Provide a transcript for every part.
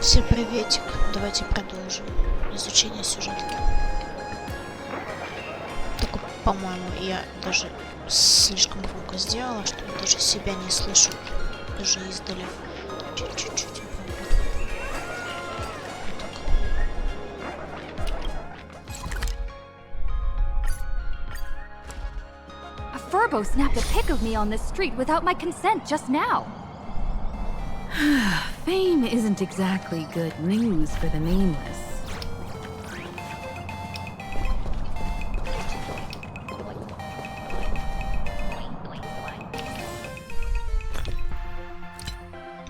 Всем приветик. Давайте продолжим изучение сюжетки. Только, по-моему, я даже слишком громко сделала, что я даже себя не слышу. Даже издали. Чуть-чуть. A furbo snapped a pic of me on the street without my consent just now. Fame isn't exactly good news for the nameless.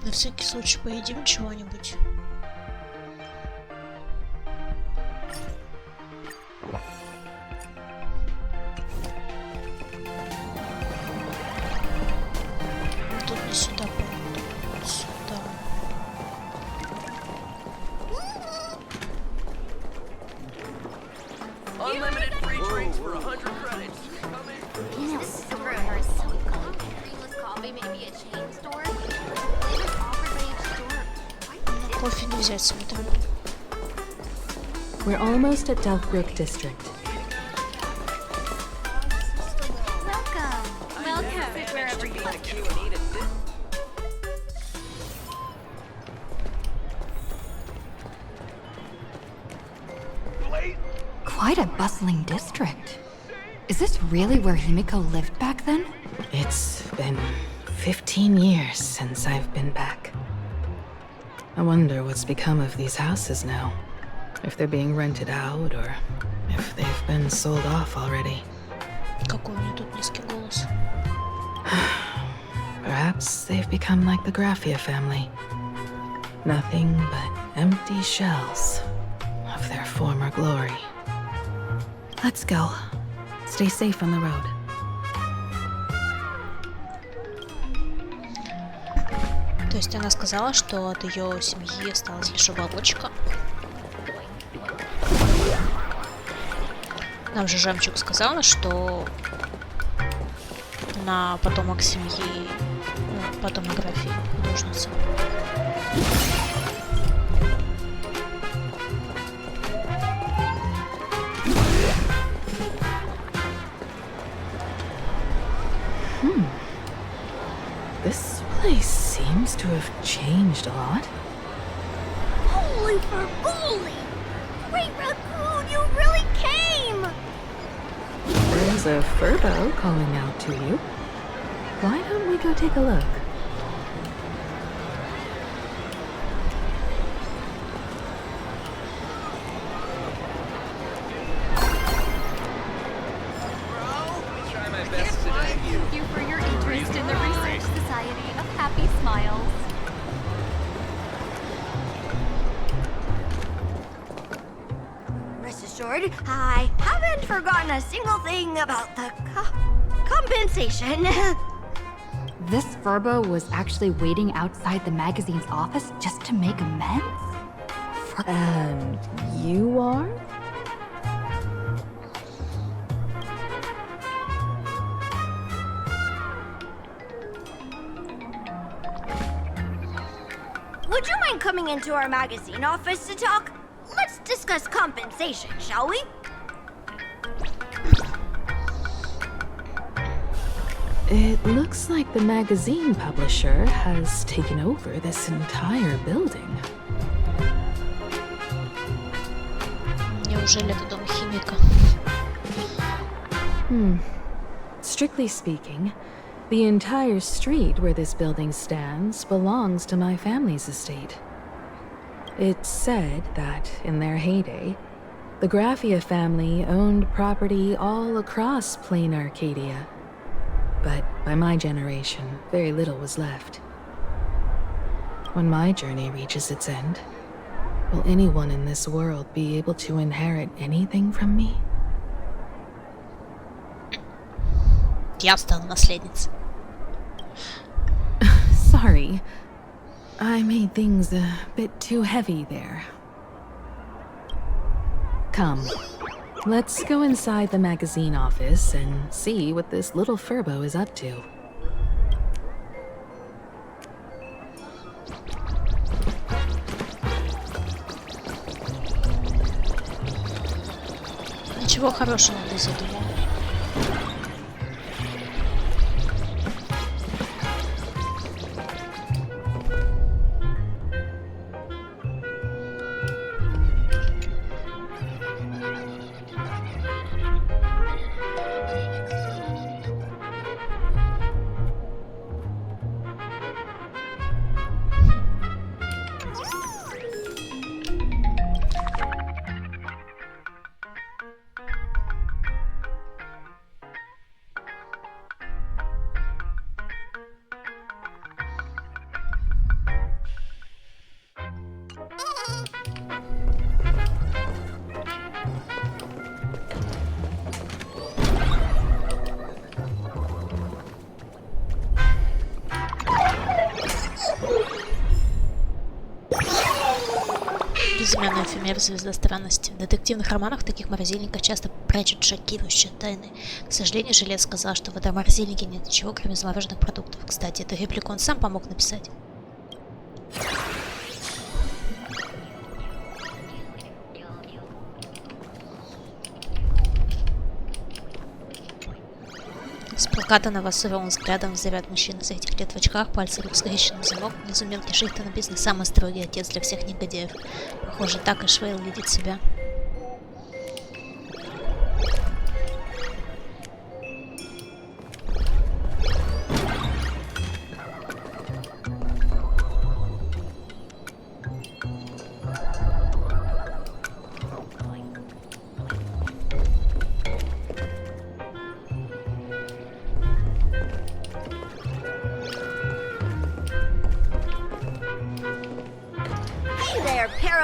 На всякий случай поедим чего-нибудь. Тут не сюда, по-моему, сюда. Unlimited free drinks for 100 credits. You know, store or so called creamless coffee, maybe a chain store. Flavors offered by each store. Кофе не взять, смотрю. We're almost at Delftbrook District. Welcome. Welcome. Wherever you are. Quite a bustling district. Is this really where Himiko lived back then? It's been 15 years since I've been back. I wonder what's become of these houses now. If they're being rented out or if they've been sold off already. Какой у меня тут низкий голос. Perhaps they've become like the Graphia family. Nothing but empty shells of their former glory. Let's go. Stay safe on the road. То есть она сказала, что от ее семьи осталась лишь оболочка. Нам же Жемчуг сказала, что она потомок семьи, потомок графии, художница. This place seems to have changed a lot. Holy for bully! Great raccoon, you really came! There's a furbo calling out to you. Why don't we go take a look? Try my best today. Thank you for your interest in the Research Society of Happy Smiles. Rest assured, I haven't forgotten a single thing about the compensation. This furbo was actually waiting outside the magazine's office just to make amends? And you are? Would you mind coming into our magazine office to talk? Let's discuss compensation, shall we? It looks like the magazine publisher has taken over this entire building. Неужели это дом химика? Strictly speaking, the entire street where this building stands belongs to my family's estate. It's said that, in their heyday, the Graphia family owned property all across plain Arcadia. But by my generation, very little was left. When my journey reaches its end, will anyone in this world be able to inherit anything from me? Я стану наследницей. Sorry. I made things a bit too heavy there. Come, let's go inside the magazine office and see what this little furbo is up to. Ничего хорошего не задумал. Безымянный эфемер, звезда странности. В детективных романах таких морозильников часто прячут шокирующие тайны. К сожалению, Жилет сказал, что в этом морозильнике нет ничего, кроме замороженных продуктов. Кстати, эту реплику он сам помог написать. С прокатанного суровым взглядом взирает мужчина за этих лет в очках, пальцы рук скрещены в замок, внизу мелкий шрифтом написано «Самый строгий отец для всех негодяев». Похоже, так и Швейл видит себя.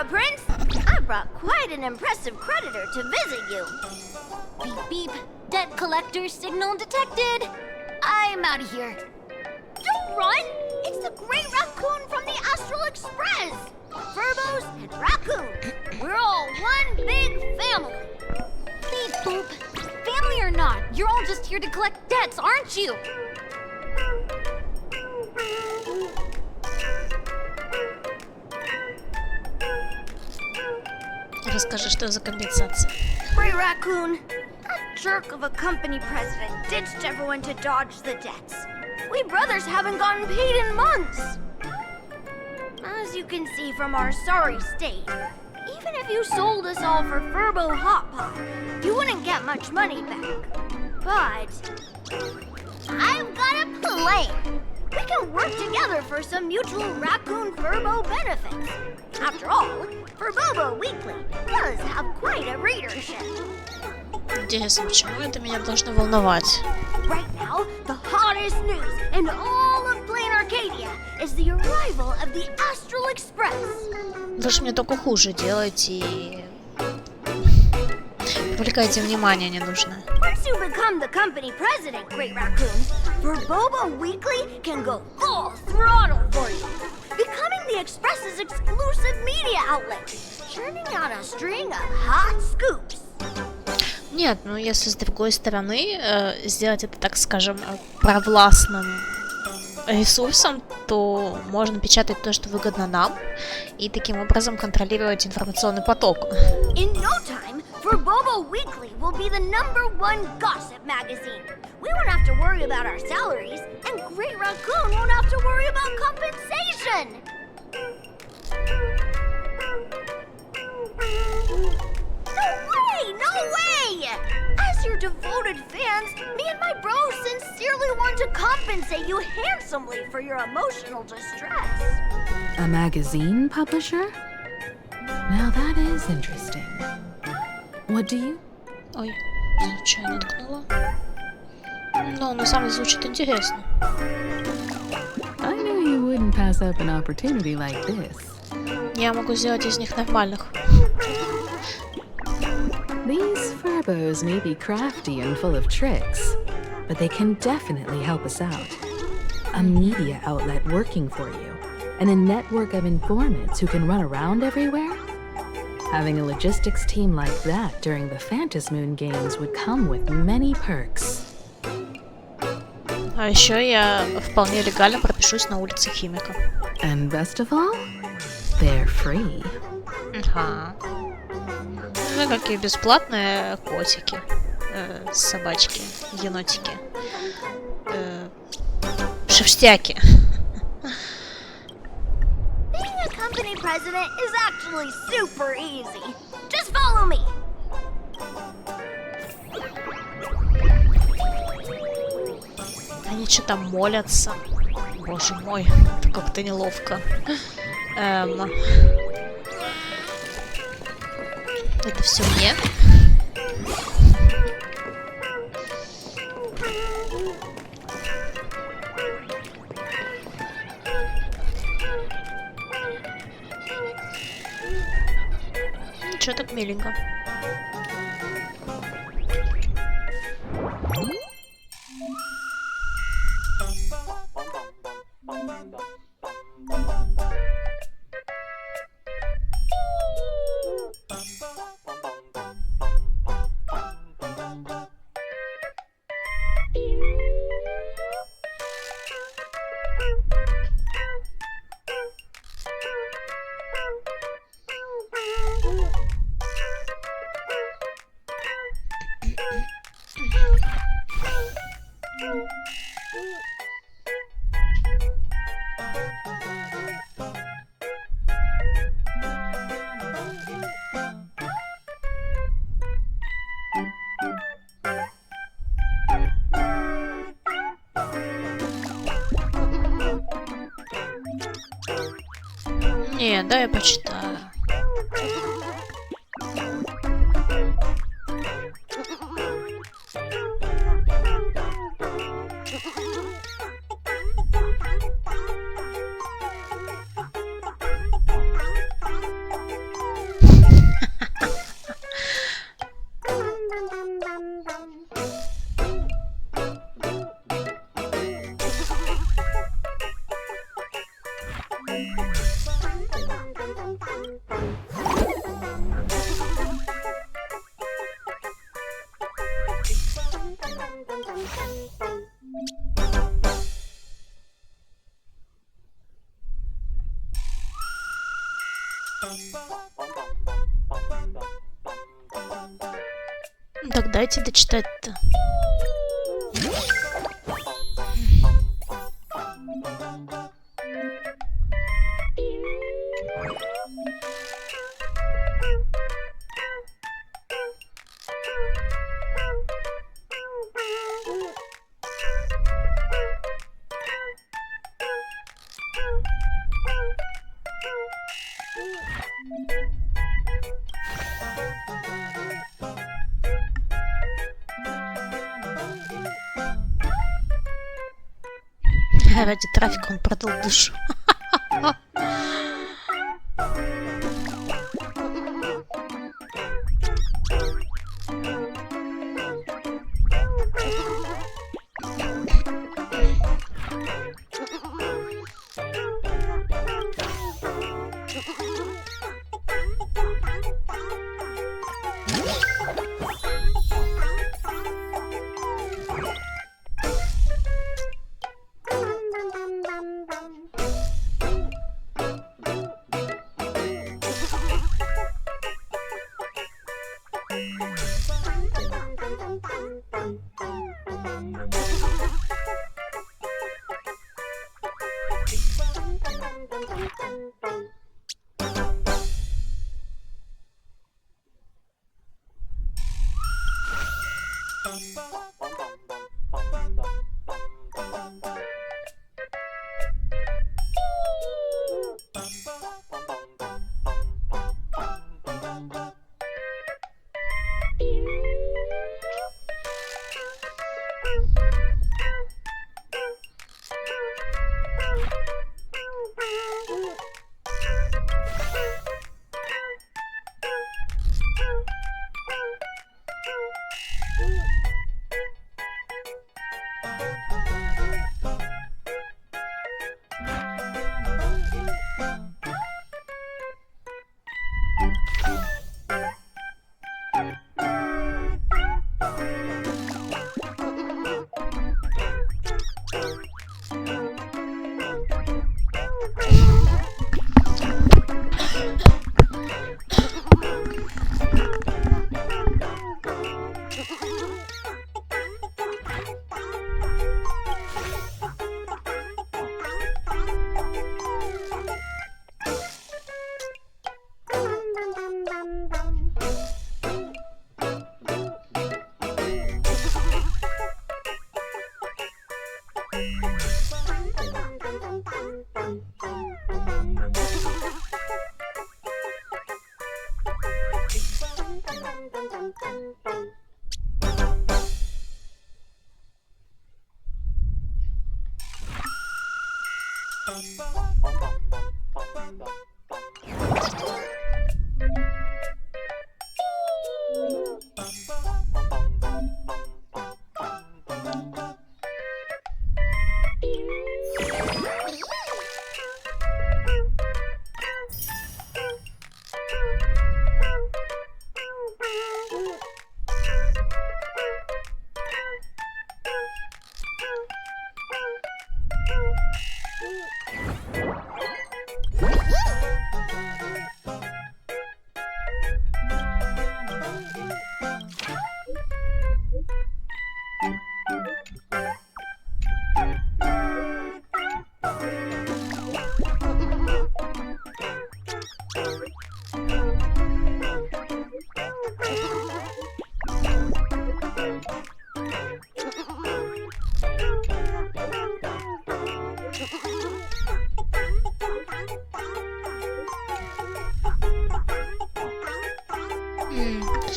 Prince, I brought quite an impressive creditor to visit you. Beep beep, debt collector signal detected. I'm out of here. Don't run! It's the Great Raccoon from the Astral Express. Furbos and raccoons. We're all one big family. Beep boop. Family or not, you're all just here to collect debts, aren't you? Расскажи, что за компенсация. Great Raccoon, that jerk of a company president ditched everyone to dodge the debts. We brothers haven't gotten paid in months. As you can see from our sorry state, even if you sold us all for Furbo Hot Pot, you wouldn't get much money back. But I've got a plan. We can work together for some mutual Raccoon Furbo benefits. After all, Furbobo Weekly does have quite a readership. Интересно, почему это меня должно волновать? Right now, the hottest news in all of Plain Arcadia is the arrival of the Astral Express. Вы же мне только хуже делаете и привлекаете внимание ненужное. Once you become the company president, Great Raccoon, Furbobo Weekly can go full throttle for you, becoming the Express's exclusive media outlet, churning out a string of hot scoops. Нет, ну если с другой стороны сделать это, так скажем, провластным ресурсом, то можно печатать то, что выгодно нам, и таким образом контролировать информационный поток. In no time, Furbobo Weekly will be the #1 gossip magazine. We won't have to worry about our salaries, and Great Raccoon won't have to worry about compensation. No way! As your devoted fans, me and my bros sincerely want to compensate you handsomely for your emotional distress. A magazine publisher? Now that is interesting. What do you? Ой, случайно ткнула. Но на самом деле звучит интересно. I knew you wouldn't pass up an opportunity like this. Я могу сделать из них нормальных. These Furbos may be crafty and full of tricks, but they can definitely help us out. A media outlet working for you, and a network of informants who can run around everywhere? Having a logistics team like that during the Phantasmoon games would come with many perks. А еще я вполне легально пропишусь на улице Химика. And best of all, they're free. Ага. Ну, какие бесплатные котики, собачки, енотики, шерстяки. Being a company president is actually super easy. Just follow me. Они что там молятся? Боже мой, это как-то неловко. Это все мне? Ничего, так миленько. Не, да, я почитаю. Так дайте дочитать-то. Ради трафика он продал душу.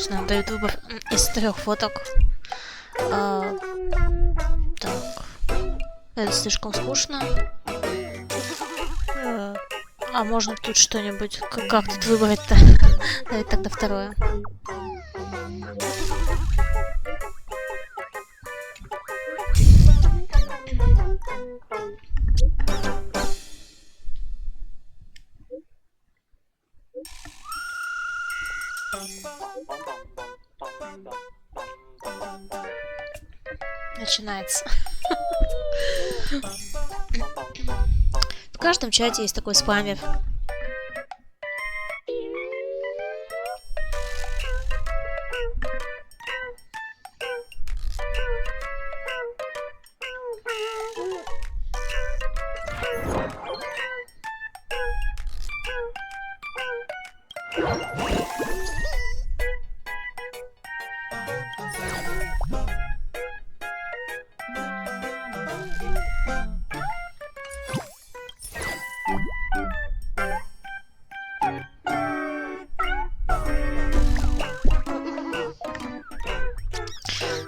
Нам дают выбор из 3 фоток. Так. Это слишком скучно. А можно тут что-нибудь? Как тут выбрать-то? Давайте тогда второе. Начинается. В каждом чате есть такой спамер.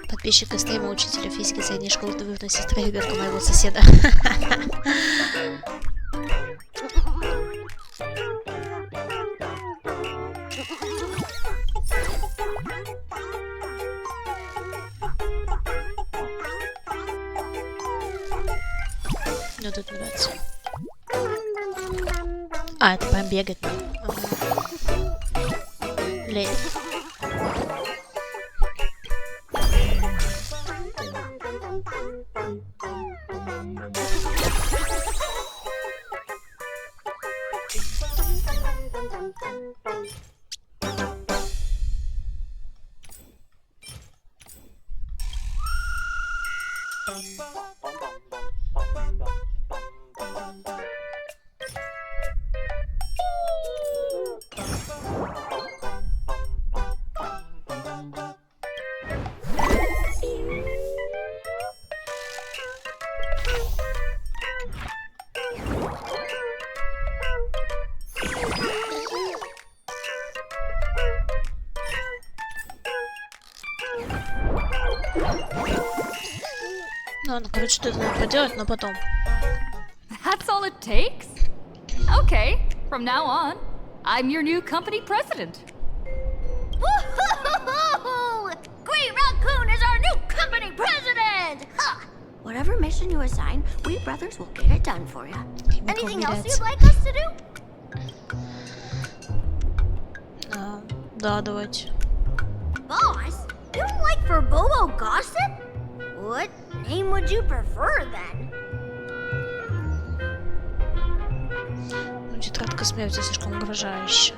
Подписчик из стрима учителя физики средней школы двоюродной сестры ребенка моего соседа. Мне тут нравится. А, это прям бегать. Лень. Ладно, короче, что-то надо поделать, но потом. That's all it takes? Okay, from now on, I'm your new company president. Woo-hoo-hoo-hoo! Green Raccoon is our new company president! Ha! Whatever mission you assign, we brothers will get it done for you. Anything else you'd like us to do? Да, давайте. Boss, you don't like for Bobo gossip? What name would you prefer then? Ну, тетрадка смерти слишком угрожающая.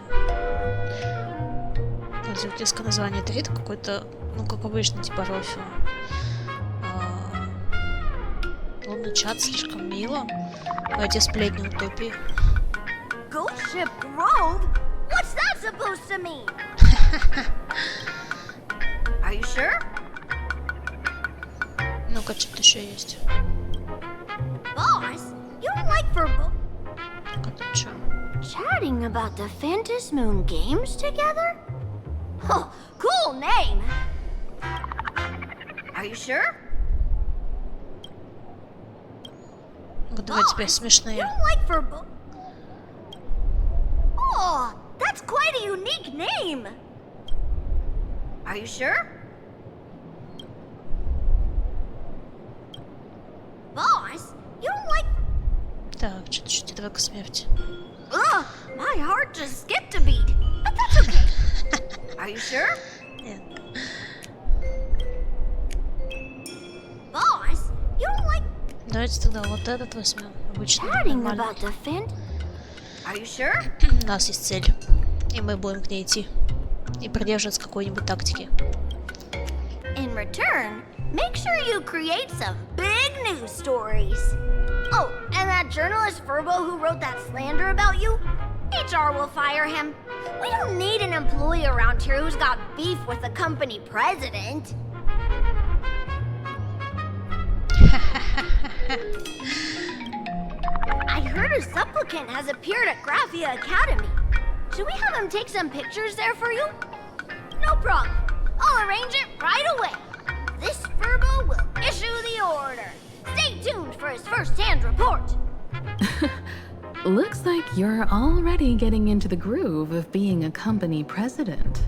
Пользовательское название трит какой-то, ну, как обычно, типа Рофио. Лунный чат слишком мило. Давайте сплетни утопии. Ghost Ship Grove? What's that supposed to mean? Are you sure? Ну-ка, что-то еще есть. Boss, you don't like for Так, это что? Chatting about the Moon games together? Oh, cool name! Are you sure? Давай теперь You смешные. don't like Furbo? Oh, that's quite a unique name! Are you sure? Boss, you don't like... Так, что-то чуть давай-ка смерть. Ugh, my heart just skipped a beat. But that's okay. Are you sure? Нет. Boss, you don't like Давайте тогда вот этот возьмем. Обычно chatting нормально. about the Are you sure? У нас есть цель. И мы будем к ней идти. И придерживаться какой-нибудь тактики. In return, make sure you create some big news stories. Oh, and that journalist Furbo who wrote that slander about you? HR will fire him. We don't need an employee around here who's got beef with the company president. I heard a supplicant has appeared at Graphia Academy. Should we have him take some pictures there for you? No problem. I'll arrange it right away. This Furbo will issue the order. Stay tuned for his first-hand report. Looks like you're already getting into the groove of being a company president.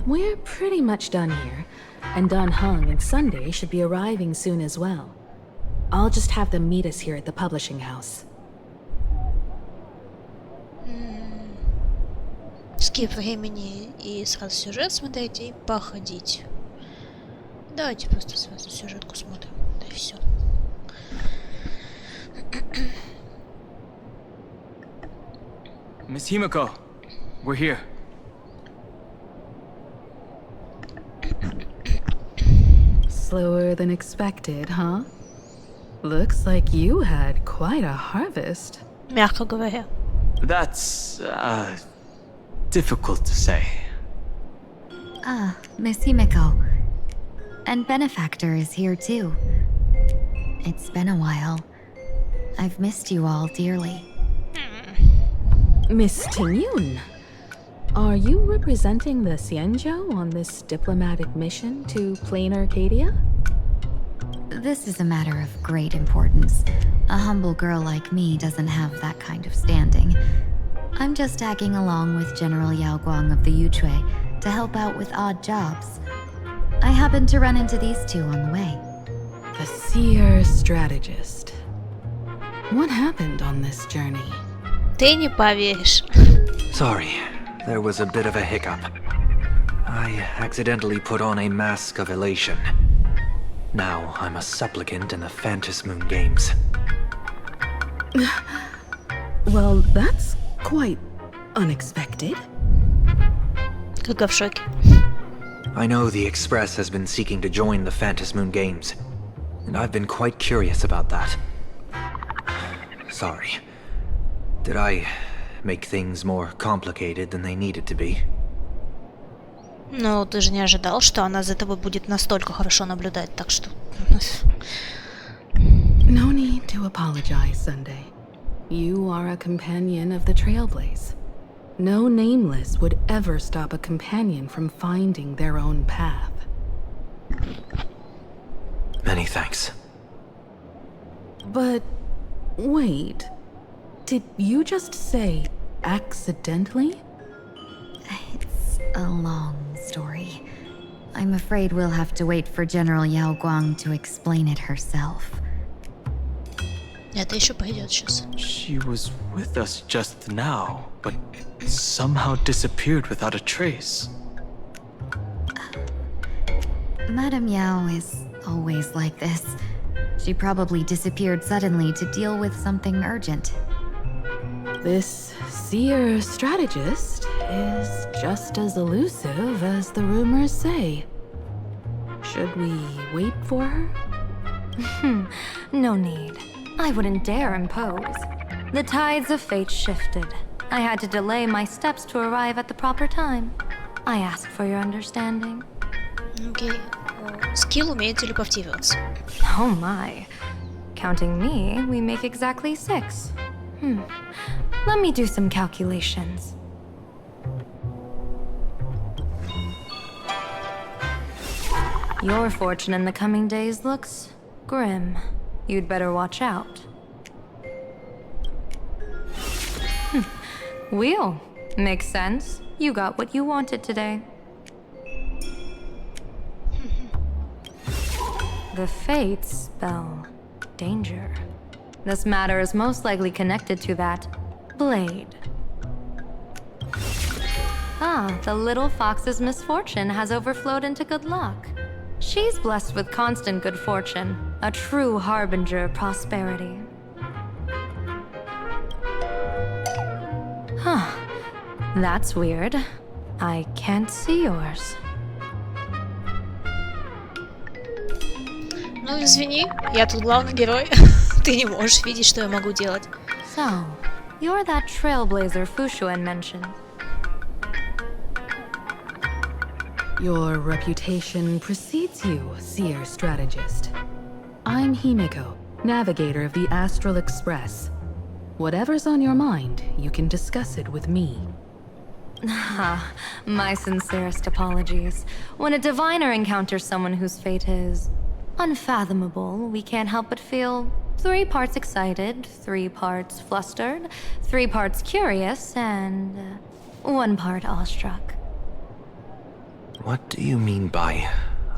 We're pretty much done here, and Don Hung and Sunday should be arriving soon as well. I'll just have them meet us here at the publishing house. Скип времени и сразу сюжет смотреть и походить. Давайте просто сразу сюжетку смотрим. Да и все. Miss Himiko, we're here. Slower than expected, huh? Looks like you had quite a harvest. Мягко говоря. That's, difficult to say. Ah, Miss Himiko. And Benefactor is here too. It's been a while. I've missed you all dearly. Miss Tingyun, are you representing the Xianzhou on this diplomatic mission to Plain Arcadia? This is a matter of great importance. A humble girl like me doesn't have that kind of standing. I'm just tagging along with General Yao Guang of the Yuchui to help out with odd jobs. I happened to run into these two on the way. The seer strategist. What happened on this journey? Ты не поверишь. Sorry, there was a bit of a hiccup. I accidentally put on a mask of elation. Now I'm a supplicant in the Moon games. Well, that's quite unexpected. Только в шоке. I know the Express has been seeking to join the Moon games, and I've been quite curious about that. Sorry. Did I make things more complicated than they needed to be? Ну, ты же не ожидал, что она за тобой будет настолько хорошо наблюдать, так что... No need to apologize, Sunday. You are a companion of the Trailblaze. No nameless would ever stop a companion from finding their own path. Many thanks. But wait, did you just say accidentally? It's a long story. I'm afraid we'll have to wait for General Yao Guang to explain it herself. Это еще пойдет сейчас. She was with us just now, but somehow disappeared without a trace. Madame Yao is always like this. She probably disappeared suddenly to deal with something urgent. This seer strategist is just as elusive as the rumors say. Should we wait for her? No need. I wouldn't dare impose. The tides of fate shifted. I had to delay my steps to arrive at the proper time. I ask for your understanding. Окей. Скилл умеет телепортироваться. Oh my. Counting me, we make exactly 6. Let me do some calculations. Your fortune in the coming days looks grim. You'd better watch out. Wheel. Makes sense. You got what you wanted today. The fates spell danger. This matter is most likely connected to that blade. Ah, the little fox's misfortune has overflowed into good luck. She's blessed with constant good fortune, a true harbinger of prosperity. Huh. That's weird. I can't see yours. Ну, извини, я тут главный герой. Ты не можешь видеть, что я могу делать. So, you're that trailblazer Fushuan mentioned. Your reputation precedes you, seer strategist. I'm Himiko, navigator of the Astral Express. Whatever's on your mind, you can discuss it with me. My sincerest apologies. When a diviner encounters someone whose fate is unfathomable, we can't help but feel 3 parts excited, 3 parts flustered, 3 parts curious, and 1 part awestruck. What do you mean by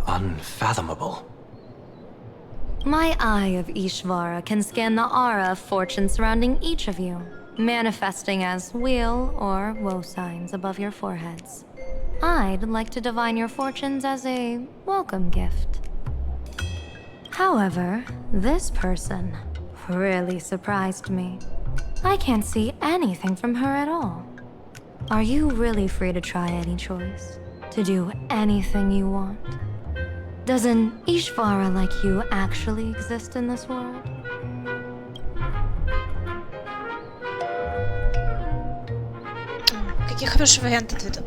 unfathomable? My eye of Ishvara can scan the aura of fortune surrounding each of you, manifesting as weal or woe signs above your foreheads. I'd like to divine your fortunes as a welcome gift. However, this person really surprised me. I can't see anything from her at all. Are you really free to try any choice? To do anything you want? Does an Ishvara like you actually exist in this world? Какие хорошие варианты ответа.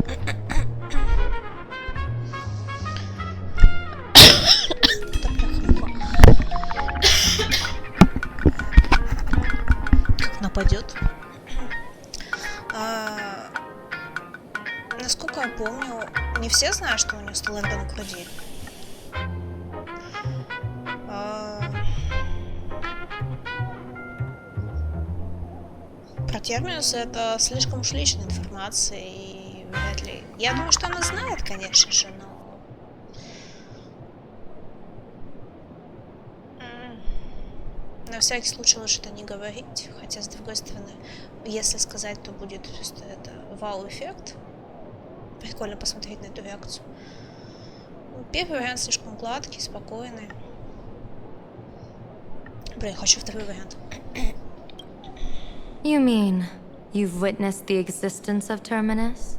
Как нападет. Насколько я помню, не все знают, что у нее стал орган в груди. Про терминус это слишком уж личная информация, и вряд ли... Я думаю, что она знает, конечно же, но... На всякий случай лучше это не говорить, хотя, с другой стороны, если сказать, то будет просто это вау-эффект. Прикольно посмотреть на эту реакцию. Первый вариант слишком гладкий, спокойный. Блин, хочу второй вариант. You mean you've witnessed the existence of Terminus?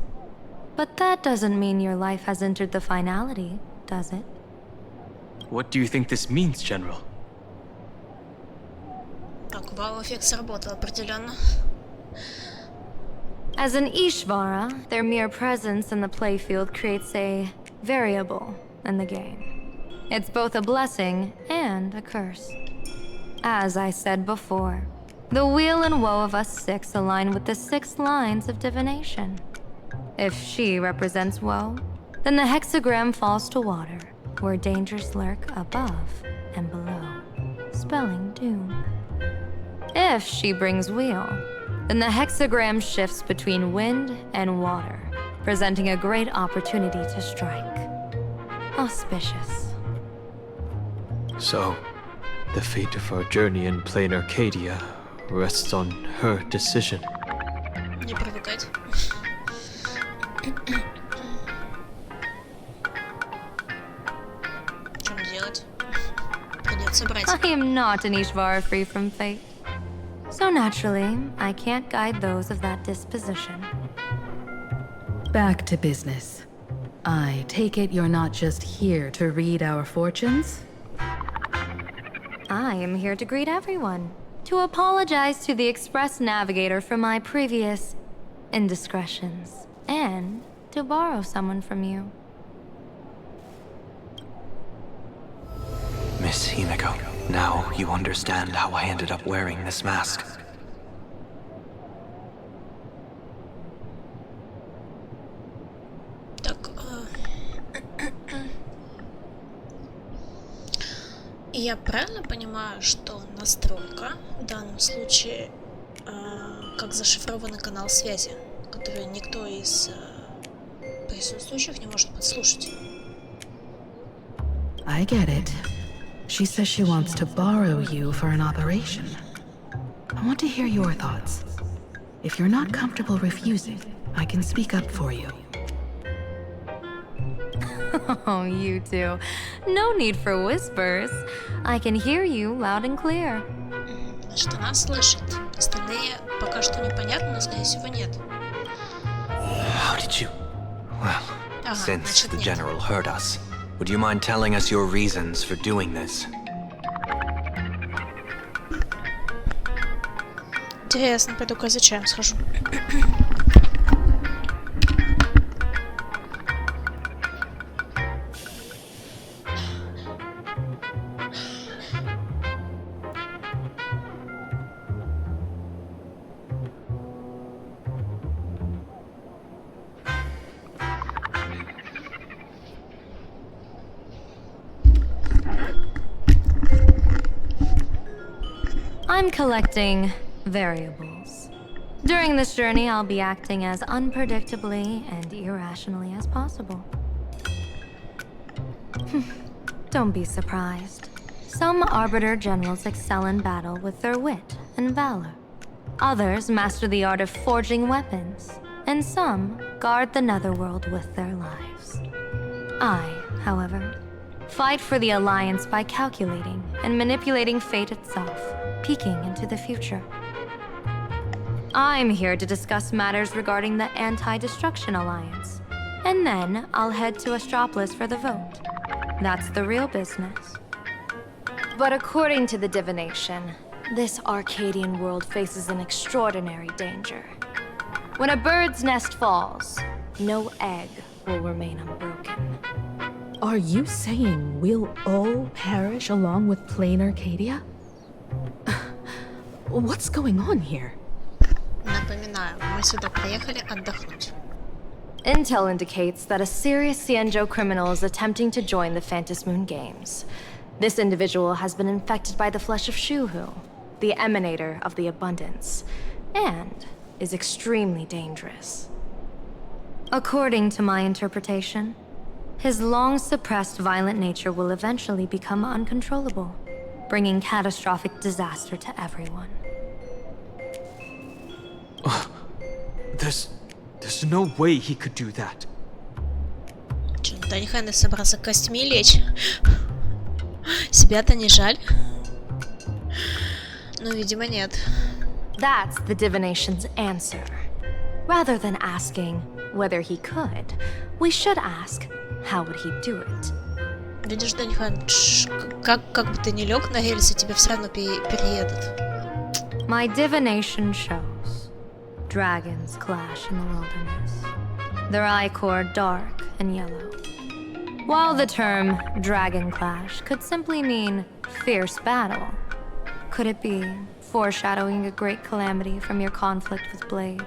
But that doesn't mean your life has entered the finality, does it? What do you think this means, General? Так, вау-эффект сработал определенно. As an Ishvara, their mere presence in the playfield creates a variable in the game. It's both a blessing and a curse. As I said before, the weal and woe of us 6 align with the 6 lines of divination. If she represents woe, then the hexagram falls to water, where dangers lurk above and below, spelling doom. If she brings weal, then the hexagram shifts between wind and water, presenting a great opportunity to strike. Auspicious. So, the fate of our journey in plain Arcadia rests on her decision. Не привыкать. Что делать? Придется брать. I am not an Ishvara free from fate. So naturally, I can't guide those of that disposition. Back to business. I take it you're not just here to read our fortunes? I am here to greet everyone, to apologize to the Express Navigator for my previous indiscretions, and to borrow someone from you. Miss Himiko, now you understand how I ended up wearing this mask. Я правильно понимаю, что настройка в данном случае как зашифрованный канал связи, который никто из присутствующих не может подслушать? I get it. She says she wants to borrow you for an operation. I want to hear your thoughts. If you're not comfortable refusing, I can speak up for you. Oh, you two. No need for whispers. I can hear you loud and clear. Значит, она слышит. Остальные пока что непонятно, но, скорее всего, нет. How did you... Well, Ага, since значит, the нет. General heard us, would you mind telling us your reasons for doing this? Интересно, пойду-ка за чаем схожу. I'm collecting variables. During this journey, I'll be acting as unpredictably and irrationally as possible. Don't be surprised. Some Arbiter generals excel in battle with their wit and valor. Others master the art of forging weapons, and some guard the netherworld with their lives. I, however, fight for the Alliance by calculating and manipulating fate itself, peeking into the future. I'm here to discuss matters regarding the Anti-Destruction Alliance, and then I'll head to Astropolis for the vote. That's the real business. But according to the divination, this Arcadian world faces an extraordinary danger. When a bird's nest falls, no egg will remain unbroken. Are you saying we'll all perish along with plain Arcadia? What's going on here? Напоминаю, мы сюда приехали отдохнуть. Intel indicates that a serious Xianzhou criminal is attempting to join the Phantom Moon Games. This individual has been infected by the flesh of Shuhu, the emanator of the abundance, and is extremely dangerous. According to my interpretation, his long-suppressed violent nature will eventually become uncontrollable, bringing catastrophic disaster to everyone. There's no way he could do that. Чё, Даньхан собрался костьми лечь? Себя-то не жаль? Ну, видимо, нет. That's the divination's answer. Rather than asking whether he could, we should ask, how would he do it? Видишь, Даньхан, как бы ты ни лег на рельсы, тебя все равно переедут. My divination shows dragons clash in the wilderness. Their ichor dark and yellow. While the term dragon clash could simply mean fierce battle, could it be foreshadowing a great calamity from your conflict with Blade?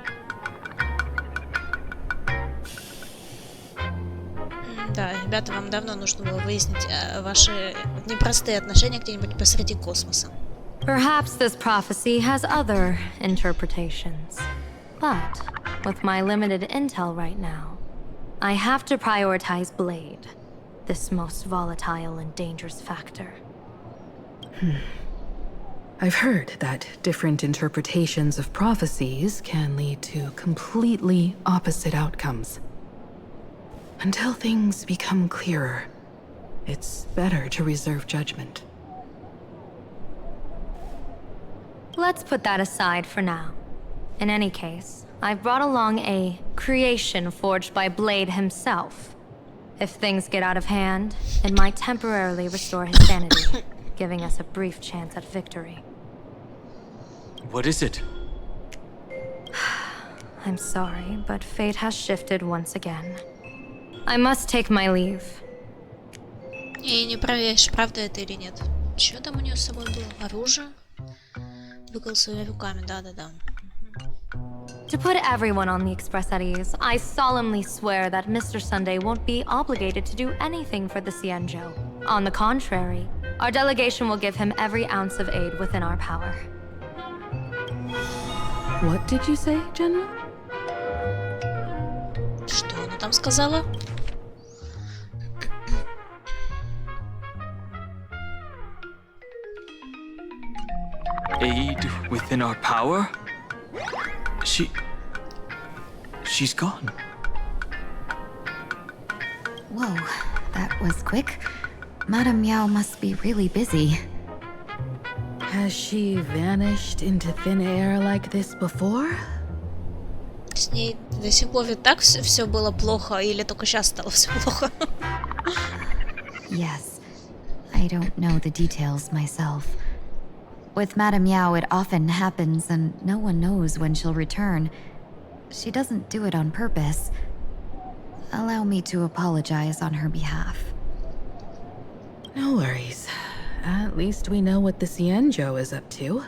Да, ребята, вам давно нужно было выяснить ваши непростые отношения где-нибудь посреди космоса. Perhaps this prophecy has other interpretations. But with my limited intel right now, I have to prioritize Blade, this most volatile and dangerous factor. I've heard that different interpretations of prophecies can lead to completely opposite outcomes. Until things become clearer, it's better to reserve judgment. Let's put that aside for now. In any case, I've brought along a creation forged by Blade himself. If things get out of hand, it might temporarily restore his sanity, giving us a brief chance at victory. What is it? I'm sorry, but fate has shifted once again. I must take my leave. И не проверишь, правда это или нет. Что там у нее с собой было? Оружие? Выкол своими руками, да-да-да. To put everyone on the express at ease, I solemnly swear that Mr. Sunday won't be obligated to do anything for the Xianzhou. On the contrary, Our delegation will give him every ounce of aid within our power. What did you say, General? Что она там сказала? Aid within our power? She's gone. Whoa, that was quick. Madame Yao must be really busy. Has she vanished into thin air like this before? С ней до сих пор ведь так все было плохо, или только сейчас стало все плохо? Yes, I don't know the details myself. With Madame Yao, it often happens, and no one knows when she'll return. She doesn't do it on purpose. Allow me to apologize on her behalf. No worries. At least we know what the Xianzhou is up to.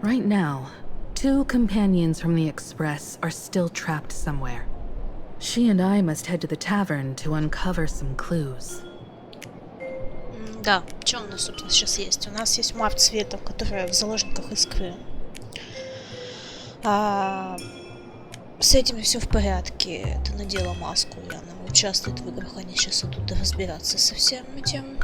Right now, 2 companions from the Express are still trapped somewhere. She and I must head to the tavern to uncover some clues. Да, что у нас, собственно, сейчас есть? У нас есть Март Светов, которая в заложниках Искры. С этими все в порядке. Это надела маску, и она участвует в играх. Они сейчас идут разбираться со всем этим.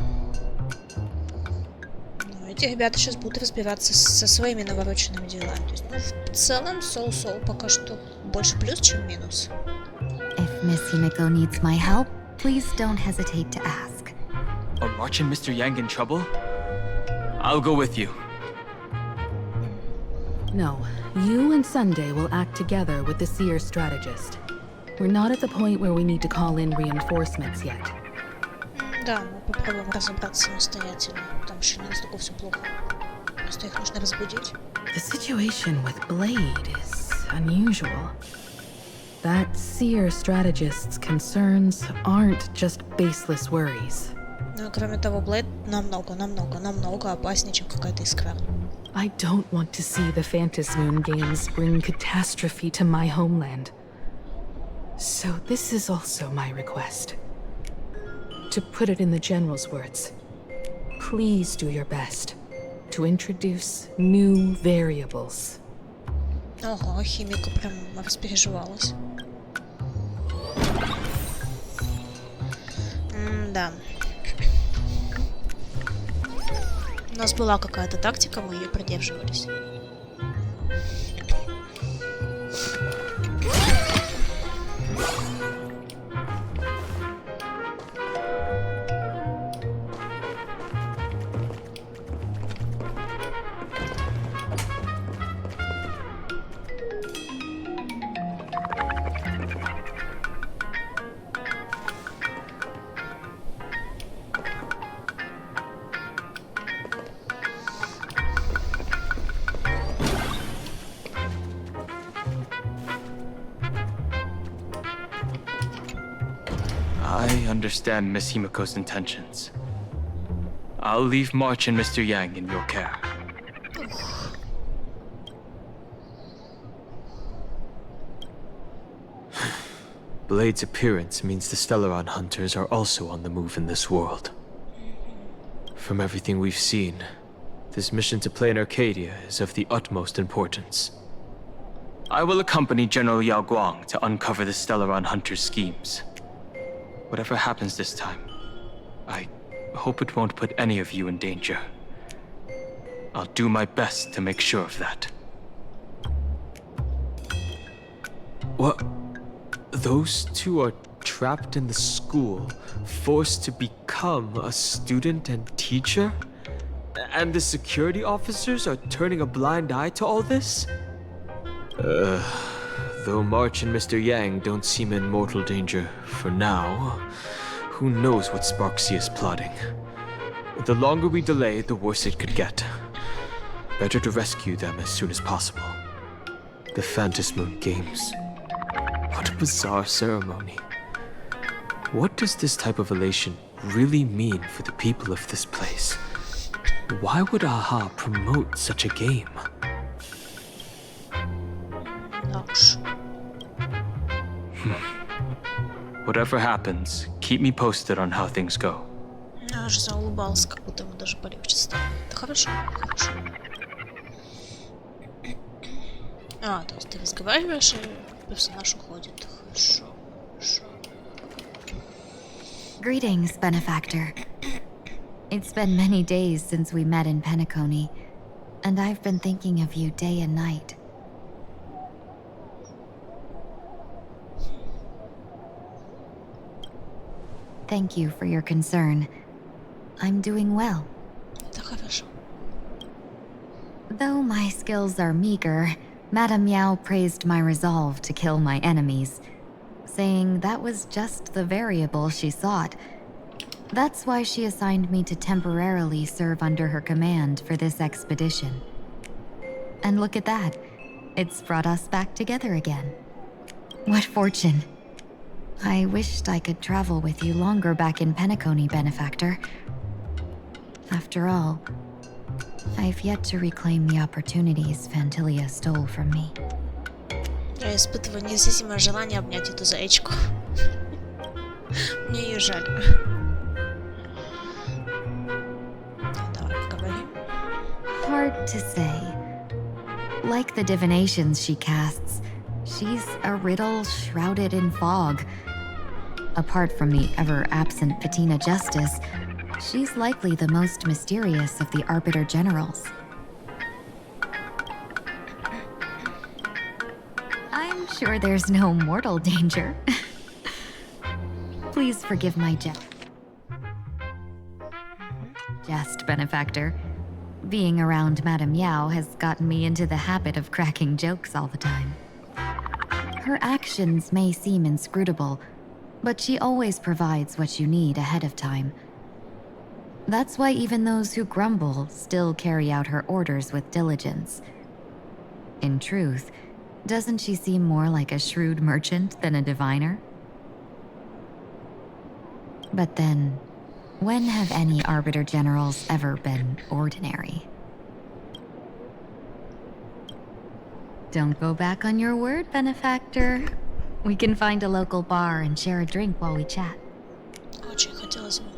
Ну, эти ребята сейчас будут разбираться со своими навороченными делами. То есть, ну, в целом, соу-соу пока что больше плюс, чем минус. If Miss Himiko needs my help, please don't hesitate to ask. Are March and Mr. Yang in trouble? I'll go with you. No, you and Sunday will act together with the Seer strategist. We're not at the point where we need to call in reinforcements yet. Да, мы попробуем разобраться самостоятельно. Там еще не настолько все плохо. Просто их нужно разбудить. The situation with Blade is unusual. That Seer strategist's concerns aren't just baseless worries. Ну и кроме того, Блейд намного опаснее, чем какая-то искра. I don't want to see the Phantasmoon games bring catastrophe to my homeland. So this is also my request. To put it in the General's words, please do your best to introduce new variables. Ого, Химика прям распереживалась. Да. У нас была какая-то тактика, мы ее придерживались. I understand Miss Himiko's intentions. I'll leave March and Mr. Yang in your care. Blade's appearance means the Stellaron hunters are also on the move in this world. From everything we've seen, this mission to play in Arcadia is of the utmost importance. I will accompany General Yao Guang to uncover the Stellaron hunters' schemes. Whatever happens this time, I hope it won't put any of you in danger. I'll do my best to make sure of that. What? Those two are trapped in the school, forced to become a student and teacher? And the security officers are turning a blind eye to all this? Though March and Mr. Yang don't seem in mortal danger for now, who knows what Sparksea is plotting. The longer we delay, the worse it could get. Better to rescue them as soon as possible. The Phantasmoon Games. What a bizarre ceremony. What does this type of elation really mean for the people of this place? Why would AHA promote such a game? Ouch. Whatever happens, keep me posted on how things go. аж заулыбался, как будто ему даже полегче стало. Это хорошо, хорошо. А, то есть ты разговариваешь, и персонаж уходит. Хорошо, хорошо. Greetings, benefactor. It's been many days since we met in Penacony, and I've been thinking of you day and night. Thank you for your concern. I'm doing well. Это хорошо. Though my skills are meager, Madame Yao praised my resolve to kill my enemies, saying that was just the variable she sought. That's why she assigned me to temporarily serve under her command for this expedition. And look at that. It's brought us back together again. What fortune. I wished I could travel with you longer back in Penacony, benefactor. After all, I've yet to reclaim the opportunities Fantilia stole from me. Я испытываю неизъяснимое желание обнять эту заячку. Мне ее жаль. Давай поговорим. Hard to say. Like the divinations she casts, she's a riddle shrouded in fog. Apart from the ever-absent Patina Justice, she's likely the most mysterious of the Arbiter Generals. I'm sure there's no mortal danger. Please forgive my jest, benefactor. Being around Madame Yao has gotten me into the habit of cracking jokes all the time. Her actions may seem inscrutable, but she always provides what you need ahead of time. That's why even those who grumble still carry out her orders with diligence. In truth, doesn't she seem more like a shrewd merchant than a diviner? But then, when have any Arbiter Generals ever been ordinary? Don't go back on your word, benefactor. We can find a local bar and share a drink while we chat. Очень хотелось бы.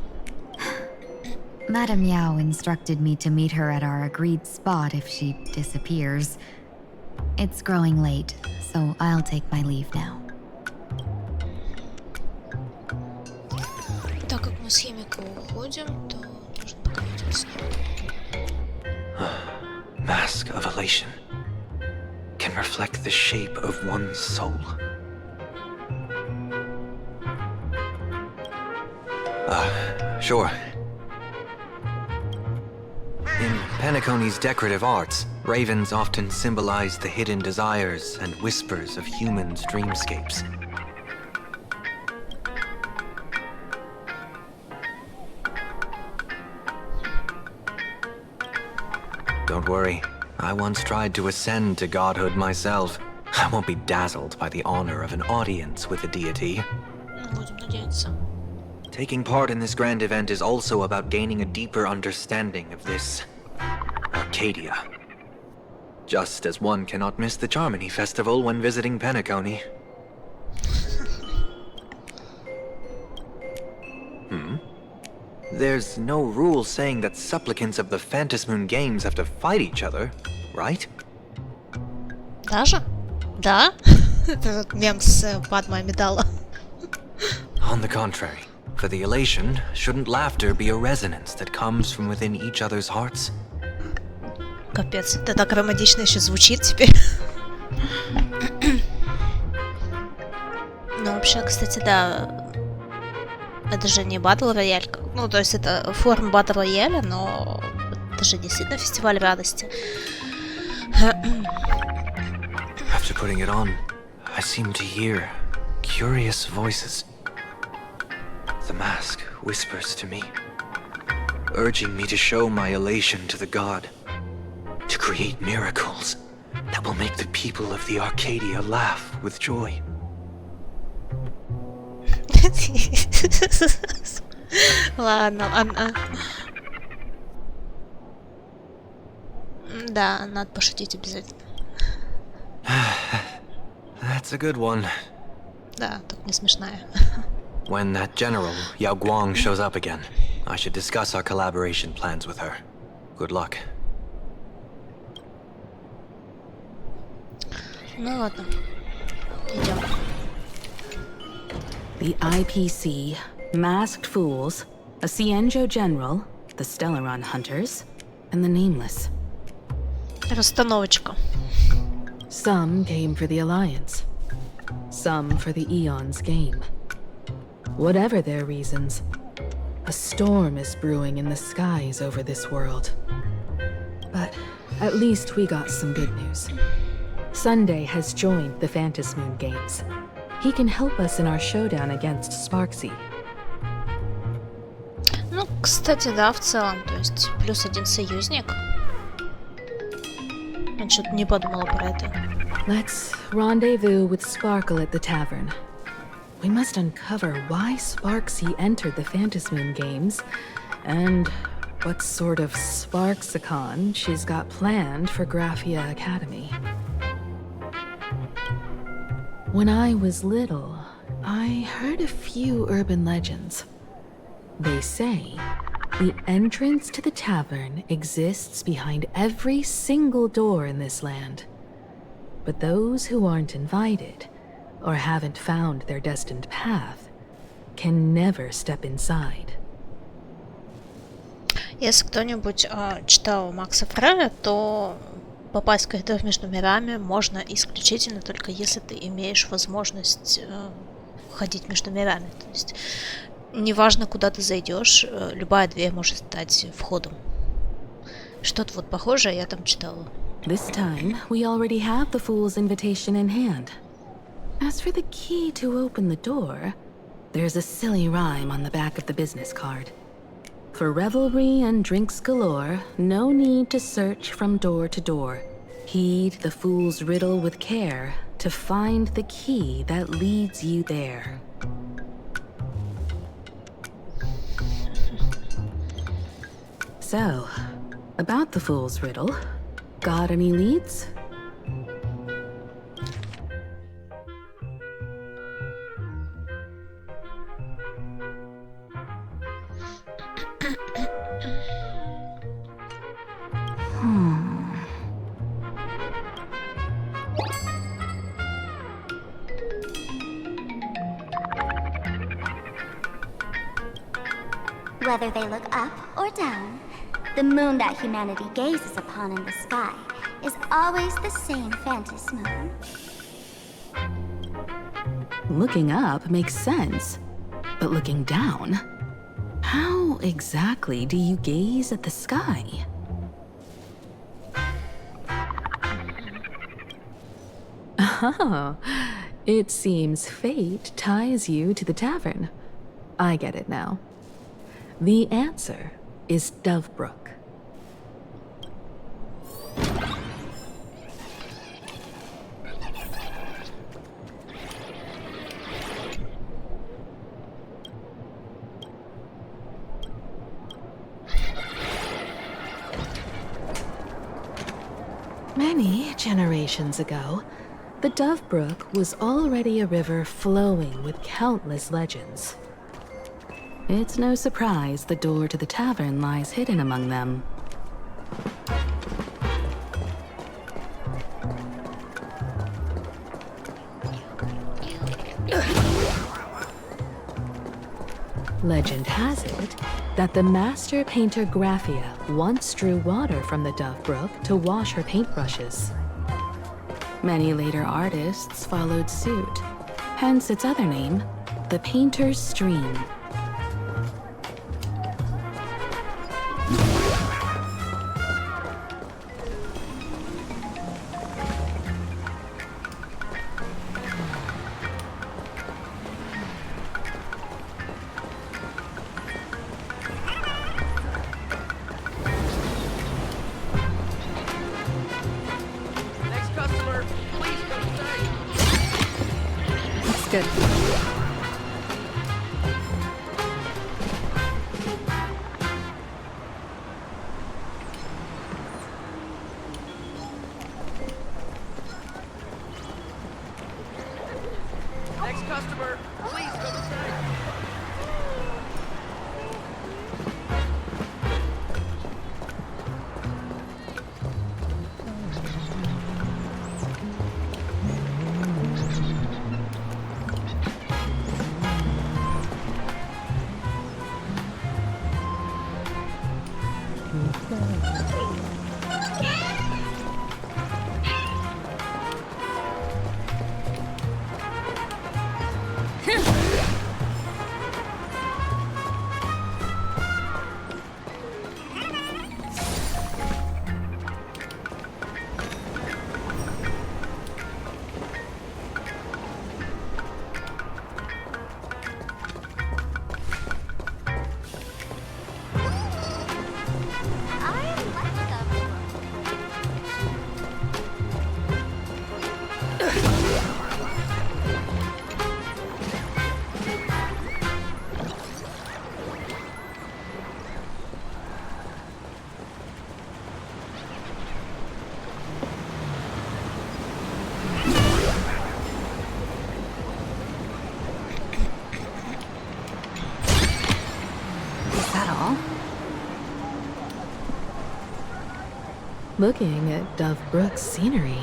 Madame Yao instructed me to meet her at our agreed spot if she disappears. It's growing late, so I'll take my leave now. Так как мы с Химико уходим, то нужно поговорить о сне. Mask of elation can reflect the shape of one's soul. Sure. In Penacony's decorative arts, ravens often symbolize the hidden desires and whispers of humans' dreamscapes. Don't worry, I once tried to ascend to godhood myself. I won't be dazzled by the honor of an audience with a deity. Будем надеяться. Taking part in this grand event is also about gaining a deeper understanding of this Arcadia. Just as one cannot miss the Charmony Festival when visiting Penacony. There's no rule saying that supplicants of the Phantasmoon Games have to fight each other, right? Даже? Да? Это тот мем с Падма Амидала. On the contrary, for the elation, shouldn't laughter be a resonance that comes from within each other's hearts? Капец, это так романтично еще звучит теперь. Ну, вообще, кстати, да. Это же не батл рояль. Ну, то есть это форма батл рояля, но это же действительно фестиваль радости. After putting it on, I seem to hear curious voices. The mask whispers to me, urging me to show my elation to the god, to create miracles that will make the people of the Arcadia laugh with joy. Ладно, ладно. Да, надо пошутить обязательно. That's a good one. Да, только не смешная. When that general, Yao Guang, shows up again, I should discuss our collaboration plans with her. Good luck. Ну ладно. Идем. The IPC, Masked Fools, a Cienjo General, the Stellaron Hunters, and the Nameless. Расстановочка. Some came for the Alliance. Some for the Eon's game. Whatever their reasons, a storm is brewing in the skies over this world. But at least we got some good news. Sunday has joined the Phantasmoon Games. He can help us in our showdown against Sparksy. Ну, кстати, да, в целом, то есть +1 союзник. Я что-то не подумала про это. Let's rendezvous with Sparkle at the tavern. We must uncover why Sparksy entered the Phantasmoon Games, and what sort of Sparksicon she's got planned for Graphia Academy. When I was little, I heard a few urban legends. They say the entrance to the tavern exists behind every single door in this land. But those who aren't invited, or haven't found their destined path, can never step inside. Если кто-нибудь читал Макса Фрея, то попасть в коридор между мирами можно исключительно только если ты имеешь возможность ходить между мирами. То есть неважно, куда ты зайдешь, любая дверь может стать входом. Что-то вот похожее я там читала. This time, we already have the Fool's invitation in hand. As for the key to open the door, there's a silly rhyme on the back of the business card. For revelry and drinks galore, no need to search from door to door. Heed the fool's riddle with care to find the key that leads you there. So, about the fool's riddle, got any leads? Whether they look up or down, the moon that humanity gazes upon in the sky is always the same phantasmoon. Looking up makes sense, but looking down? How exactly do you gaze at the sky? Oh, it seems fate ties you to the tavern. I get it now. The answer is Dovebrook. Many generations ago, the Dovebrook was already a river flowing with countless legends. It's no surprise the door to the tavern lies hidden among them. Legend has it that the master painter Graphia once drew water from the Dovebrook to wash her paintbrushes. Many later artists followed suit, hence its other name, the Painter's Stream. Next customer, please come inside. That's good. Next customer, please come inside. looking at Dove Brook's scenery.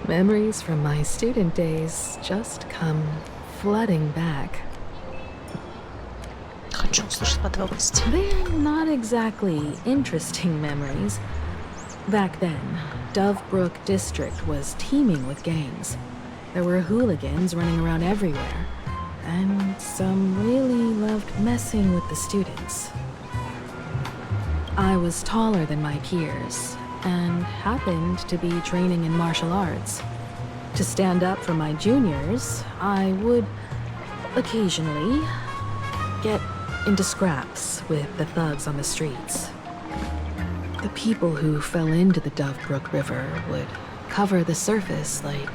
Memories from my student days just come flooding back. Хочу услышать подробности. They're not exactly interesting memories. Back then, Dove Brook District was teeming with gangs. There were hooligans running around everywhere, and some really loved messing with the students. I was taller than my peers, and happened to be training in martial arts. To stand up for my juniors, I would occasionally get into scraps with the thugs on the streets. The people who fell into the Dove Brook River would cover the surface like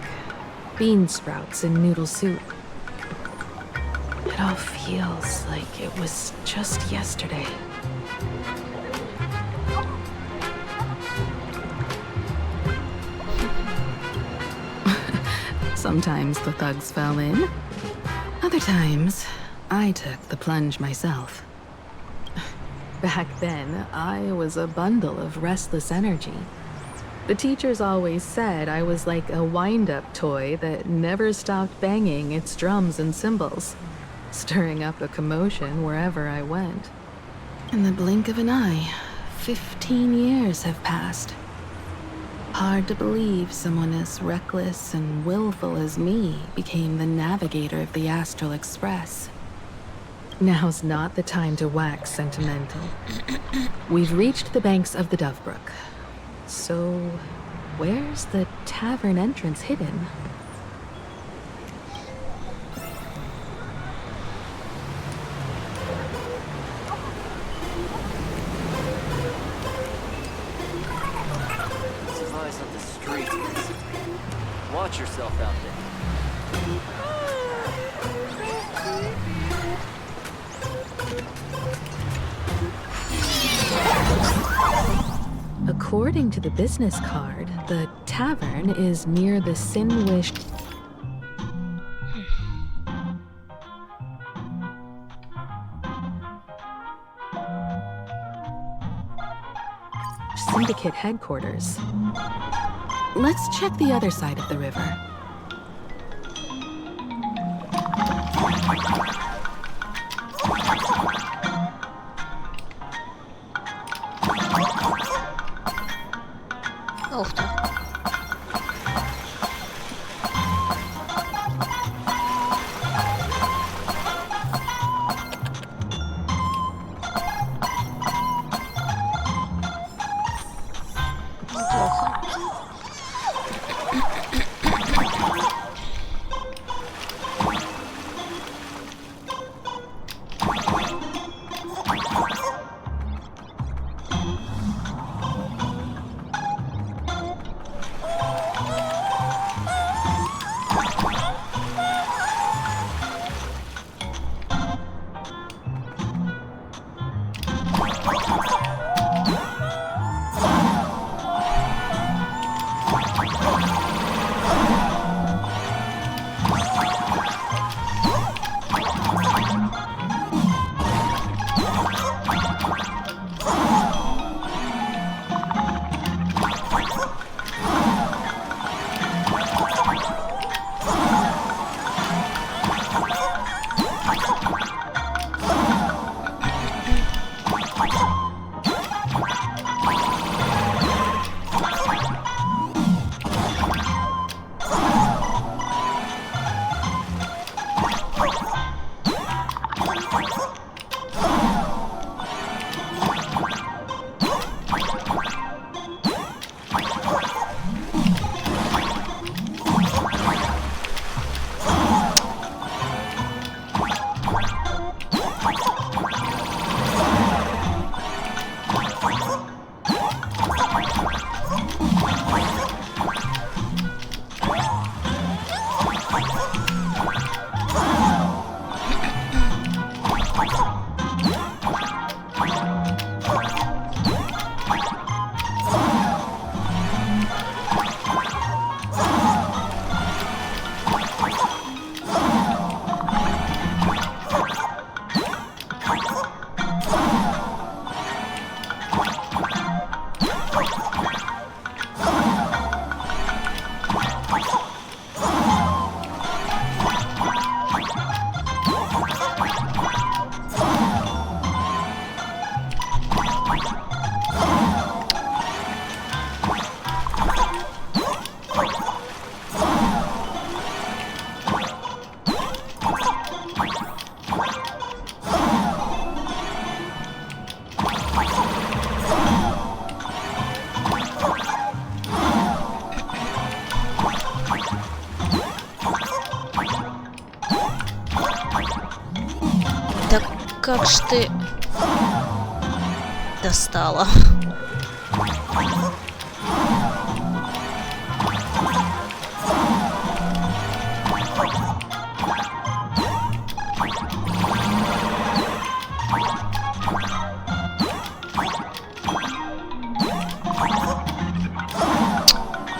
bean sprouts in noodle soup. It all feels like it was just yesterday. Sometimes the thugs fell in. Other times, I took the plunge myself. Back then, I was a bundle of restless energy. The teachers always said I was like a wind-up toy that never stopped banging its drums and cymbals, stirring up a commotion wherever I went. In the blink of an eye, 15 years have passed. Hard to believe someone as reckless and willful as me became the navigator of the Astral Express. Now's not the time to wax sentimental. We've reached the banks of the Dove Brook. So, where's the tavern entrance hidden? This is eyes on the streets, basically. Watch yourself out there. According to the business card, the tavern is near the Sin-Wish Syndicate headquarters. Let's check the other side of the river. Ух ты. Неплохо. Да как ж ты достала?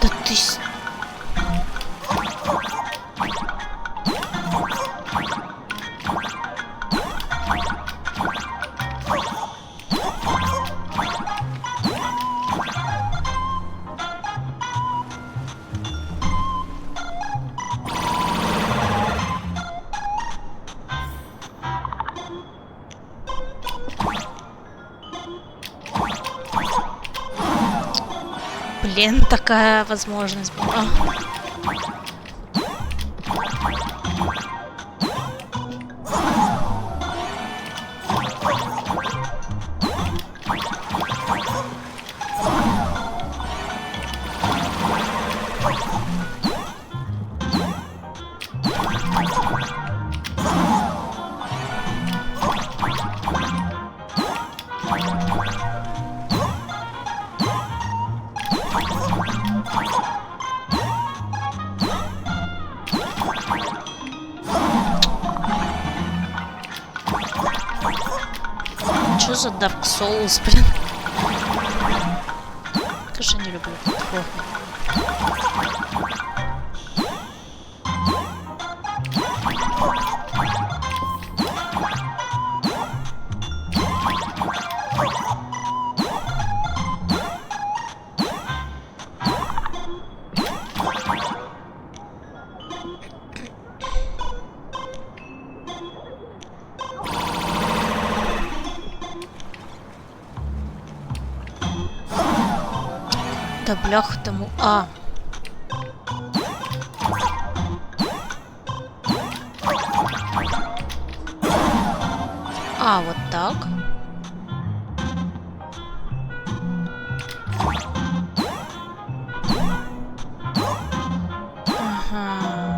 Да ты... Блин, такая возможность была. Что за Dark Souls, блин? Конечно, не люблю платформу. Да бляха тому. Вот так. Ага.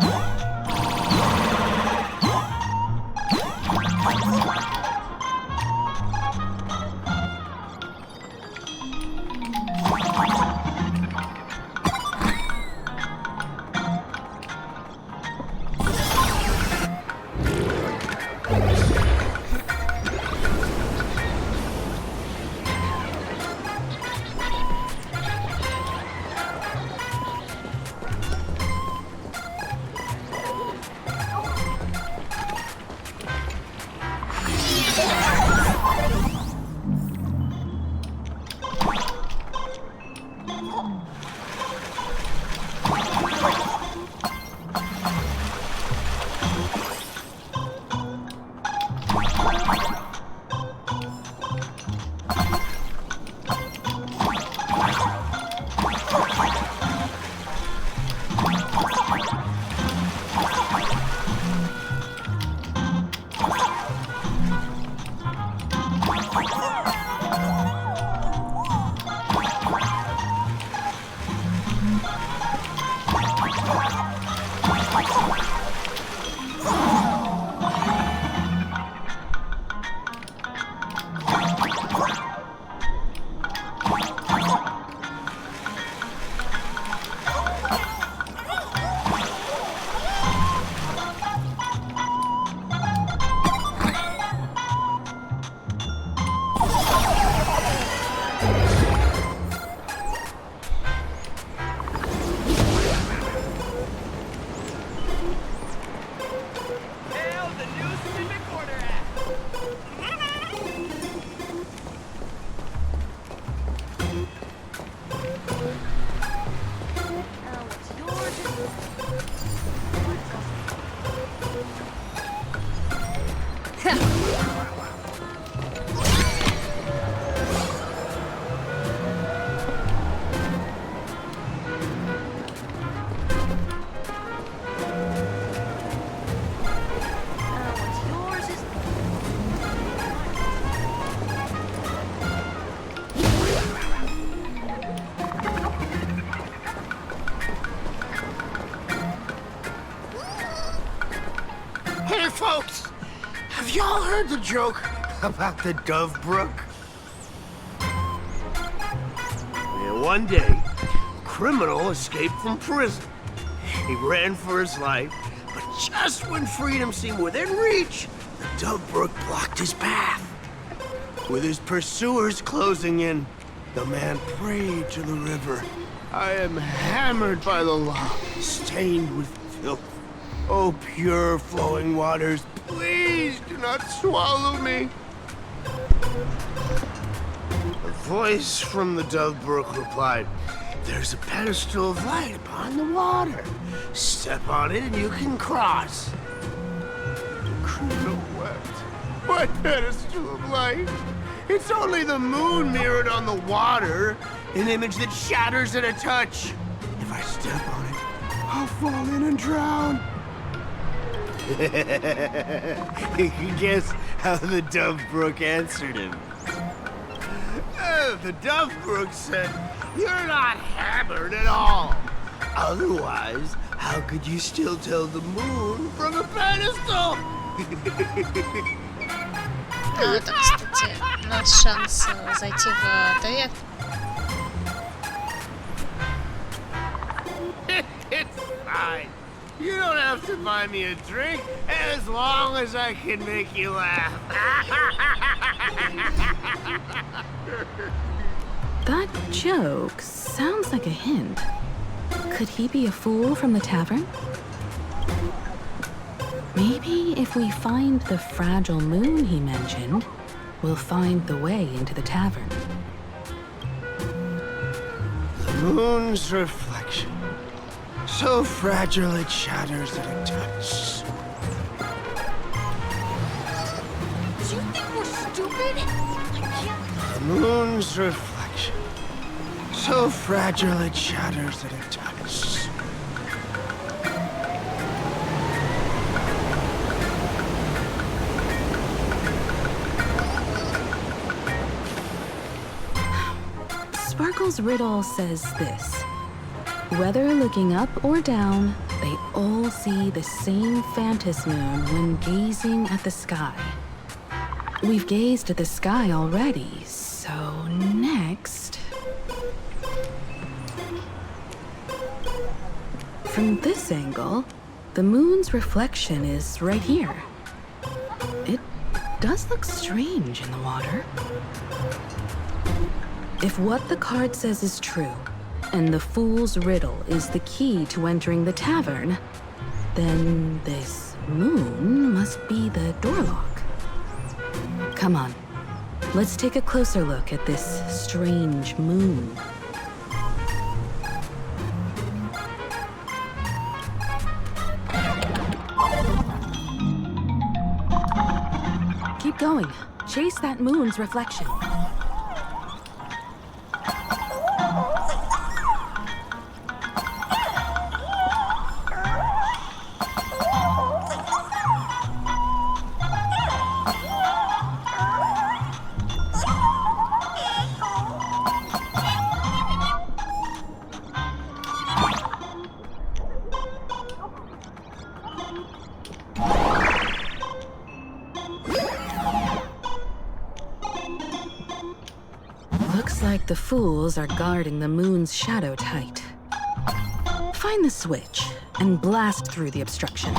Folks, have y'all heard the joke about the Dove Brook? Yeah, one day, a criminal escaped from prison. He ran for his life, but just when freedom seemed within reach, the Dove Brook blocked his path. With his pursuers closing in, the man prayed to the river. I am hammered by the law, stained with filth. Oh, pure flowing waters, please do not swallow me. A voice from the Dove Brook replied, there's a pedestal of light upon the water. Step on it and you can cross. The criminal wept. What pedestal of light? It's only the moon mirrored on the water, an image that shatters at a touch. If I step on it, I'll fall in and drown. You can guess how the Dove Brook answered him. The Dove Brook said, you're not hammered at all. Otherwise, how could you still tell the moon from a pedestal? Ну, это, кстати, у нас шанс зайти в туалет. It's fine. You don't have to buy me a drink as long as I can make you laugh. That joke sounds like a hint. Could he be a fool from the tavern? Maybe if we find the fragile moon he mentioned, we'll find the way into the tavern. The moon's reflection. So fragile it shatters at a touch. Do you think we're stupid? The moon's reflection. So fragile it shatters at a touch. Sparkle's riddle says this. Whether looking up or down, they all see the same phantom moon when gazing at the sky. We've gazed at the sky already, so next... From this angle, the moon's reflection is right here. It does look strange in the water. If what the card says is true, and the fool's riddle is the key to entering the tavern, then this moon must be the door lock. Come on, let's take a closer look at this strange moon. Keep going. Chase that moon's reflection. Looks like the fools are guarding the moon's shadow tight. Find the switch and blast through the obstruction.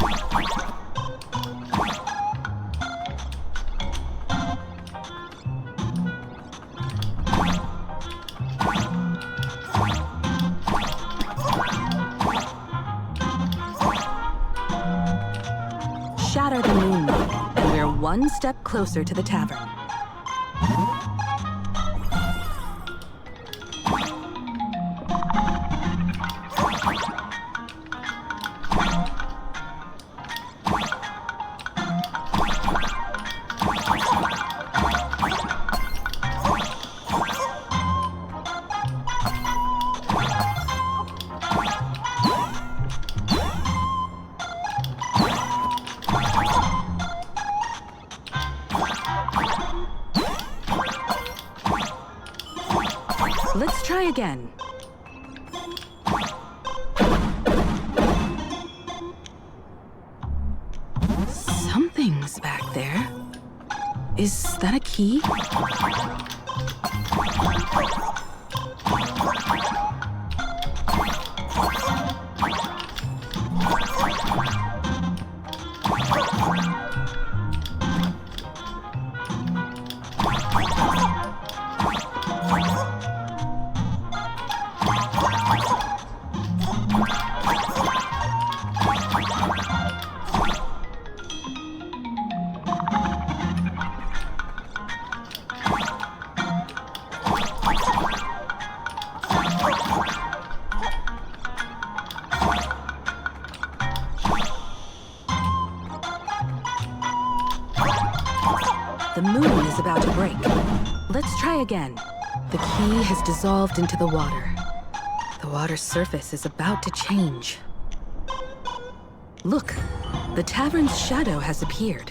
Shatter the moon, and we're one step closer to the tavern. Let's try again. chaos back there. Is that a key? The moon is about to break. Let's try again. The key has dissolved into the water. The water's surface is about to change. Look, the tavern's shadow has appeared.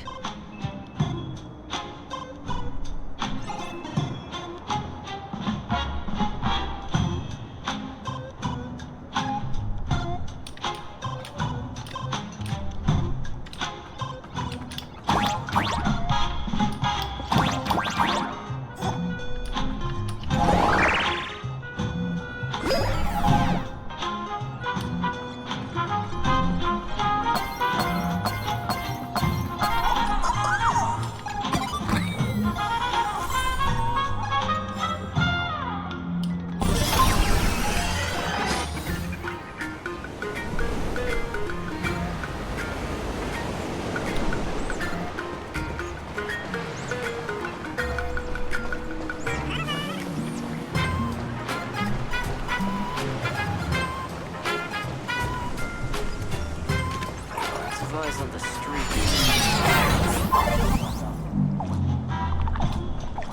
Eyes on the street.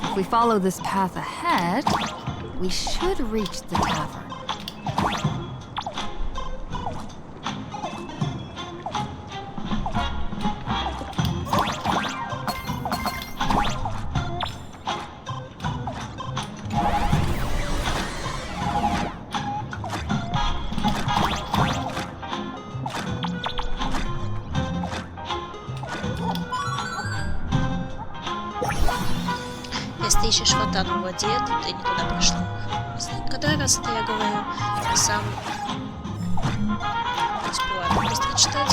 If we follow this path ahead, we should reach the tavern. Если ты ищешь фонтан в воде, то ты не туда пришла. Не знаю, который раз это я говорю, сам не успеваю так быстро читать.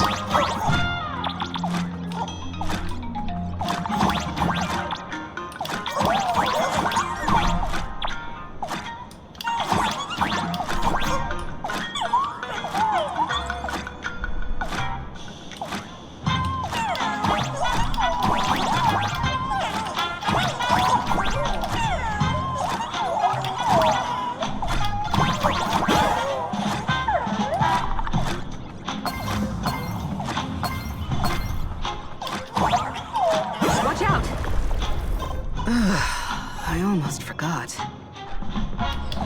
I almost forgot.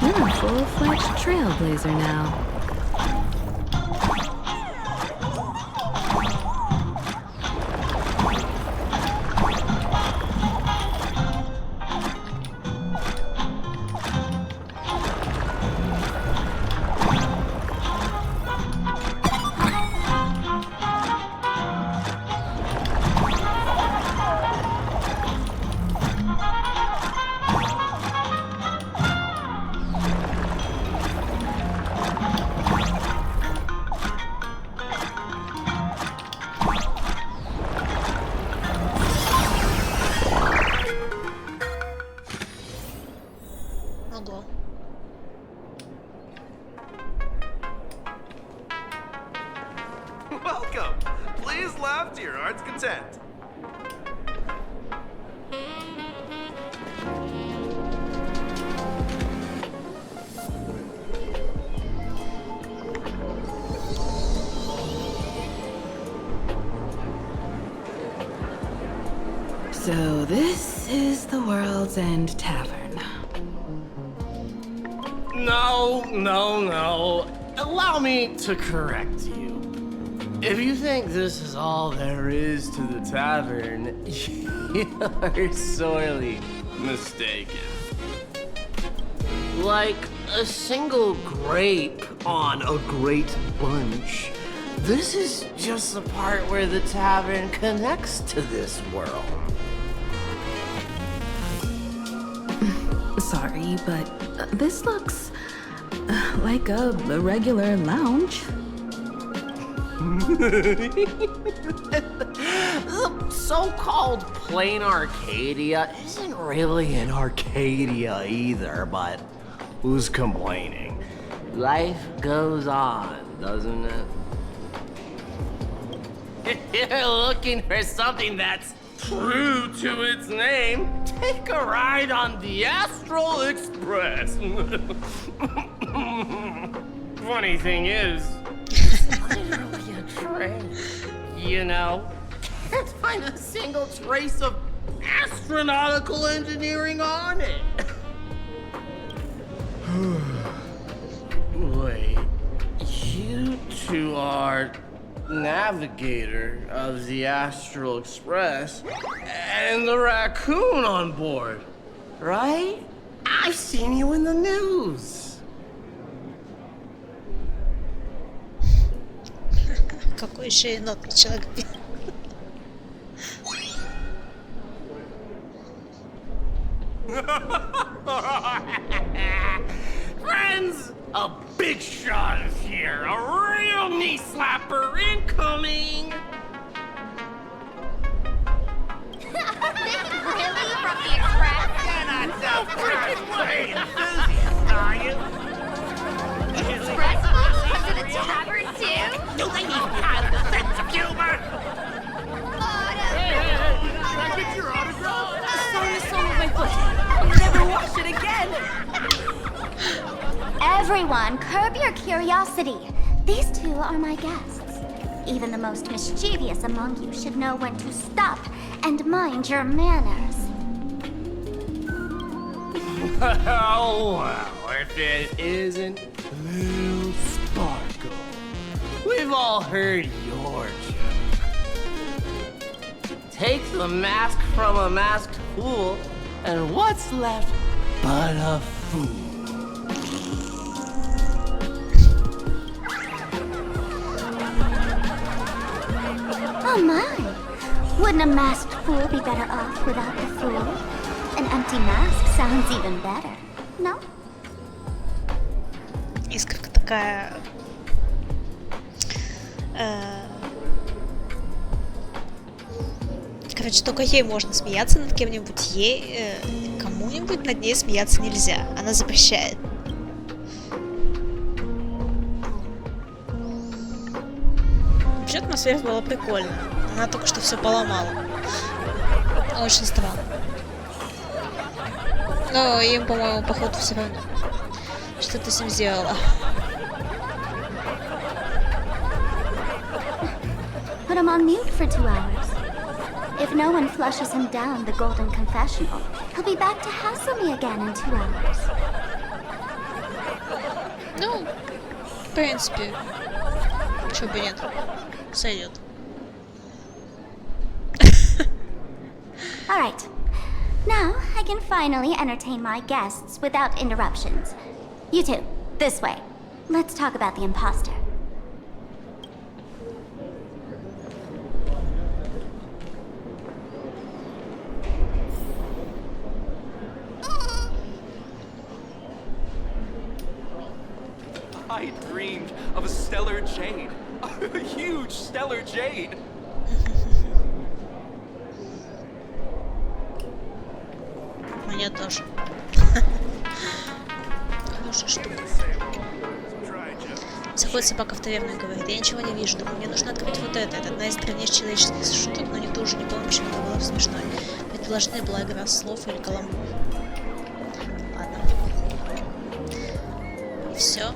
You're a full-fledged trailblazer now. Ого. Welcome. Please laugh to your heart's content. So this is the World's End Tavern. No, no, no. Allow me to correct you. If you think this is all there is to the tavern, you're sorely mistaken. Like a single grape on a great bunch This is just the part where the tavern connects to this world. Sorry, but this looks like a regular lounge. The so-called plain Arcadia isn't really an Arcadia either, but who's complaining? Life goes on, doesn't it? If you're looking for something that's true to its name, take a ride on the Astral Express. Funny thing is, it's not really a train. You know, can't find a single trace of astronautical engineering on it. Wait, you two are navigator of the Astral Express and the raccoon on board, right? I've seen you in the news. Какой еще енотный человек. Friends, a big shot is here. A real knee slapper incoming. Really? From the Express? You're not so freaking way enthusiast, are you? Express comes to the tavern too? Do they even have a sense of humor? Can I get your autograph? Sorry, sorry, my foot. I'll never wash it again. Everyone, curb your curiosity. These two are my guests. Even the most mischievous among you should know when to stop and mind your manners. Well, if it isn't Lil Sparkle. We've all heard your joke. Take the mask from a masked fool, and what's left but a fool? Oh my! Wouldn't a masked fool be better off without the fool? An empty mask sounds even better, no? Искорка такая... Короче, только ей можно смеяться над кем-нибудь, ей... кому-нибудь над ней смеяться нельзя. Она запрещает. Вообще атмосфера была прикольная. Она только что все поломала. Очень странно. Но им, по-моему, походу все равно. Что ты с ним сделала? Put him on mute for 2 hours. If no one flushes him down the golden confessional, he'll be back to hassle me again in 2 hours. Ну, в принципе, чё бы нет. Сойдет. Alright. Now I can finally entertain my guests without interruptions. You two, this way. Let's talk about the imposter. I dreamed of a stellar jade. A huge stellar jade. Мне тоже. Хорошая штука. Заходит собака в таверну и говорит: я ничего не вижу, думаю, мне нужно открыть вот это. Это одна из древнейших человеческих шуток, но никто уже не помнит, почему она была смешной. Ведь должны была игра слов или каламбур. Ладно. И все.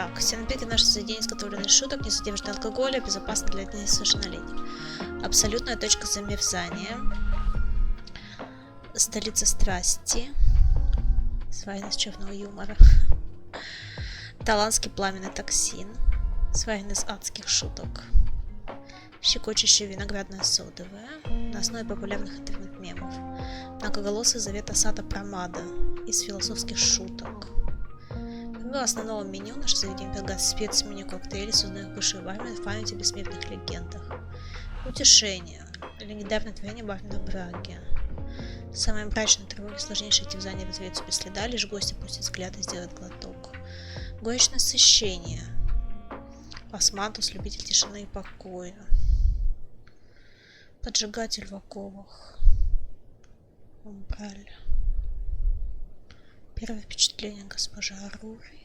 Так, все напитки наших заведений изготовлены из шуток, не содержат алкоголя, безопасны для несовершеннолетних. Абсолютная точка замерзания. Столица страсти. Сварен из черного юмора. Талантский пламенный токсин. Сварен из адских шуток. Щекочущая виноградная содовая. На основе популярных интернет-мемов. Многоголосый завет Асата Прамада. Из философских шуток. Помимо основного меню, наше заведение предлагает спецменю коктейли, созданных бывшей в армии в память о бессмертных легендах. Утешение. Легендарное творение Барна Браги. Самые мрачные тревоги, сложнейшие терзания развеются без следа, лишь гость опустит взгляд и сделает глоток. Горечное насыщение. Османтус, любитель тишины и покоя. Поджигатель в оковах. Умбраль. Первое впечатление госпожа Арури.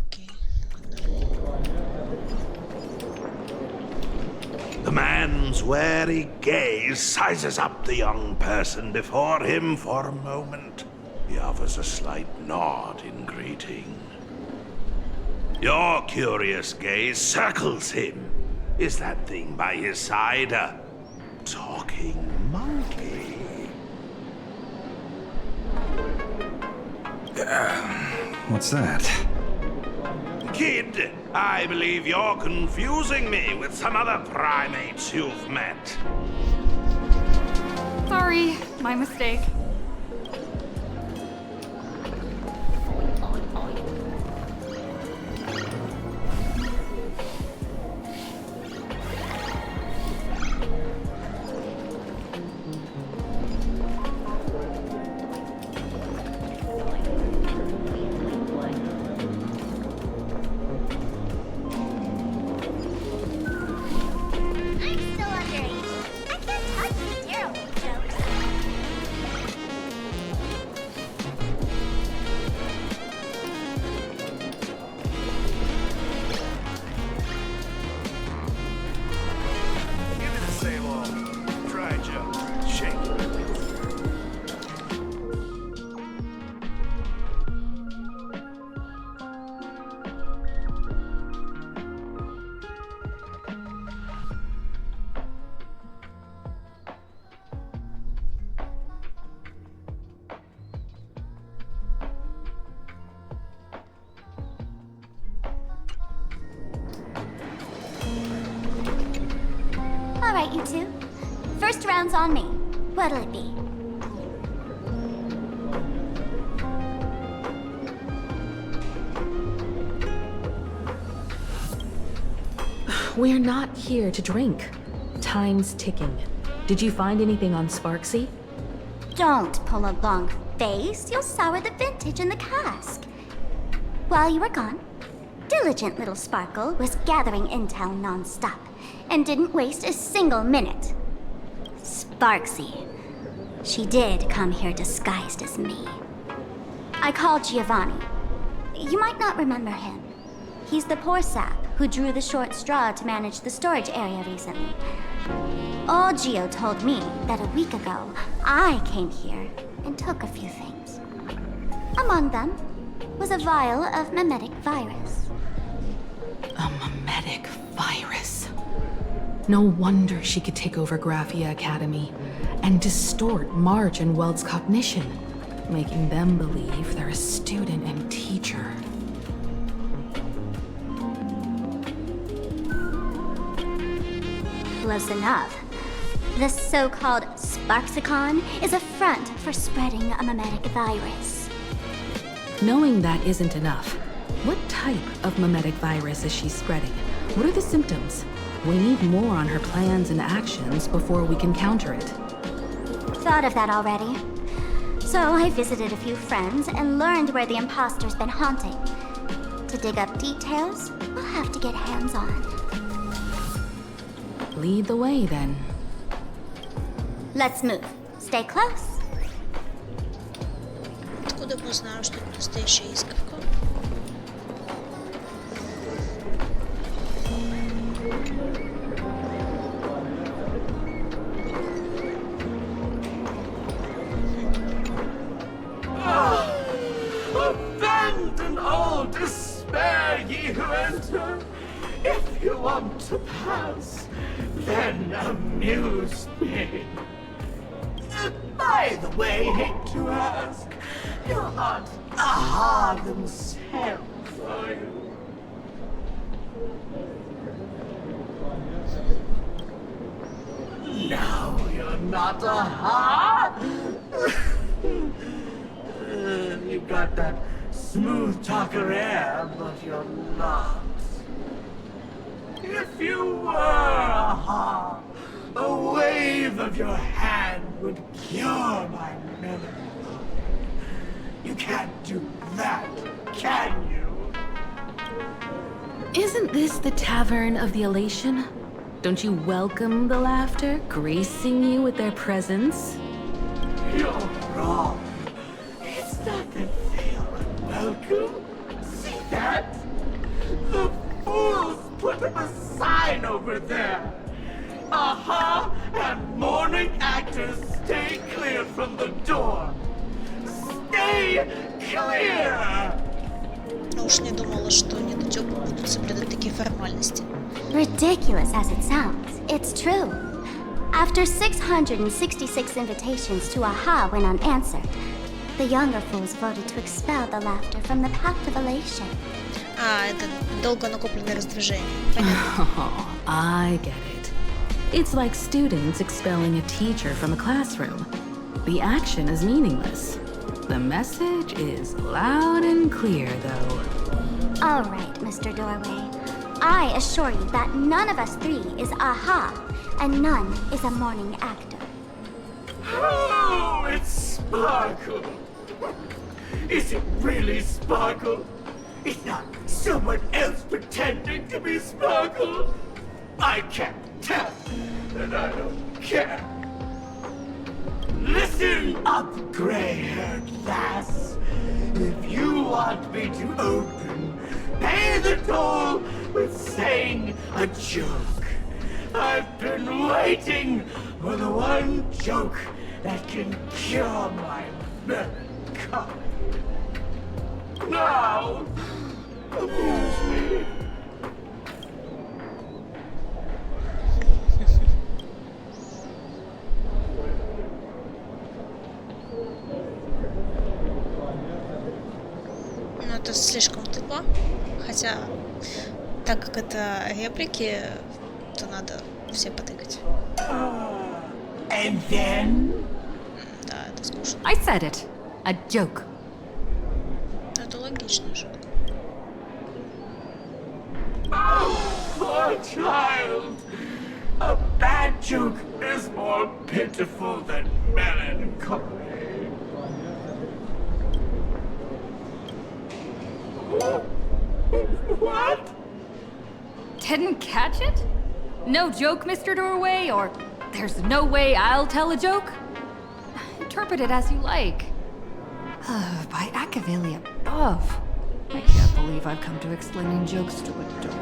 Окей. The man's wary gaze sizes up the young person before him for a moment. He offers a slight nod in greeting. Your curious gaze circles him. Is that thing by his side a talking monkey? What's that? Kid, I believe you're confusing me with some other primates you've met. Sorry, my mistake. All right, you two. First round's on me. What'll it be? We're not here to drink. Time's ticking. Did you find anything on Sparksy? Don't pull a long face. You'll sour the vintage in the cask. While you were gone, diligent little Sparkle was gathering intel non-stop and didn't waste a single minute. Sparksy. She did come here disguised as me. I called Giovanni. You might not remember him. He's the poor sap who drew the short straw to manage the storage area recently. Old Gio told me that a week ago, I came here and took a few things. Among them was a vial of mimetic virus. A mimetic virus. No wonder she could take over Graphia Academy and distort March and Weld's cognition, making them believe they're a student and teacher. Close enough. The so-called Sparksicon is a front for spreading a mimetic virus. Knowing that isn't enough, what type of mimetic virus is she spreading? What are the symptoms? We need more on her plans and actions before we can counter it. Thought of that already. So I visited a few friends and learned where the imposter's been haunting. To dig up details, we'll have to get hands-on. Lead the way, then. Let's move. Stay close. Откуда мы знаем, что это настоящая искорка? Abandon all despair! matter. If you want to pass, then amuse me. By the way, hate to ask, you're not Aha themselves, are you? No, you're not Aha. You've got that smooth talker air, but you're not. If you were Aha, a wave of your hand would cure my memory. You can't do that, can you? Isn't this the Tavern of the Elation? Don't you welcome the laughter, gracing you with their presence? You're wrong. It's not that they are unwelcome. See that? The fools put up a sign over there. Aha and morning actors stay clear from the door. Stay clear! Ну уж не думала, что недотёпы будут соблюдать такие формальности. Ridiculous as it sounds, it's true. After 666 invitations to Aha went unanswered, the younger fools voted to expel the laughter from the Pact of Elation. А, это долго накопленное раздвижение. Понятно. Oh, I get it. It's like students expelling a teacher from a classroom. The action is meaningless. The message is loud and clear, though. All right, Mr. Doorway. I assure you that none of us three is Aha, and none is a morning actor. Oh, it's Sparkle. Is it really Sparkle? It's not someone else pretending to be Sparkle. I can't tell, and I don't care. Listen up, gray-haired lass. If you want me to open, pay the toll with saying a joke. I've been waiting for the one joke that can cure my melancholy. Now, amuse me. Ну, это слишком тупо. Хотя, так как это реплики, то надо все потыкать. And then? Да, это скучно. I said it. A joke. Это логичная шутка. Oh, poor child. A bad joke is more pitiful than melancholy. What? Didn't catch it? No joke, Mr. Doorway, or there's no way I'll tell a joke? Interpret it as you like. By Akavili above. I can't believe I've come to explaining jokes to a door.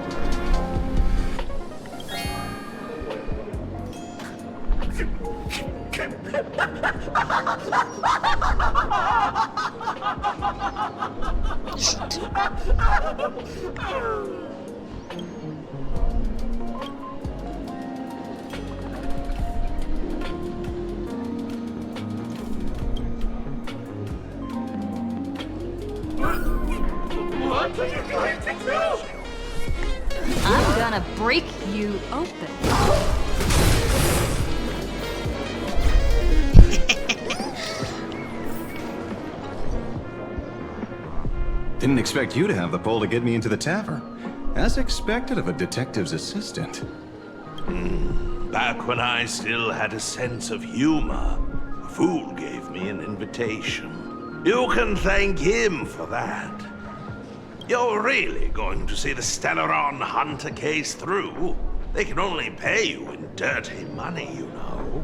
What are you going to do? I'm gonna break you open. Didn't expect you to have the pull to get me into the tavern. As expected of a detective's assistant. Back when I still had a sense of humor, a fool gave me an invitation. You can thank him for that. You're really going to see the Stellaron Hunter case through? They can only pay you in dirty money, you know.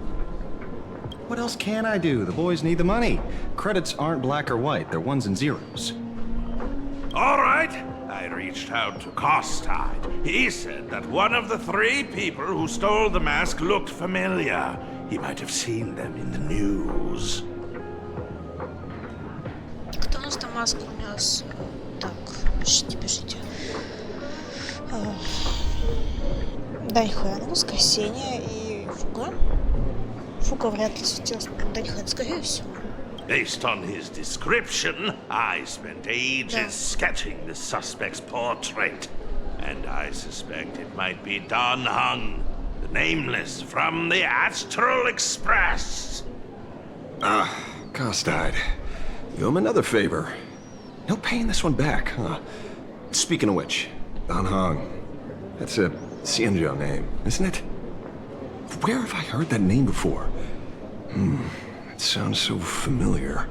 What else can I do? The boys need the money. Credits aren't black or white, they're ones and zeros. All right. I reached out to Costide. He said that one of the 3 people who stole the mask looked familiar. He might have seen them in the news. Кто у нас там маску унес? Так, пишите. Даньхэн, воскресенье и Фуга. Фуга вряд ли светилась, но Даньхэн, скорее всего. Based on his description, I spent ages sketching the suspect's portrait. And I suspect it might be Don Hung, the Nameless from the Astral Express. Costide. You owe him another favor. No paying this one back, huh? Speaking of which, Don Hung. That's a Xianzhou name, isn't it? Where have I heard that name before? It sounds so familiar.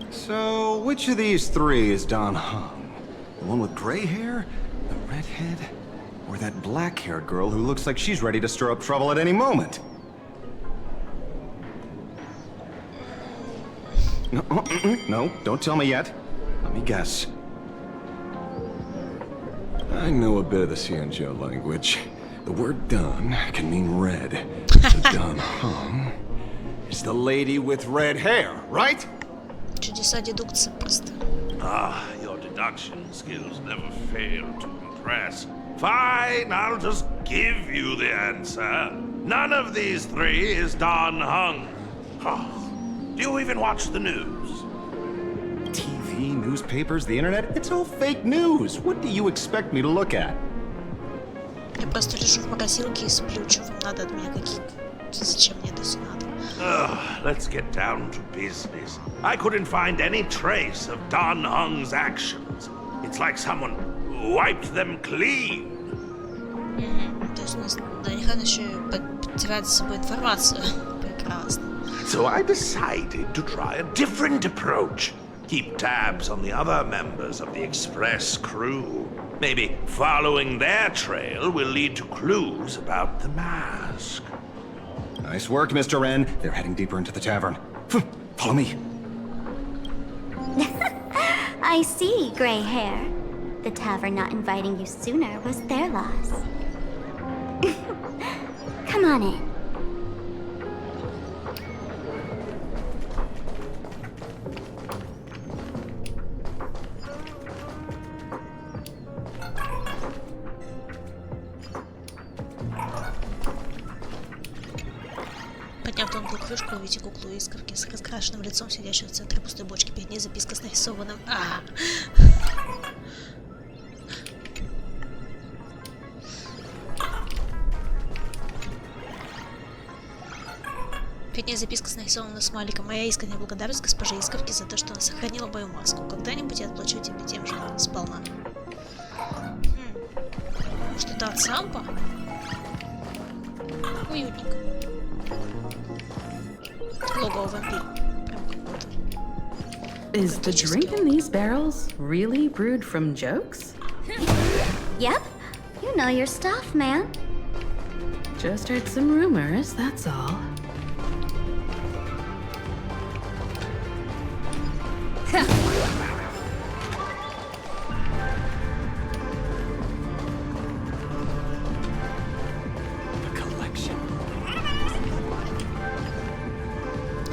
So, which of these three is Don Hung? The one with gray hair? The redhead? Or that black-haired girl who looks like she's ready to stir up trouble at any moment? No, don't tell me yet. Let me guess. I know a bit of the Xianzhou language. The word Don can mean red. So Don Hung is the lady with red hair, right? Чудеса дедукции просто. Your deduction skills never fail to impress. Fine, I'll just give you the answer. None of these three is Don Hung. Do you even watch the news? TV, newspapers, the internet, it's all fake news. What do you expect me to look at? Я просто лежу в морозилке и сплю. Что вам надо от меня какие-то? Зачем мне это все надо? Let's get down to business. I couldn't find any trace of Don Hung's actions. It's like someone wiped them clean. То есть у нас Даньхэн еще и потеряет с собой информацию. Прекрасно. So I decided to try a different approach. Keep tabs on the other members of the Express crew. Maybe following their trail will lead to clues about the mask. Nice work, Mr. Wren. They're heading deeper into the tavern. Follow me. I see, gray hair. The tavern not inviting you sooner was their loss. Come on in. Подняв тонкую крышку, увидите куклу искорки с раскрашенным лицом, сидящую в центре пустой бочки. Перед ней записка с нарисованным... Перед ней записка с нарисованным смайликом. Моя искренняя благодарность госпоже Искорке за то, что она сохранила мою маску. Когда-нибудь я отплачу тебе тем же сполна. Что-то от Сампа? Уютненько. Логово вампир. Прям какой-то. Is the drink in these barrels really brewed from jokes? Yep. You know your stuff, man. Just heard some rumors, that's all.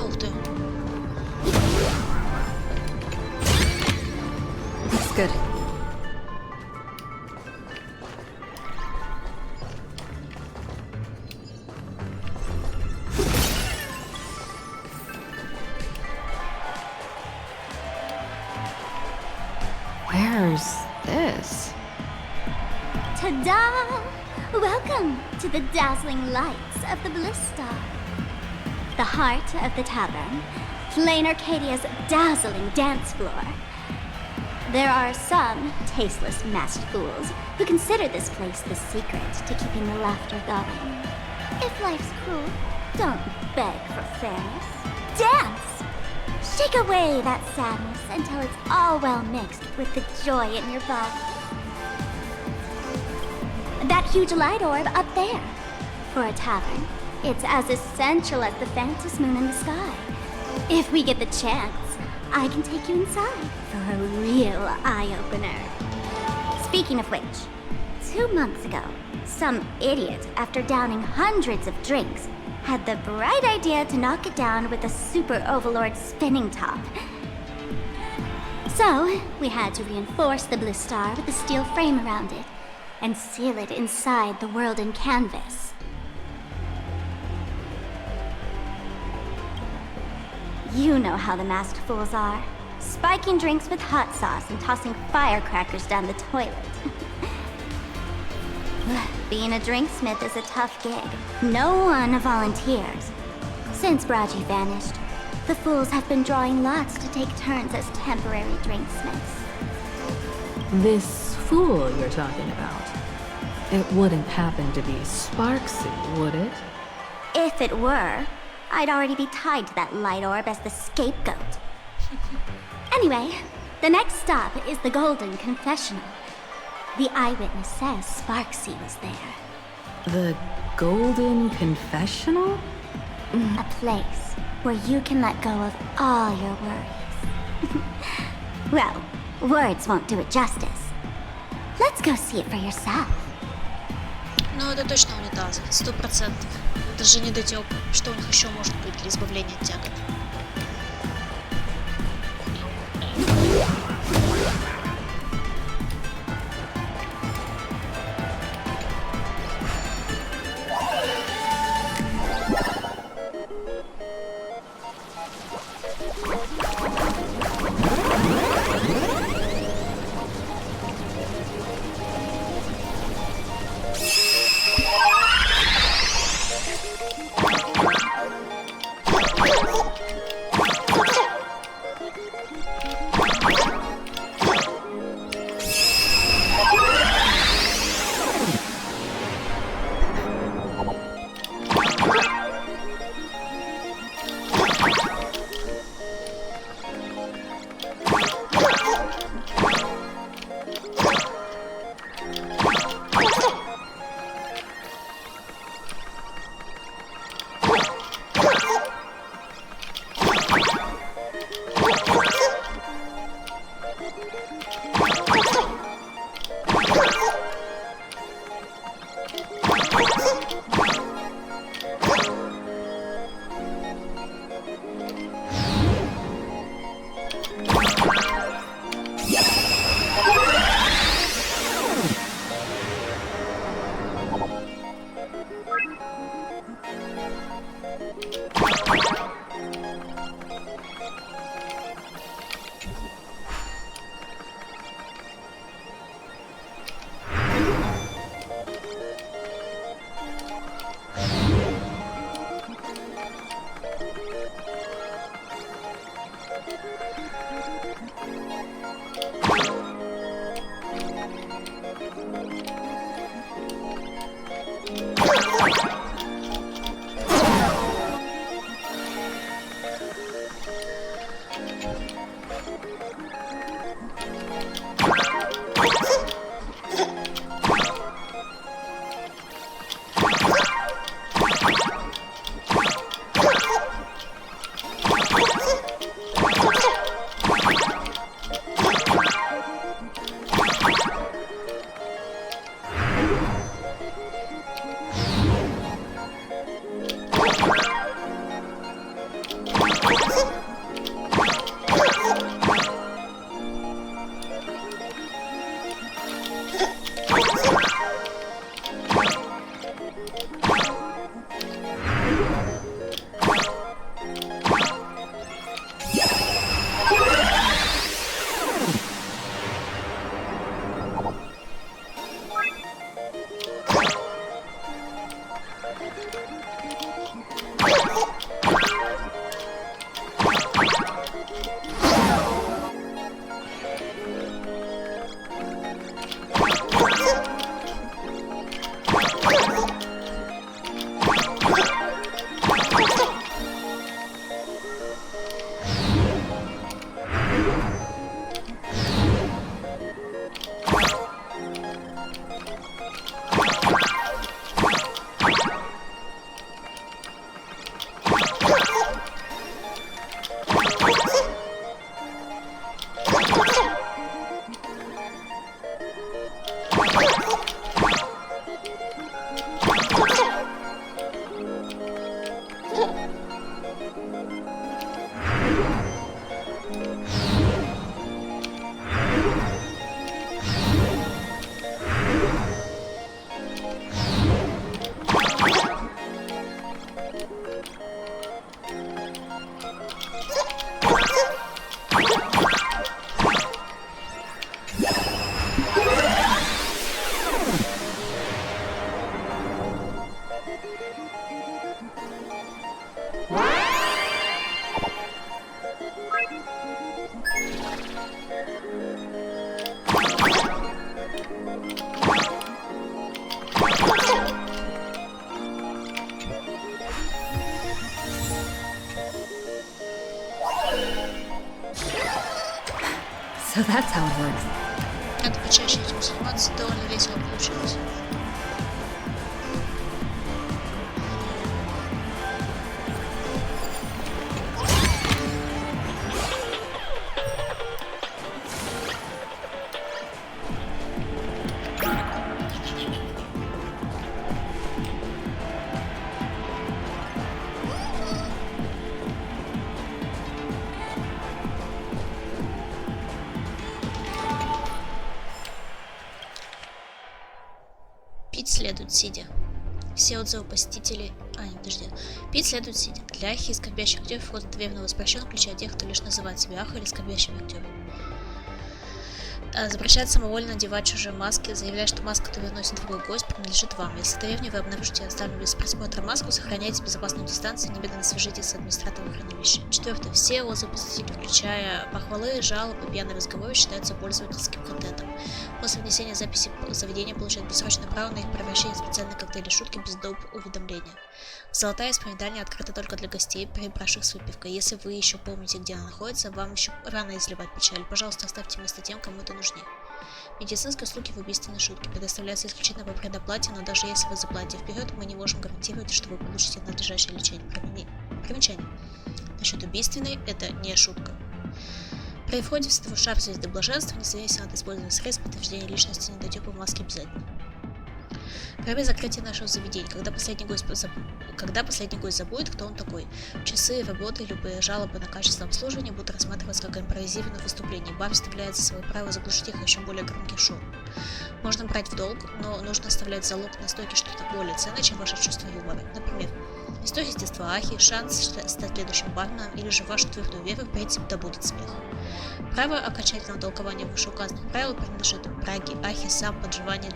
Ух ты. Looks good. Where's this? Ta-da! Welcome to the dazzling lights of the Bliss Star. The heart of the tavern, Plain Arcadia's dazzling dance floor. There are some tasteless masked fools who consider this place the secret to keeping the laughter going. If life's cruel, don't beg for fairness. Dance! Shake away that sadness until it's all well mixed with the joy in your body. That huge light orb up there. For a tavern, it's as essential as the phantom moon in the sky. If we get the chance, I can take you inside for a real eye-opener. Speaking of which, 2 months ago, some idiot, after downing hundreds of drinks, had the bright idea to knock it down with a super overlord spinning top. So, we had to reinforce the Bliss Star with a steel frame around it. and seal it inside the world in canvas. You know how the masked fools are. Spiking drinks with hot sauce and tossing firecrackers down the toilet. Being a drinksmith is a tough gig. No one volunteers. Since Braji vanished, the fools have been drawing lots to take turns as temporary drinksmiths. This fool you're talking about, it wouldn't happen to be Sparksy, would it? If it were, I'd already be tied to that light orb as the scapegoat. Anyway, the next stop is the Golden Confessional. The eyewitness says Sparksy was there. The Golden Confessional? A place where you can let go of all your worries. Well, words won't do it justice. Let's go see it for yourself. Ну, это точно унитазы, 100%. Это же недотёп. Что у них еще может быть для избавления от тягот? So that's how it works. Надо почаще этим заниматься, довольно весело получилось. Пить следует сидя. Все отзывы посетителей... нет, подожди. Пить следует сидя. Для ахи и скорбящих актеров вход в таверну воспрещен, включая тех, кто лишь называет себя ахой или скорбящим актером. Запрещает самовольно надевать чужие маски, заявляя, что маска, которую носит другой гость, принадлежит вам. Если в таверне вы обнаружите оставленную без просмотра маску, сохраняйте безопасную дистанцию, немедленно свяжитесь с администратором хранилища. 4. Все отзывы посетителей, включая похвалы, жалобы и пьяные разговоры, считаются пользовательским контентом. После внесения записи заведение получает бессрочное право на их превращение в специальные коктейли шутки без доп. Уведомления. Золотая исповедание открыта только для гостей, прибравших с выпивкой. Если вы еще помните, где она находится, вам еще рано изливать печаль. Пожалуйста, оставьте место тем, кому это нужнее. Медицинские услуги в убийственной шутке предоставляются исключительно по предоплате, но даже если вы заплатите вперед, мы не можем гарантировать, что вы получите надлежащее лечение. Примечание. Насчет убийственной, это не шутка. При входе в свой шар звезды блаженства, независимо от использования средств, подтверждения личности недотёпа в маске обязательно. Время закрытия нашего заведения, когда последний гость забудет, кто он такой. Часы, работы, любые жалобы на качество обслуживания будут рассматриваться как импровизированное выступление. Бар вставляет за свое право заглушить их еще более громких шоу. Можно брать в долг, но нужно оставлять залог на стойке что-то более ценное, чем ваше чувство юмора. Например, история с детства ахи, шанс стать следующим барменом или же вашу твердую веру в принцип да будет смех. Право окончательного толкования вышеуказанных правил принадлежит Праге, ахи, сам, подживание,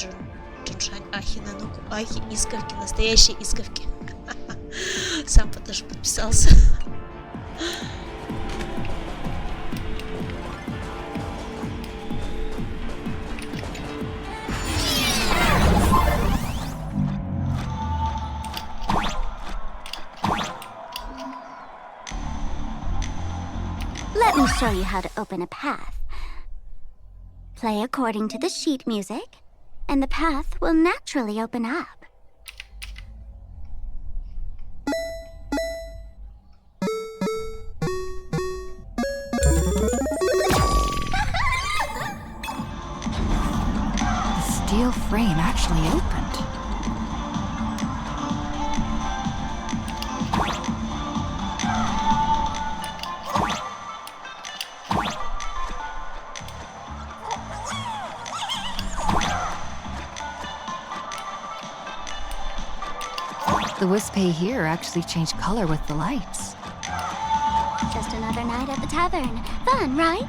Джуншань, ахи, нануку, ахи, искорки, настоящие искорки. Сам тоже подписался. Let me show you how to open a path. Play according to the sheet music, and the path will naturally open up. The steel frame actually opened. The wispy here actually changed color with the lights. Just another night at the tavern. Fun, right?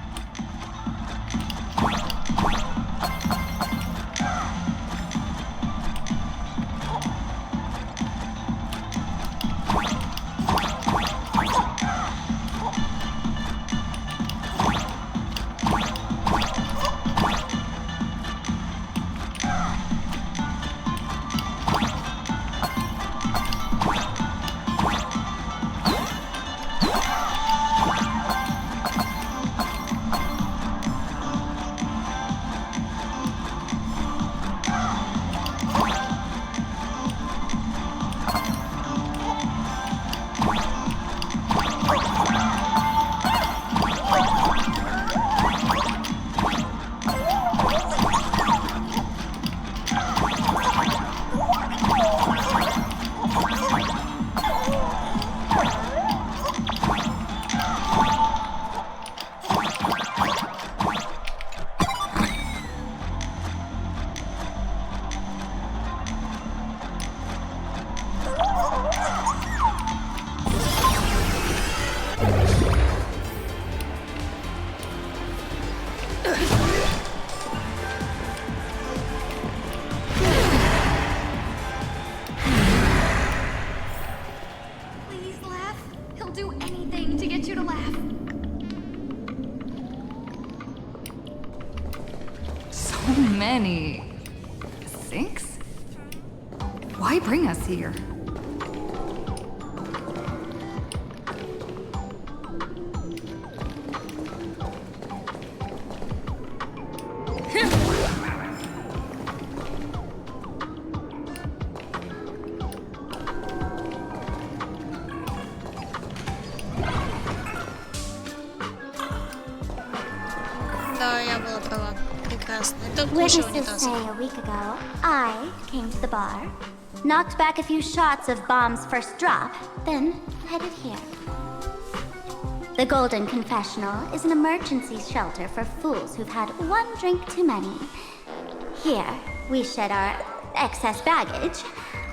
Many sinks? Why bring us here? Да, я была права. Прекрасно. Это лучше Witnesses унитаза. say a week ago, I came to the bar, knocked back a few shots of Bomb's first drop, then headed here. The Golden Confessional is an emergency shelter for fools who've had one drink too many. Here, we shed our excess baggage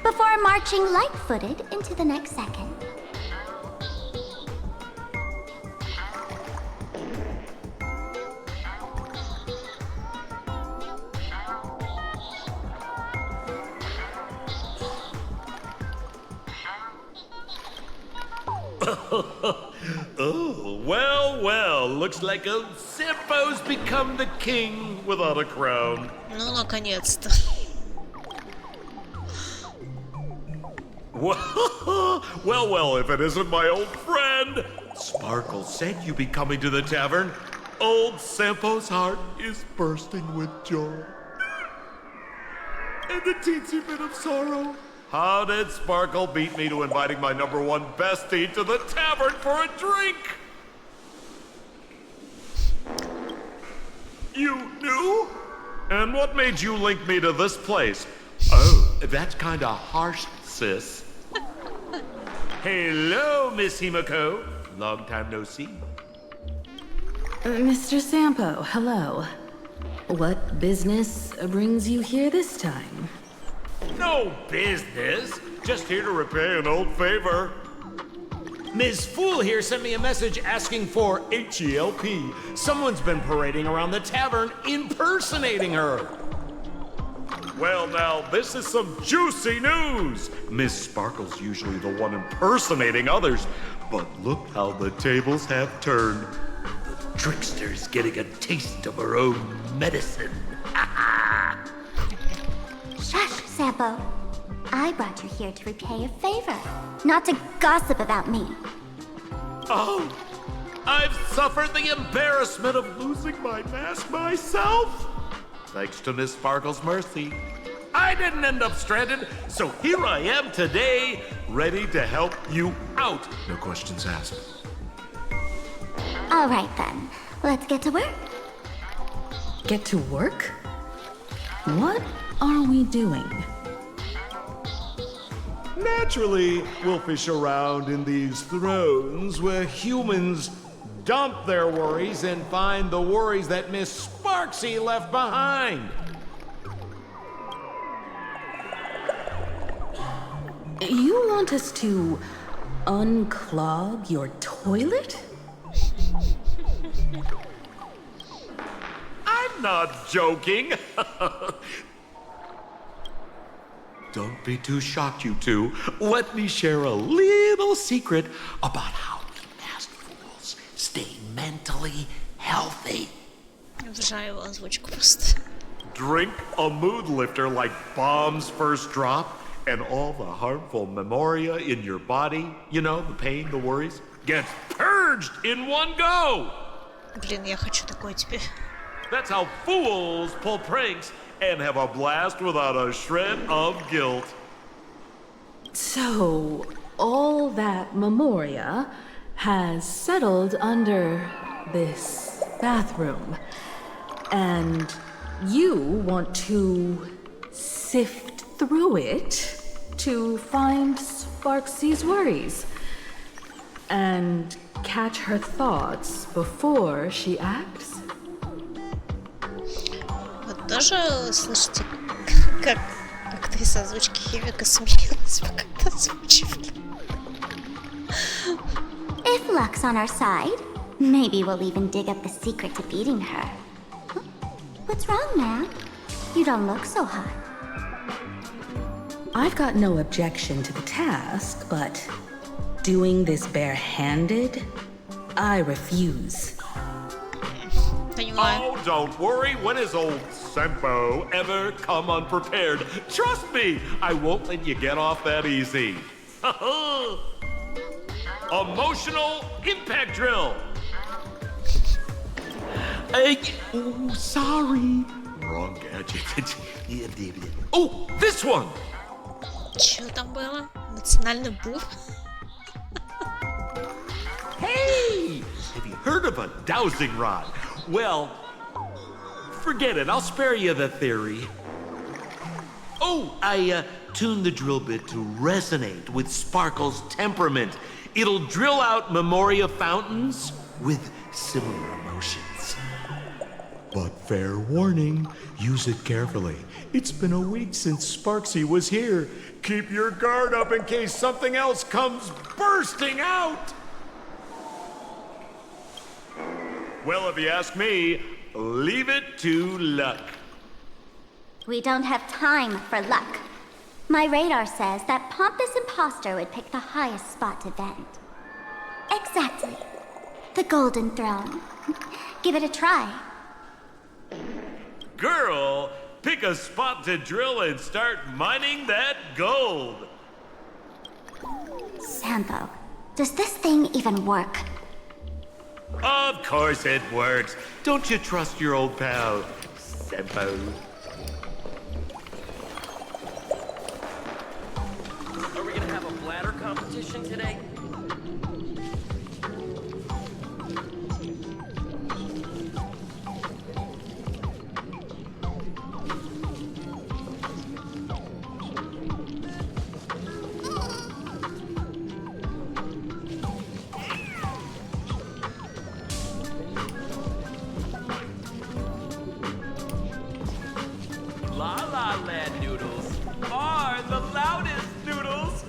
before marching light-footed into the next second. Oh, well, well. Looks like old Sempo's become the king without a crown. Ну, наконец-то. Well, if it isn't my old friend. Sparkle said you'd be coming to the tavern. Old Sempo's heart is bursting with joy. And the teensy bit of sorrow. How did Sparkle beat me to inviting my #1 bestie to the tavern for a drink? You knew? And what made you link me to this place? Oh, that's kinda harsh, sis. Hello, Miss Himiko. Long time no see. Mr. Sampo, hello. What business brings you here this time? No business. Just here to repay an old favor. Ms. Fool here sent me a message asking for HELP. Someone's been parading around the tavern impersonating her. Well, now, this is some juicy news. Miss Sparkle's usually the one impersonating others, but look how the tables have turned. The trickster's getting a taste of her own medicine. Shush, Sampo. I brought you here to repay a favor, not to gossip about me. Oh, I've suffered the embarrassment of losing my mask myself. Thanks to Miss Sparkle's mercy, I didn't end up stranded, so here I am today, ready to help you out. No questions asked. All right then, let's get to work. Get to work? What are we doing? Naturally, we'll fish around in these thrones where humans dump their worries and find the worries that Miss Sparksy left behind. You want us to unclog your toilet? I'm not joking. Don't be too shocked, you two. Let me share a little secret about how we masked fools stay mentally healthy. Обожаю его озвучку просто. Drink a mood lifter like Bomb's first drop, and all the harmful memoria in your body, you know, the pain, the worries, gets purged in one go. Блин, я хочу такой теперь. That's how fools pull pranks and have a blast without a shred of guilt. So, all that memoria has settled under this bathroom. And you want to sift through it to find Sparksy's worries and catch her thoughts before she acts? Вы тоже слышите, как актриса озвучки Химика смеялась, пока это озвучивали? If luck's on our side, maybe we'll even dig up the secret to beating her. What's wrong, man? You don't look so hot. I've got no objection to the task, but doing this barehanded, I refuse. Oh, don't worry. When has old Sempo ever come unprepared? Trust me, I won't let you get off that easy. Emotional impact drill. Oh, sorry. Wrong gadget. Oh, this one. Чё там было? Национальный бур? Hey! Have you heard of a dowsing rod? Well, Forget it, I'll spare you the theory. Oh, I tuned the drill bit to resonate with Sparkle's temperament. It'll drill out Memoria fountains with similar emotions. But fair warning, use it carefully. It's been a week since Sparksy was here. Keep your guard up in case something else comes bursting out! Well, if you ask me, leave it to luck. We don't have time for luck. My radar says that pompous imposter would pick the highest spot to vent. Exactly. The Golden Throne. Give it a try. Girl, pick a spot to drill and start mining that gold. Sampo, does this thing even work? Of course it works. Don't you trust your old pal, Sampo? Are we gonna have a bladder competition today? La La Land noodles are the loudest noodles.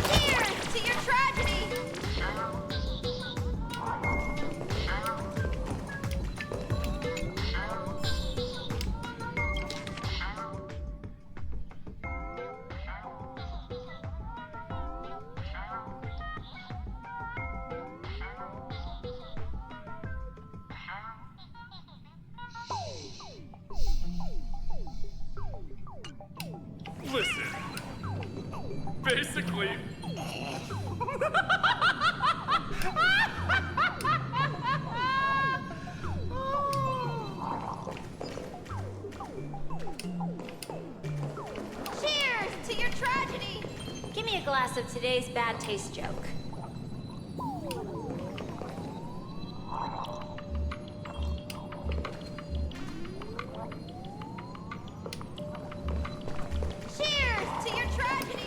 Cheers to your tragedy! Listen. Basically. Cheers to your tragedy! Give me a glass of today's bad taste joke. Cheers to your tragedy!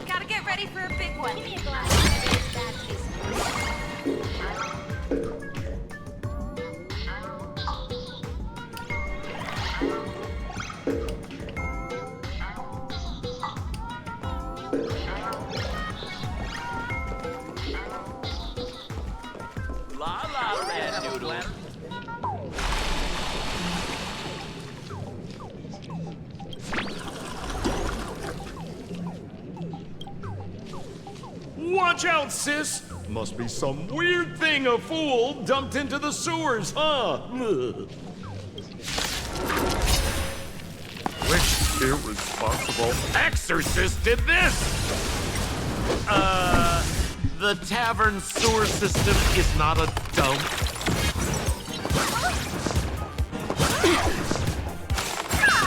Gotta get ready for a big one. Give me a glass of today's bad taste joke. La La Land noodles. Watch out, sis! Must be some weird thing a fool dumped into the sewers, huh? Ugh. Which irresponsible exorcist did this? The tavern sewer system is not a dump.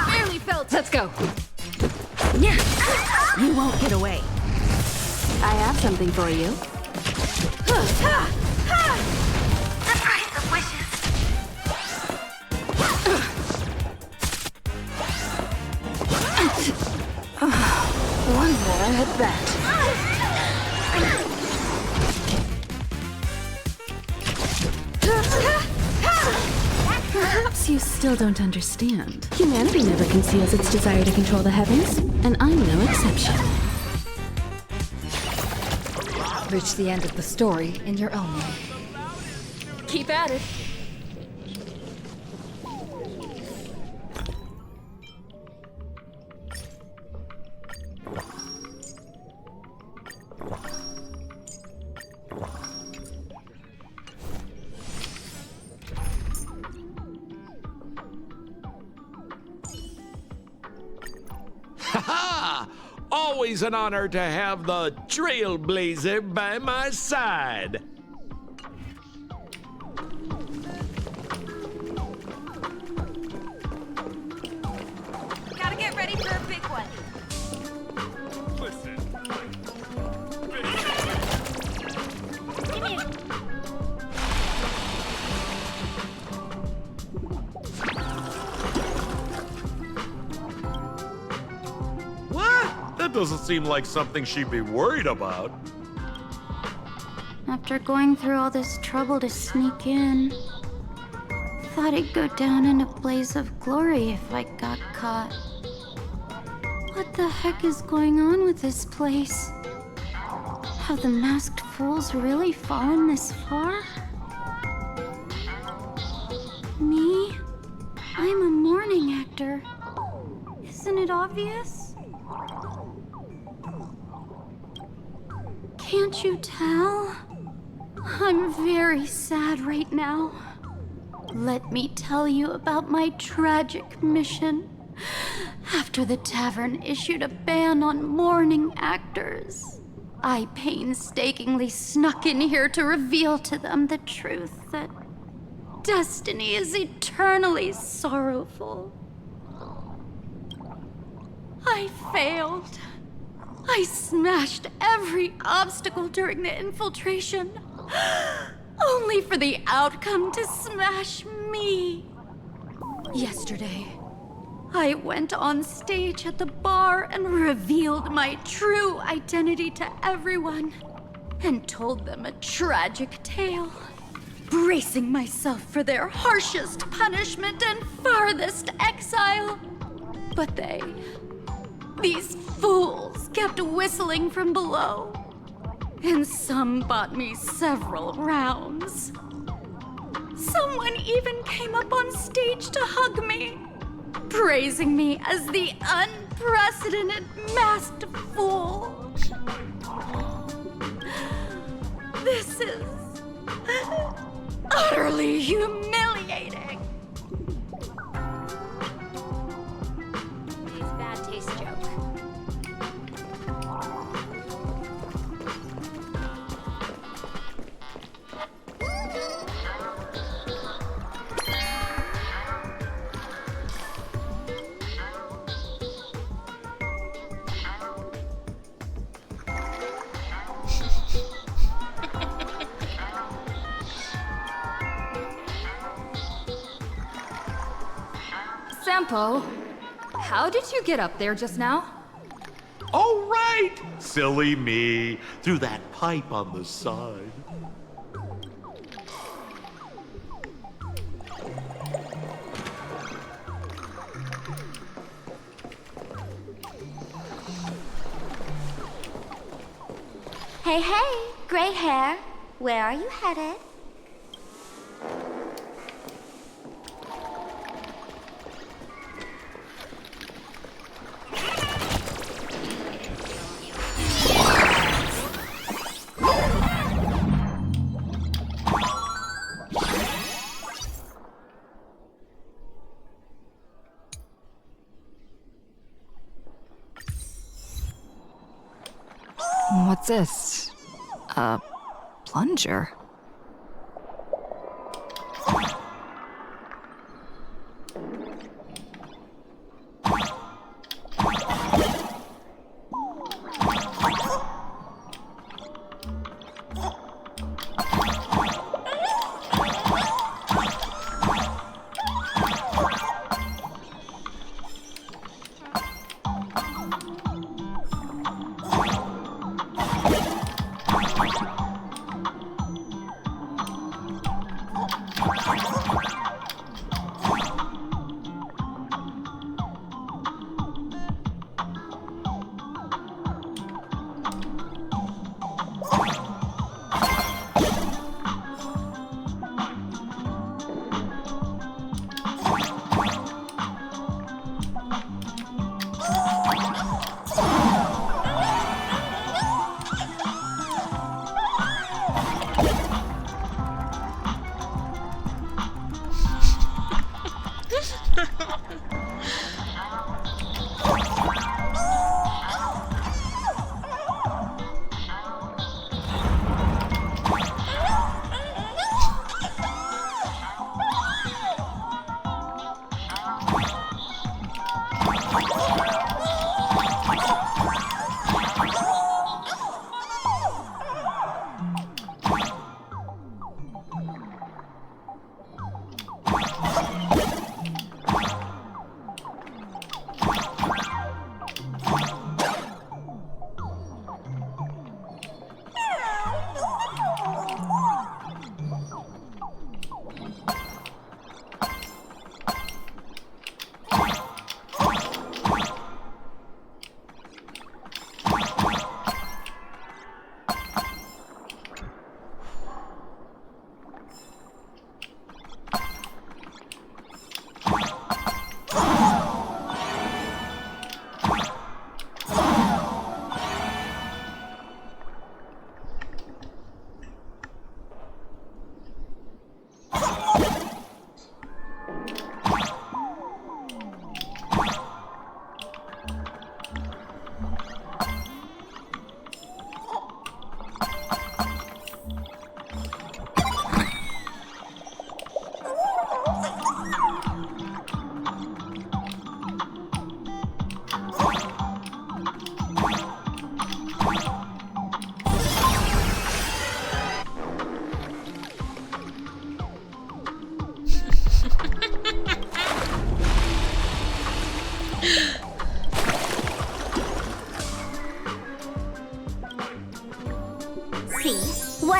Barely felt. Let's go. Yeah. You won't get away. I have something for you. The price of wishes. One more at that. Perhaps you still don't understand. Humanity never conceals its desire to control the heavens, and I'm no exception. Reach the end of the story in your own way. Keep at it. Ha! Always an honor to have the trailblazer by my side. Gotta get ready for a big one. Listen. Give me What? That doesn't seem like something she'd be worried about. After going through all this trouble to sneak in, thought I'd go down in a blaze of glory if I got caught. What the heck is going on with this place? Have the masked fools really fallen this far? Me? I'm a morning actor. Isn't it obvious? Can't you tell? I'm very sad right now. Let me tell you about my tragic mission. After the tavern issued a ban on morning actors, I painstakingly snuck in here to reveal to them the truth that destiny is eternally sorrowful. I failed. I smashed every obstacle during the infiltration, only for the outcome to smash me. Yesterday, I went on stage at the bar and revealed my true identity to everyone and told them a tragic tale, bracing myself for their harshest punishment and farthest exile. But these fools kept whistling from below, and some bought me several rounds. Someone even came up on stage to hug me, praising me as the unprecedented masked fool. This is utterly humiliating. It's bad taste joke. Sampo, how did you get up there just now? Oh, right! Silly me. Through that pipe on the side. Hey, hey, gray hair. Where are you headed? What's this? A plunger?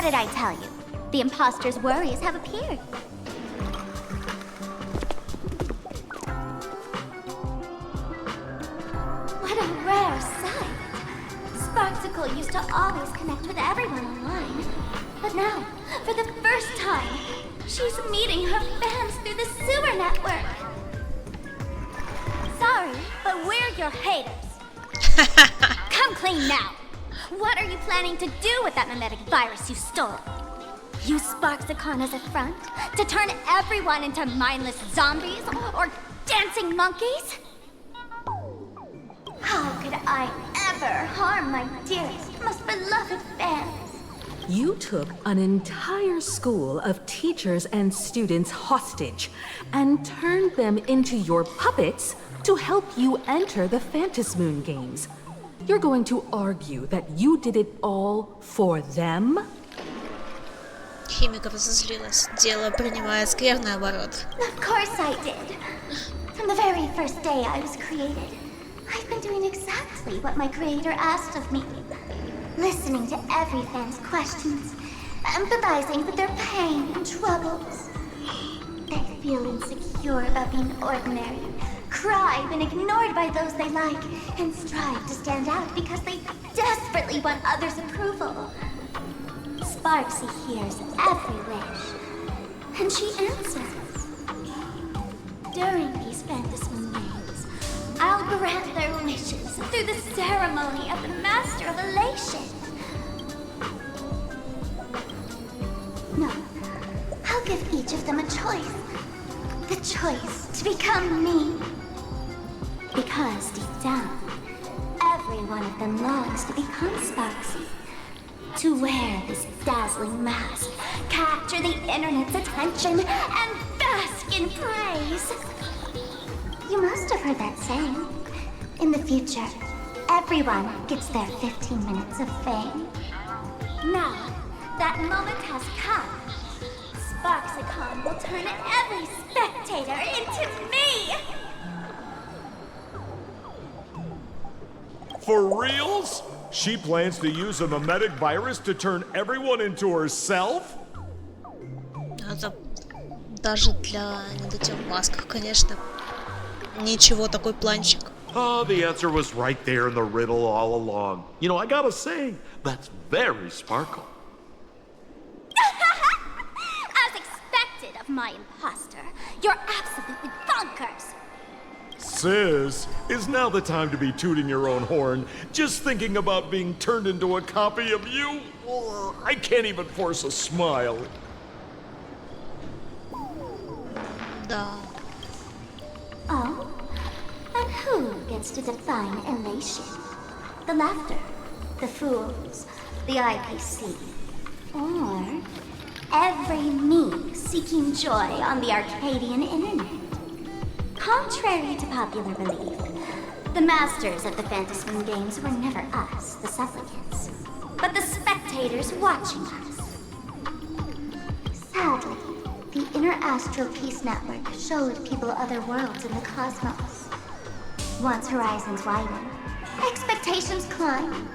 What did I tell you? The imposter's worries have appeared. What a rare sight. Sparksicle used to always connect with everyone online. But now, for the first time, she's meeting her fans through the sewer network. Sorry, but we're your haters. Come clean now. What are you planning to do with that mimetic virus you stole? Use Sparksicon as a front to turn everyone into mindless zombies or dancing monkeys? How could I ever harm my dearest, most beloved fans? You took an entire school of teachers and students hostage and turned them into your puppets to help you enter the Phantasmoon games. You're going to argue that you did it all for them? Химика разозлилась. Дело принимает скверный оборот. Of course I did. From the very first day I was created, I've been doing exactly what my creator asked of me. Listening to every fan's questions, empathizing with their pain and troubles. They feel insecure about being ordinary, cry when ignored by those they like, and strive to stand out because they desperately want others' approval. Sparksy hears every wish, and she answers. During these Phantasmoon games, I'll grant their wishes through the ceremony of the Master of Elation. No, I'll give each of them a choice. The choice to become me. Because deep down, every one of them longs to become Sparksy. To wear this dazzling mask, capture the internet's attention, and bask in praise. You must have heard that saying. In the future, everyone gets their 15 minutes of fame. Now, that moment has come. Sparksicon will turn every spectator into me! For reals? She plans to use a mimetic virus to turn everyone into herself? Это даже для недотём масков, конечно, ничего такой планчик. Oh, the answer was right there in the riddle all along. You know, I gotta say, that's very Sparkle. As expected of my imposter, you're absolutely bonkers! Sis, is now the time to be tooting your own horn, just thinking about being turned into a copy of you? I can't even force a smile. Да. Oh? And who gets to define elation? The laughter, the fools, the IPC, or every me seeking joy on the Arcadian internet? Contrary to popular belief, the masters of the Phantasmoon games were never us, the supplicants, but the spectators watching us. Sadly, the Inner Astral Peace Network showed people other worlds in the cosmos. Once horizons widen, expectations climb.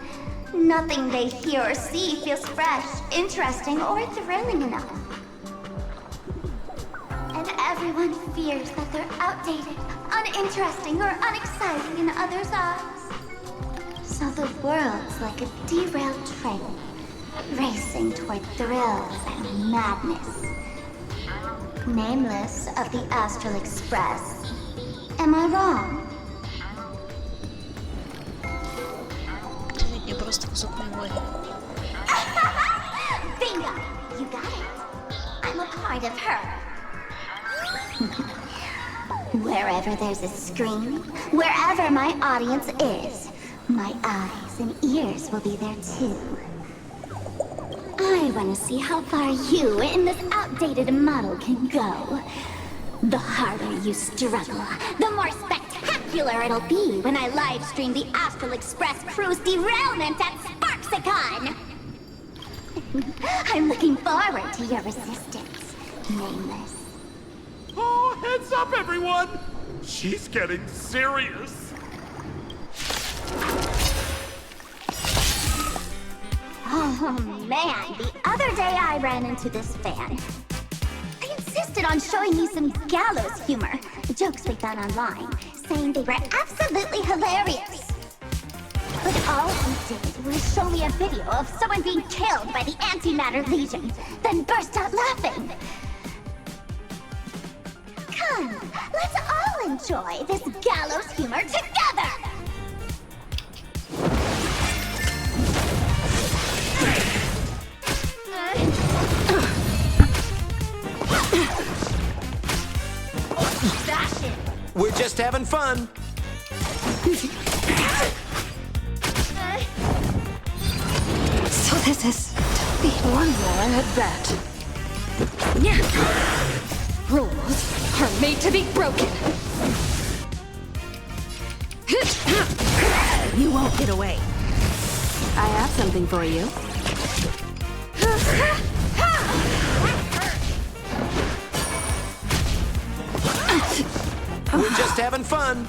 Nothing they hear or see feels fresh, interesting, or thrilling enough. And everyone fears that they're outdated, uninteresting, or unexciting in others' eyes. So the world's like a derailed train, racing toward thrills and madness. Nameless of the Astral Express. Am I wrong? Мне просто кусок мемории. Bingo! You got it. I'm a part of her. Wherever there's a screen, wherever my audience is, my eyes and ears will be there too. I want to see how far you in this outdated model can go. The harder you struggle, the more spectacular it'll be when I live stream the Astral Express crew's derailment at Sparksicon! I'm looking forward to your resistance, Nameless. Oh, heads up, everyone! She's getting serious. Oh, Oh man, the other day I ran into this fan. I insisted on showing me some gallows humor, jokes we found online, saying they were absolutely hilarious. But all he did was show me a video of someone being killed by the antimatter legion, then burst out laughing. Come, let's all enjoy this gallows humor together! We're just having fun. So this is defeat one more at bat. Rules are made to be broken. You won't get away. I have something for you. We're just having fun.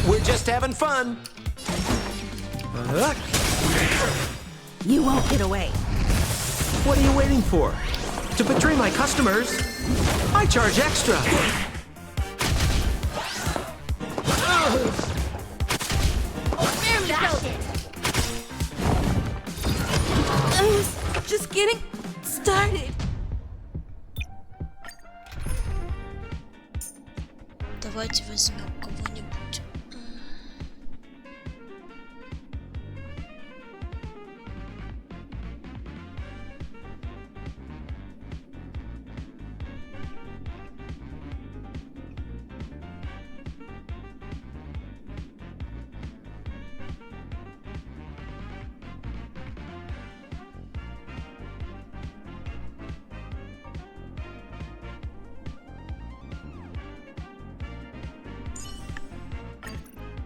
We're just having fun. You won't get away. What are you waiting for? To betray my customers, I charge extra. I was just getting started. Давайте возьмем кого-нибудь.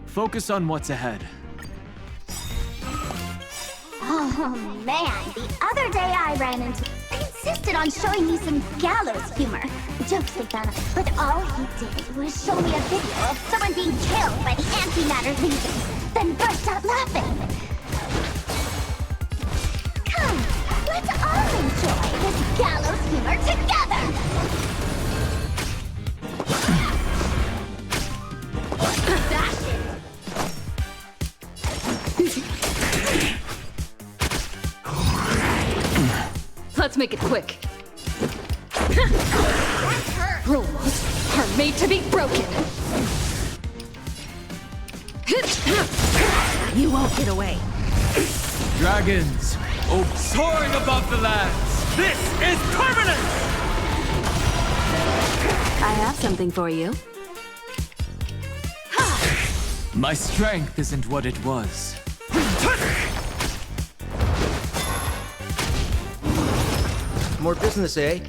Focus on what's ahead. Oh man, the other day I ran into... I insisted on showing me some gallows humor, jokes we found, but all he did was show me a video of someone being killed by the antimatter legion, then burst out laughing. Come, let's all enjoy this gallows humor together! Let's make it quick. Rules are made to be broken. You won't get away. Dragons, soaring above the lands. This is permanent! I have something for you. My strength isn't what it was. More business, eh?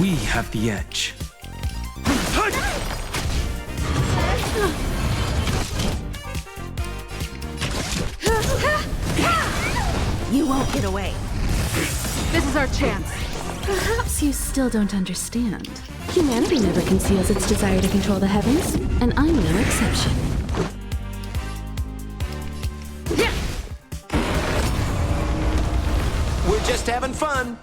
We have the edge. You won't get away. This is our chance. Perhaps you still don't understand. Humanity never conceals its desire to control the heavens, and I'm no exception. We're just having fun.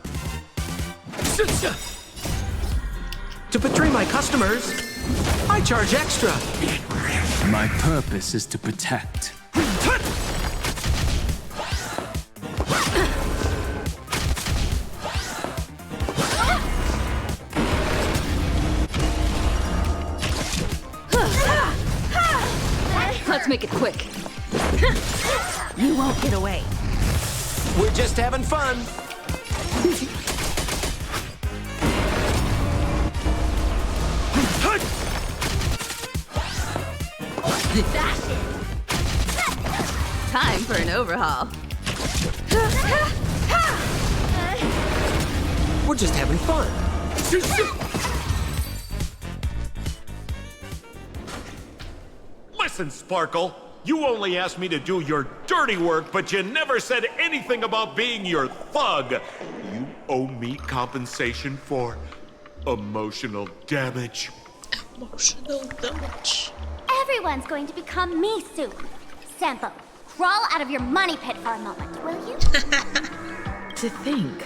To betray my customers, I charge extra. My purpose is to protect. Let's make it quick. You won't get away. We're just having fun. Time for an overhaul. We're just having fun. Listen, Sparkle. You only asked me to do your dirty work, but you never said anything about being your thug. You owe me compensation for emotional damage. Emotional damage. Everyone's going to become me soon. Sampo, crawl out of your money pit for a moment, will you? To think,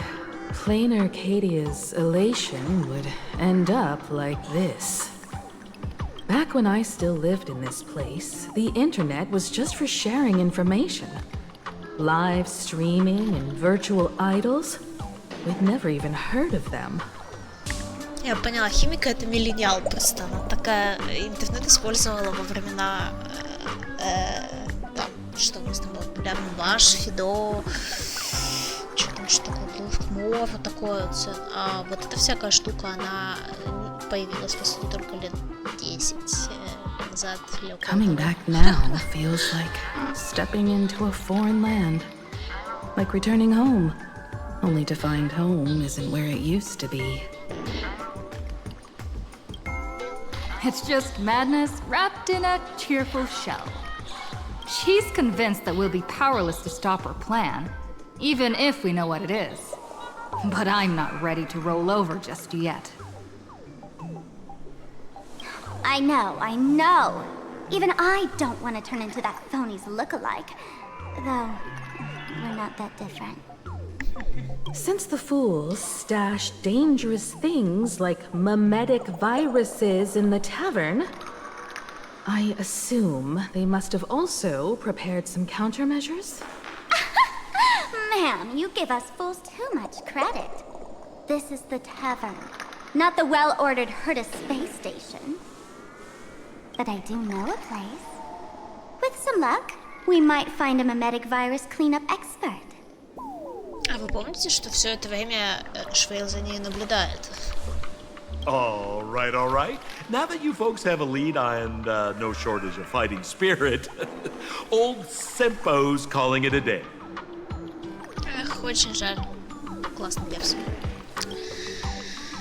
plain Arcadia's elation would end up like this. Back when I still lived in this place, the internet was just for sharing information. Live streaming and virtual idols? We'd never even heard of them. Я поняла, химика это миллениал просто. Она такая интернет использовала во времена там, что у нас там было популярно, Маш, Фидо, что такое было, Мор, вот такое вот. А вот эта всякая штука, она появилась, по сути, только лет 10 назад. Coming back now feels like stepping into a foreign land. Like returning home. Only to find home isn't where it used to be. It's just madness wrapped in a cheerful shell. She's convinced that we'll be powerless to stop her plan, even if we know what it is. But I'm not ready to roll over just yet. I know. Even I don't want to turn into that phony's look-alike. Though, we're not that different. Since the fools stashed dangerous things like mimetic viruses in the tavern, I assume they must have also prepared some countermeasures? Man, you give us fools too much credit. This is the tavern, not the well-ordered Herta space station. But I do know a place. With some luck, we might find a mimetic virus cleanup expert. А вы помните, что все это время Швейл за ней наблюдает? All right. Now that you folks have a lead and no shortage of fighting spirit, old Sempo's calling it a day. Эх, очень жаль. Классный перс.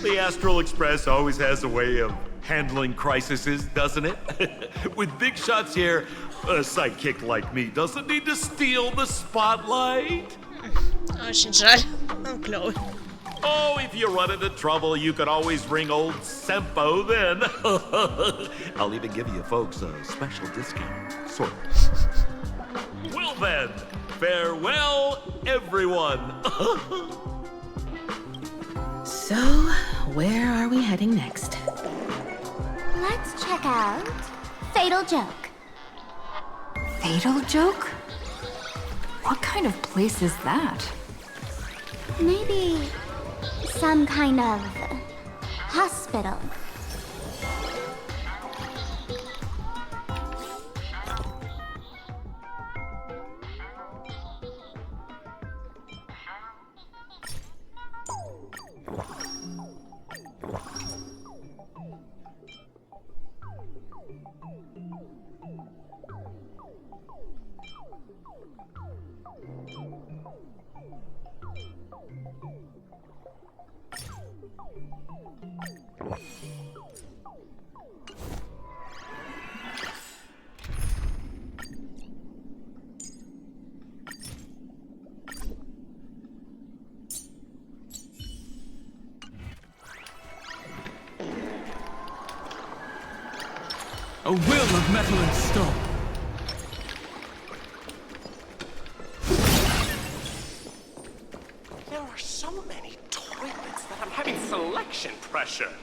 The Astral Express always has a way of handling crises, doesn't it? With big shots here, a sidekick like me doesn't need to steal the spotlight. Очень жаль. Он клёвый. Oh, if you run into trouble, you could always ring old Sempo then. I'll even give you folks a special discount. Sort of. Well then, farewell, everyone. So, where are we heading next? Let's check out Fatal Joke. Fatal Joke? What kind of place is that? Maybe some kind of hospital. A will of metal and stone. There are so many toilets that I'm having selection pressure.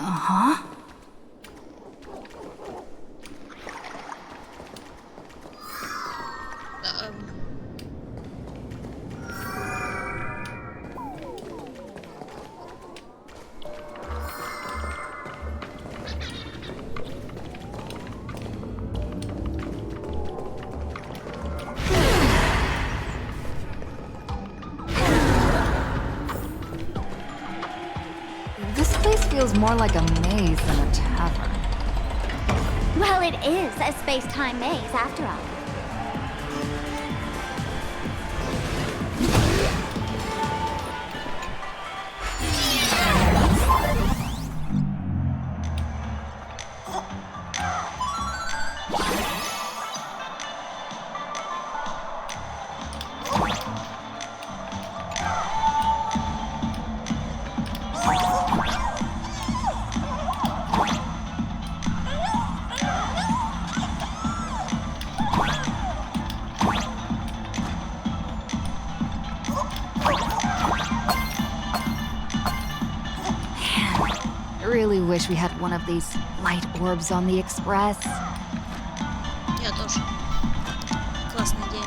Uh-huh. This place feels more like a maze than a tavern. Well, it is a space-time maze, after all. wish we had one of these light orbs on the express. Я тоже. Классная идея.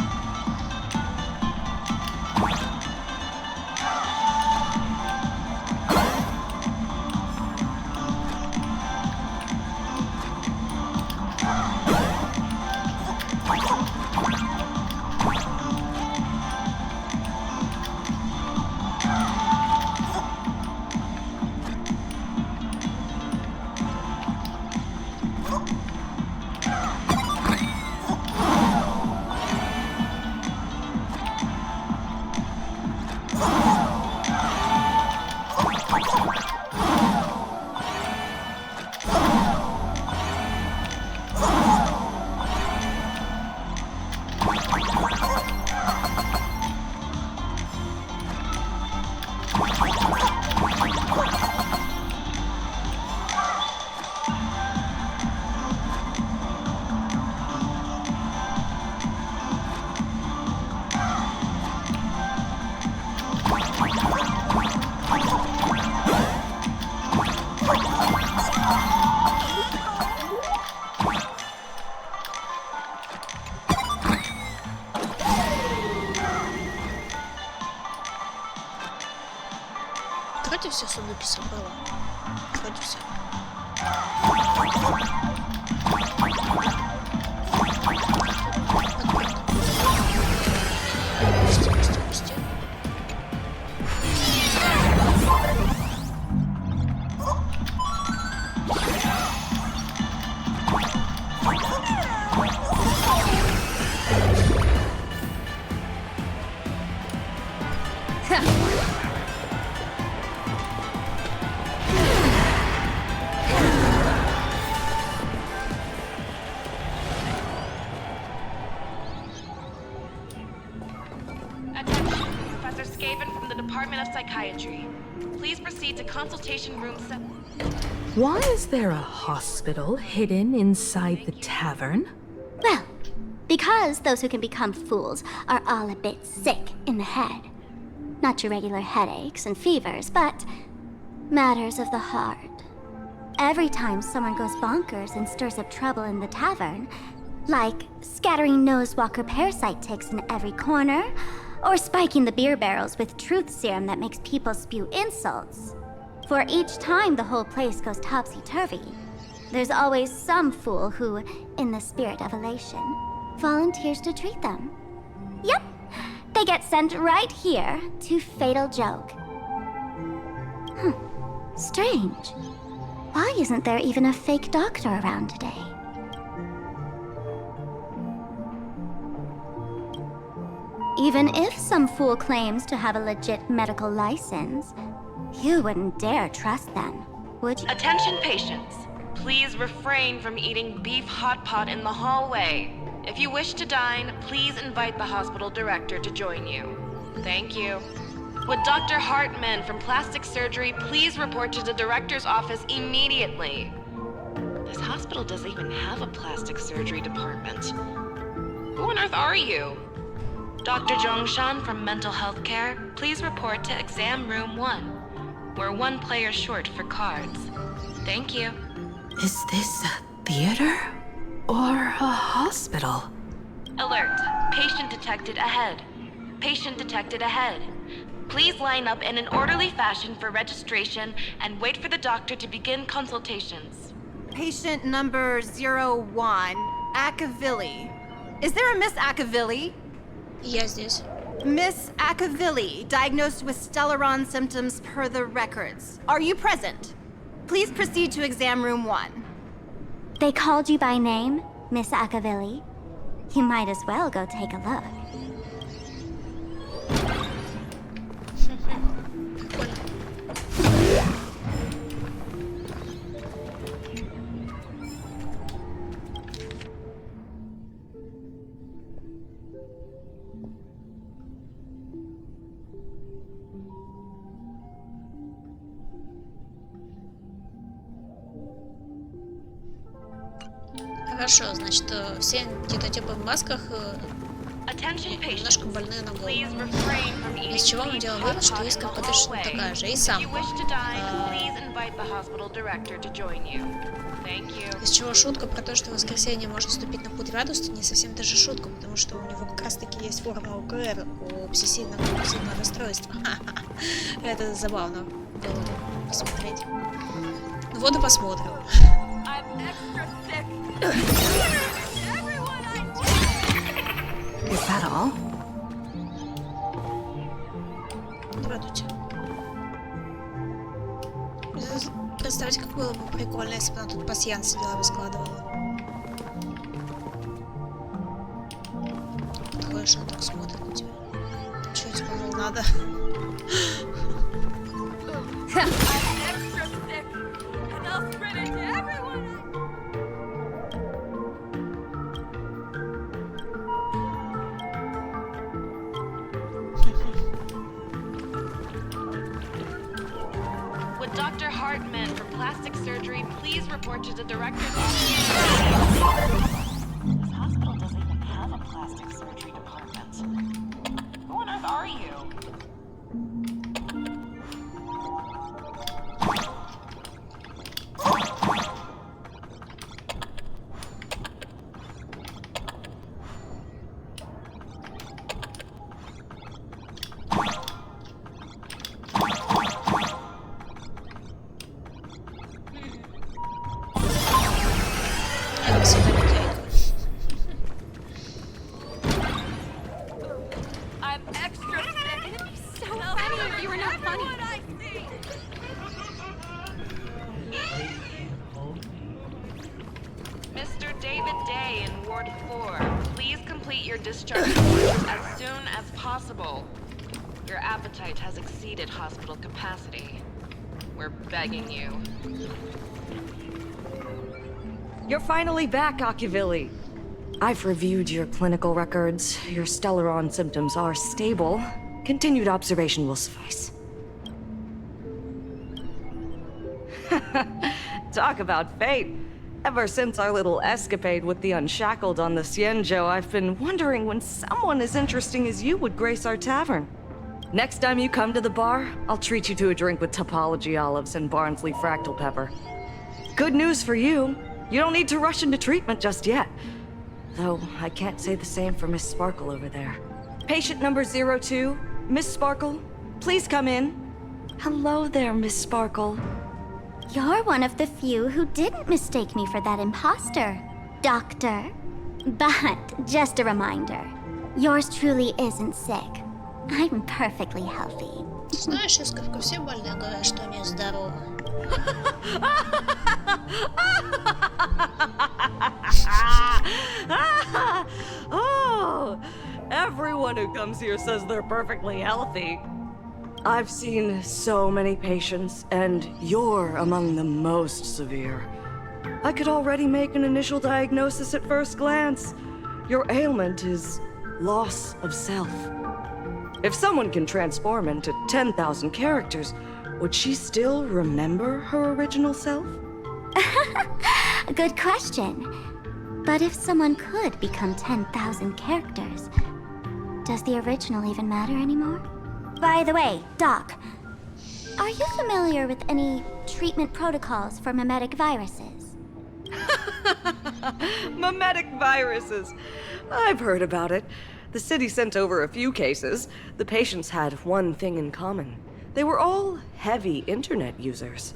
Вроде все с улыбкой было. Вроде все. Пусти. Psychiatry. Please proceed to consultation room 7. Why is there a hospital hidden inside the tavern? Well, because those who can become fools are all a bit sick in the head. Not your regular headaches and fevers, but matters of the heart. Every time someone goes bonkers and stirs up trouble in the tavern, like scattering nosewalker parasite ticks in every corner, or spiking the beer barrels with truth serum that makes people spew insults. For each time the whole place goes topsy-turvy, there's always some fool who, in the spirit of elation, volunteers to treat them. Yep, they get sent right here to Fatal Joke. Strange. Why isn't there even a fake doctor around today? Even if some fool claims to have a legit medical license, you wouldn't dare trust them, would you? Attention patients. Please refrain from eating beef hot pot in the hallway. If you wish to dine, please invite the hospital director to join you. Thank you. Would Dr. Hartman from Plastic Surgery please report to the director's office immediately? This hospital doesn't even have a plastic surgery department. Who on earth are you? Dr. Zhongshan from Mental Health Care, please report to exam room 1. We're one player short for cards. Thank you. Is this a theater or a hospital? Alert. Patient detected ahead. Patient detected ahead. Please line up in an orderly fashion for registration and wait for the doctor to begin consultations. Patient number 01, Akavili. Is there a Miss Akavili? Я здесь. Miss Akavili, diagnosed with Stellaron symptoms per the records. Are you present? Please proceed to exam room 1. They called you by name, Miss Akavili. You might as well go take a look. Хорошо, значит, все где-то типа в масках немножко больные на голову. Из чего мы делаем вывод, что искорка точно такая же. И сам. Из чего шутка про то, что в воскресенье может вступить на путь радости, не совсем даже шутка, потому что у него как раз таки есть форма ОКР, у обсессивно-компульсивного расстройства. Это забавно было бы посмотреть. Ну вот и посмотрим. Is that all? Радуйте. Представьте, как было бы прикольно, если бы она тут пасьянс сидела и складывала. Подходишь, она так смотрит на тебя. Чего тебе было надо? Dr. Hartman for plastic surgery, please report to the director's office. This hospital doesn't even have a plastic surgery department. Who on earth are you? Your appetite has exceeded hospital capacity. We're begging you. You're finally back, Akivili. I've reviewed your clinical records. Your Stellaron symptoms are stable. Continued observation will suffice. Talk about fate. Ever since our little escapade with the Unshackled on the Xianzhou, I've been wondering when someone as interesting as you would grace our tavern. Next time you come to the bar, I'll treat you to a drink with topology olives and Barnsley fractal pepper. Good news for you. You don't need to rush into treatment just yet. Though, I can't say the same for Miss Sparkle over there. Patient number 02, Miss Sparkle, please come in. Hello there, Miss Sparkle. You're one of the few who didn't mistake me for that imposter, Doctor. But just a reminder, yours truly isn't sick. I'm perfectly healthy. Знаешь, искорка, все больные говорят, что они здоровы. Oh, everyone who comes here says they're perfectly healthy. I've seen so many patients, and you're among the most severe. I could already make an initial diagnosis at first glance. Your ailment is loss of self. If someone can transform into 10,000 characters, would she still remember her original self? Good question. But if someone could become 10,000 characters, does the original even matter anymore? By the way, Doc, are you familiar with any treatment protocols for mimetic viruses? Mimetic viruses. I've heard about it. The city sent over a few cases. The patients had one thing in common. They were all heavy internet users.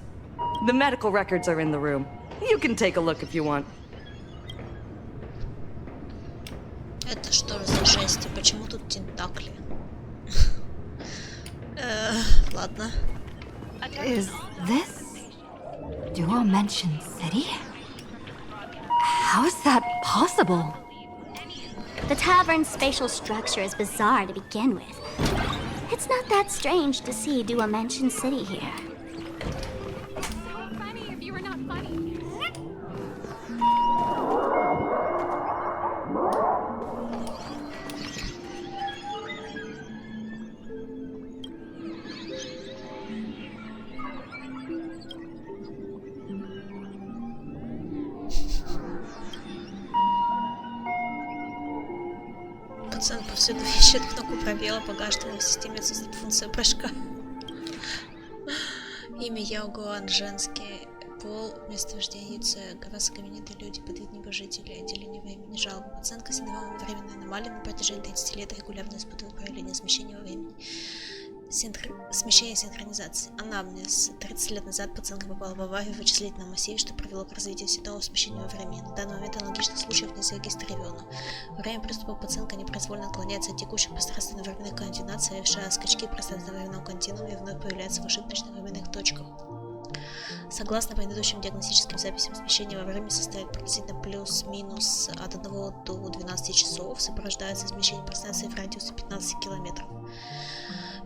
The medical records are in the room. You can take a look if you want. Это что за жесть? Почему тут тентакли? Ладно. Is this Duo-Mention City? How is that possible? The tavern's spatial structure is bizarre to begin with. It's not that strange to see Duo-Mention City here. Пациент повсюду ищет кнопку пробела, пока что в системе отсутствует функция прыжка. Имя Яогуан, женский пол, место рождения раса знаменитые люди, под вид небожителей, отделение времени, жалобы. Пациентка с недавно временной аномалией на протяжении 30 лет регулярно испытывает проявление смещения во времени. Смещение синхронизации. Анамнез. 30 лет назад пациентка попала в аварию в вычислительном массиве, что привело к развитию синтомов смещения во времени. На данный момент аналогичных случаев не зарегистрировано. Во время приступа пациентка непроизвольно отклоняется от текущих пространственно-временных координат, совершая скачки в пространственно-временном континууме и вновь появляется в ошибочных временных точках. Согласно предыдущим диагностическим записям, смещение во времени составит приблизительно плюс-минус от 1 до 12 часов, сопровождается смещением пространства в радиусе 15 километров.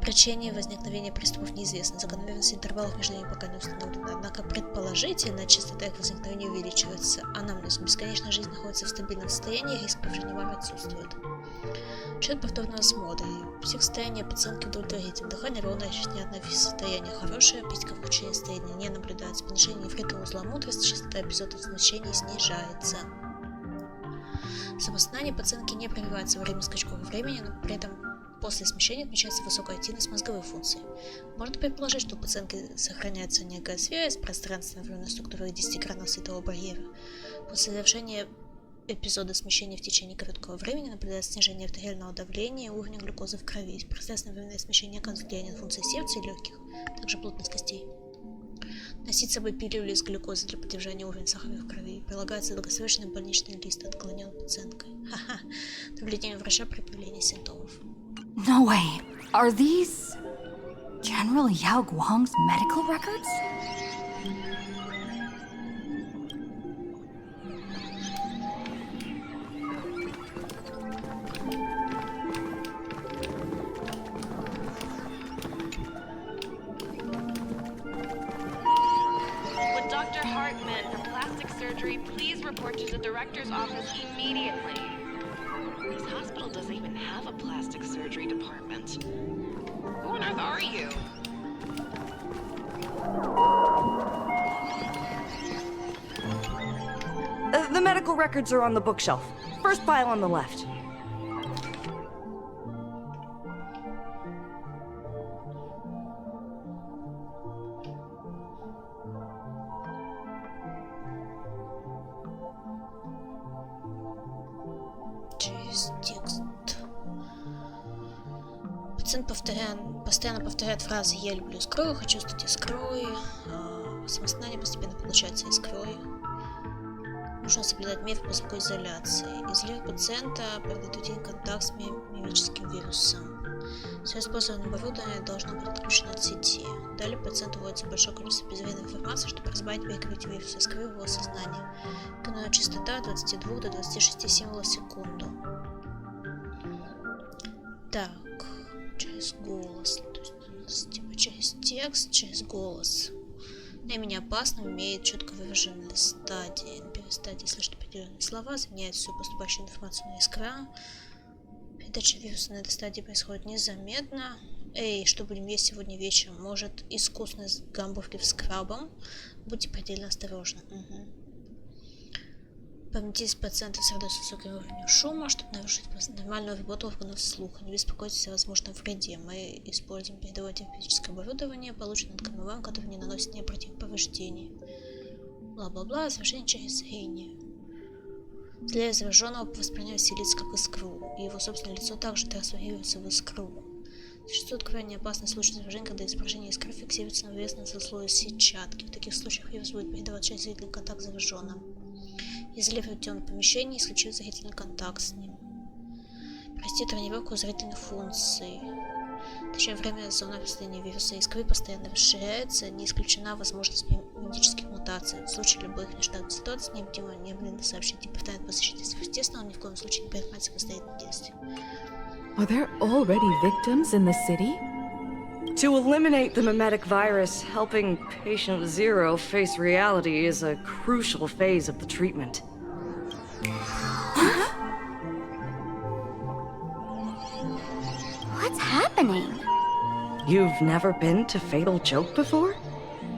Причине возникновения приступов неизвестно, закономерность интервалов между ними пока не установлена, однако предположительно частота их возникновения увеличивается. Анамнез. Бесконечная жизнь находится в стабильном состоянии, риск повреждения отсутствует. Учет повторного осмотра. Психосостояние пациентки удовлетворительное. Дыхание ровное, ощущение состояние хорошее, письковых учений состояния не наблюдается. Понижение нефритового узла мудрости, частота эпизодов смещения снижается. Самосознание пациентки не пробивается во время скачков времени, но при этом после смещения отмечается высокая активность мозговой функции. Можно предположить, что у пациентки сохраняется некая связь с пространственно-временной структурой 10-экранного светового барьера. После завершения эпизода смещения в течение короткого времени наблюдается снижение артериального давления и уровня глюкозы в крови. Пространственно-временное смещение оказывает влияние на функции сердца и легких, также плотность костей. Носить с собой пилюли с глюкозой для поддержания уровня сахара в крови. Прилагается долгосрочный больничный лист, отклонен пациенткой. Ха-ха. Наблюдение врача при появлении симптомов. No way. Are these General Yao Guang's medical records? Would Dr. Hartman for plastic surgery please report to the director's office immediately? This hospital doesn't even have a plastic surgery department. Who on earth are you? The medical records are on the bookshelf. First pile on the left. Через текст. Пациент постоянно повторяет фразы «я люблю искрой», «хочу стать искрой», самосознание постепенно получается искрой. Нужно соблюдать метод по звукоизоляции. Изолировать пациента, предотвратить контакт с мимическим вирусом. Все использованное оборудование должно быть отключено от сети. Далее пациенту вводится большое количество безвредной информации, чтобы разбавить перекрыть вирус и скрыть его сознание. Канальная частота от 22 до 26 символов в секунду. Так, через голос. То есть, типа через текст, через голос. Наименее опасным имеет четко выраженные стадии. На первой стадии слышат определенные слова, заменяют всю поступающую информацию на искра. Передача вируса на этой стадии происходит незаметно. Эй, что будем есть сегодня вечером? Может, искусные гамбургер с крабом? Будьте предельно осторожны. Помните, пациента среды с высоким уровнем шума, чтобы нарушить нормальную работу органов слуха. Не беспокойтесь о возможном вреде. Мы используем передовое терапевтическое оборудование, полученное от КМВ, которое не наносит необратимых повреждений. Бла-бла-бла, завершение через зрение. Для зараженного воспринимается лицо как искру, и его собственное лицо также трансформируется в искру. Существует крайне опасный случай заражения, когда изображение искры фиксируется на поверхности слоя сетчатки. В таких случаях вирус будет передавать через зрительный контакт с зараженным. Изолировать в темном помещении, исключив зрительный контакт с ним. Провести тренировку зрительных функций. В течение времени зона распространения вируса искры постоянно расширяется, не исключена возможность медических мутаций. В случае любых нештатных ситуаций необходимо немедленно сообщить и повторять посещение сверхъестественного, ни в коем случае не принимать самостоятельных действий. Are there already victims in the city? To eliminate the mimetic virus, helping Patient Zero face reality is a crucial phase of the treatment. What's happening? You've never been to Fatal Joke before?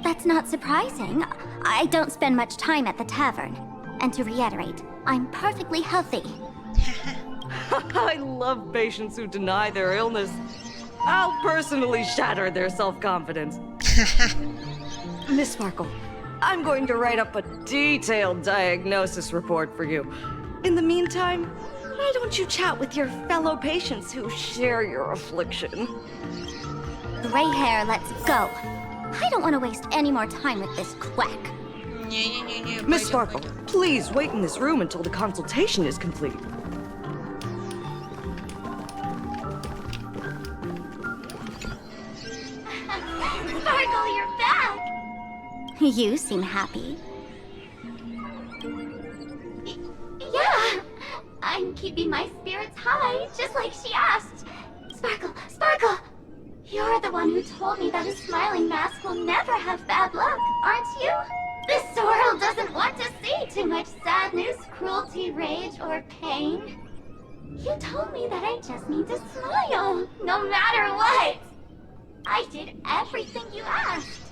That's not surprising. I don't spend much time at the tavern. And to reiterate, I'm perfectly healthy. I love patients who deny their illness. I'll personally shatter their self-confidence. Miss Sparkle, I'm going to write up a detailed diagnosis report for you. In the meantime, why don't you chat with your fellow patients who share your affliction? Gray hair, let's go. I don't want to waste any more time with this quack. Miss Sparkle, please wait in this room until the consultation is complete. Sparkle, you're back! You seem happy. Yeah, I'm keeping my spirits high, just like she asked. Sparkle, Sparkle! You're the one who told me that a smiling mask will never have bad luck, aren't you? This world doesn't want to see too much sadness, cruelty, rage, or pain. You told me that I just need to smile, no matter what. I did everything you asked.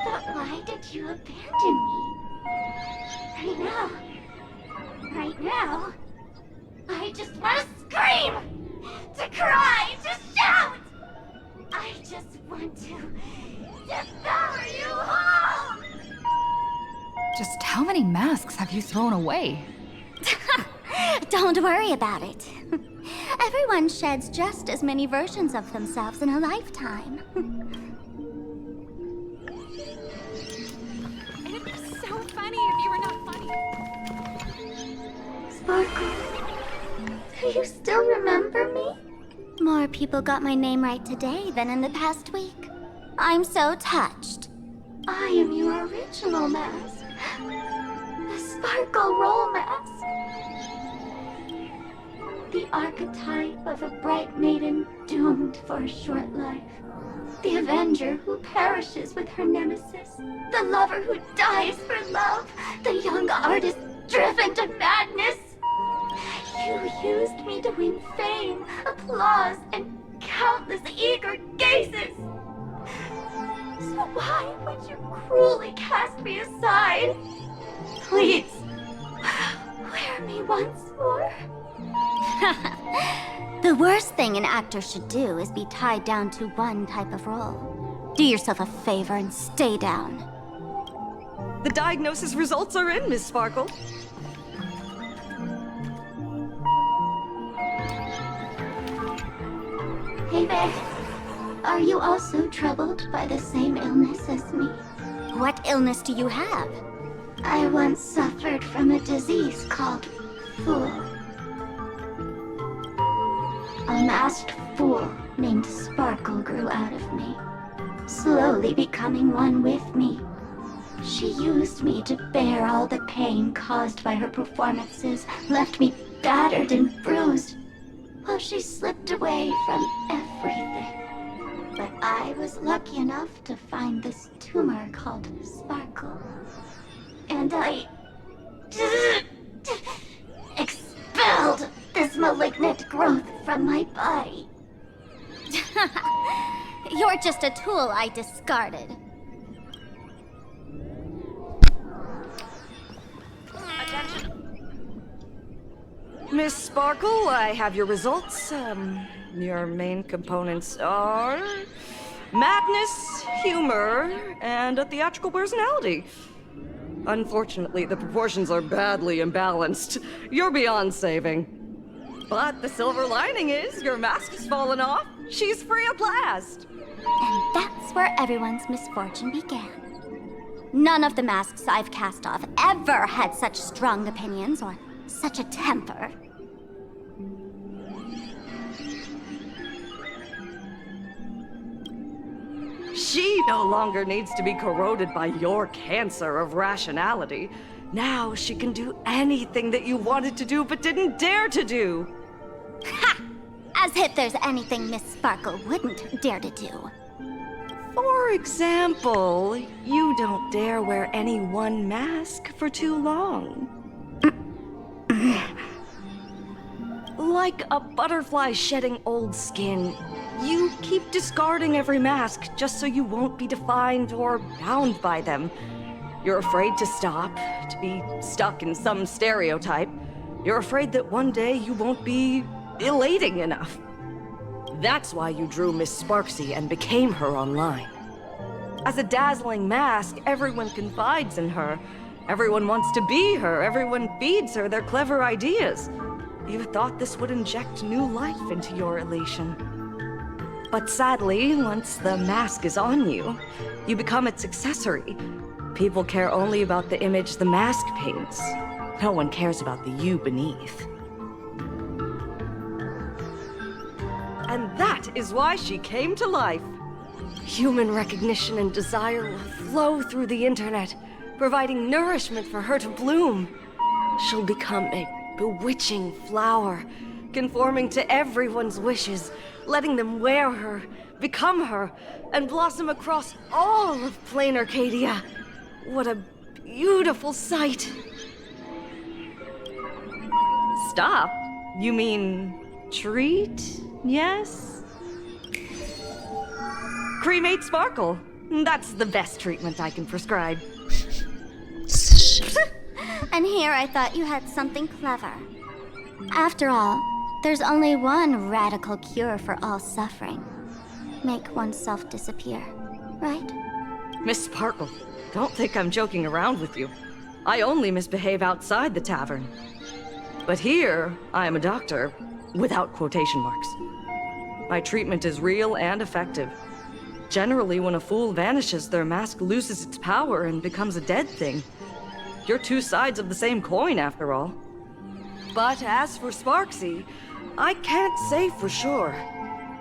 But why did you abandon me? Right now, I just want to scream, to cry, to shout. I just want to devour you all! Just how many masks have you thrown away? Don't worry about it. Everyone sheds just as many versions of themselves in a lifetime. It'd be so funny if you were not funny. Sparkle, do you still remember me? More people got my name right today than in the past week. I'm so touched. I am your original mask. The Sparkle Roll Mask. The archetype of a bright maiden doomed for a short life. The avenger who perishes with her nemesis. The lover who dies for love. The young artist driven to madness. You used me to win fame, applause, and countless eager gazes. So why would you cruelly cast me aside? Please, wear me once more. The worst thing an actor should do is be tied down to one type of role. Do yourself a favor and stay down. The diagnosis results are in, Miss Sparkle. Hey there. Are you also troubled by the same illness as me? What illness do you have? I once suffered from a disease called Fool. A masked fool named Sparkle grew out of me, slowly becoming one with me. She used me to bear all the pain caused by her performances, left me battered and bruised, while she slipped away from everything. But I was lucky enough to find this tumor called Sparkle. And I expelled this malignant growth from my body. You're just a tool I discarded. Miss Sparkle, I have your results. Your main components are madness, humor, and a theatrical personality. Unfortunately, the proportions are badly imbalanced. You're beyond saving. But the silver lining is your mask has fallen off. She's free at last. And that's where everyone's misfortune began. None of the masks I've cast off ever had such strong opinions or such a temper. She no longer needs to be corroded by your cancer of rationality. Now she can do anything that you wanted to do but didn't dare to do. Ha! As if there's anything Miss Sparkle wouldn't dare to do. For example, you don't dare wear any one mask for too long. Like a butterfly shedding old skin, you keep discarding every mask just so you won't be defined or bound by them. You're afraid to stop, to be stuck in some stereotype. You're afraid that one day you won't be elating enough. That's why you drew Miss Sparksy and became her online. As a dazzling mask, everyone confides in her. Everyone wants to be her. Everyone feeds her their clever ideas. You thought this would inject new life into your elation. But sadly, once the mask is on you, you become its accessory. People care only about the image the mask paints. No one cares about the you beneath. And that is why she came to life. Human recognition and desire will flow through the internet, providing nourishment for her to bloom. She'll become a bewitching flower, conforming to everyone's wishes, letting them wear her, become her, and blossom across all of plain Arcadia. What a beautiful sight. Stop? You mean treat? Yes? Cremate Sparkle. That's the best treatment I can prescribe. And here I thought you had something clever. After all, there's only one radical cure for all suffering. Make oneself disappear, right? Miss Sparkle, don't think I'm joking around with you. I only misbehave outside the tavern. But here, I am a doctor, without quotation marks. My treatment is real and effective. Generally, when a fool vanishes, their mask loses its power and becomes a dead thing. You're two sides of the same coin, after all. But as for Sparksy, I can't say for sure.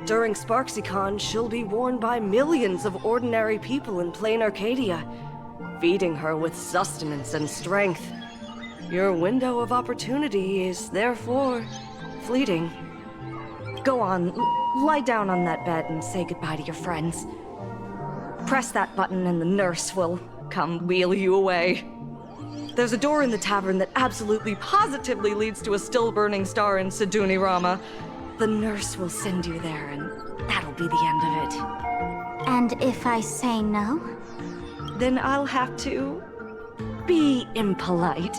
During SparksyCon, she'll be worn by millions of ordinary people in plain Arcadia, feeding her with sustenance and strength. Your window of opportunity is therefore fleeting. Go on, lie down on that bed and say goodbye to your friends. Press that button and the nurse will come wheel you away. There's a door in the tavern that absolutely positively leads to a still-burning star in Siduni Rama. The nurse will send you there, and that'll be the end of it. And if I say no? Then I'll have to be impolite.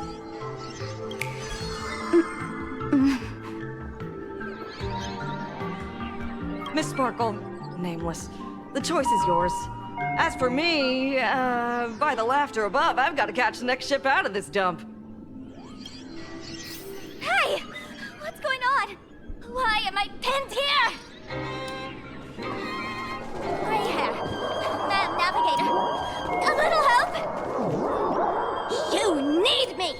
Miss Sparkle, nameless, the choice is yours. As for me, by the laughter above, I've got to catch the next ship out of this dump. Hey! What's going on? Why am I pinned here? Gray hair. Ma'am, navigator. A little help? You need me!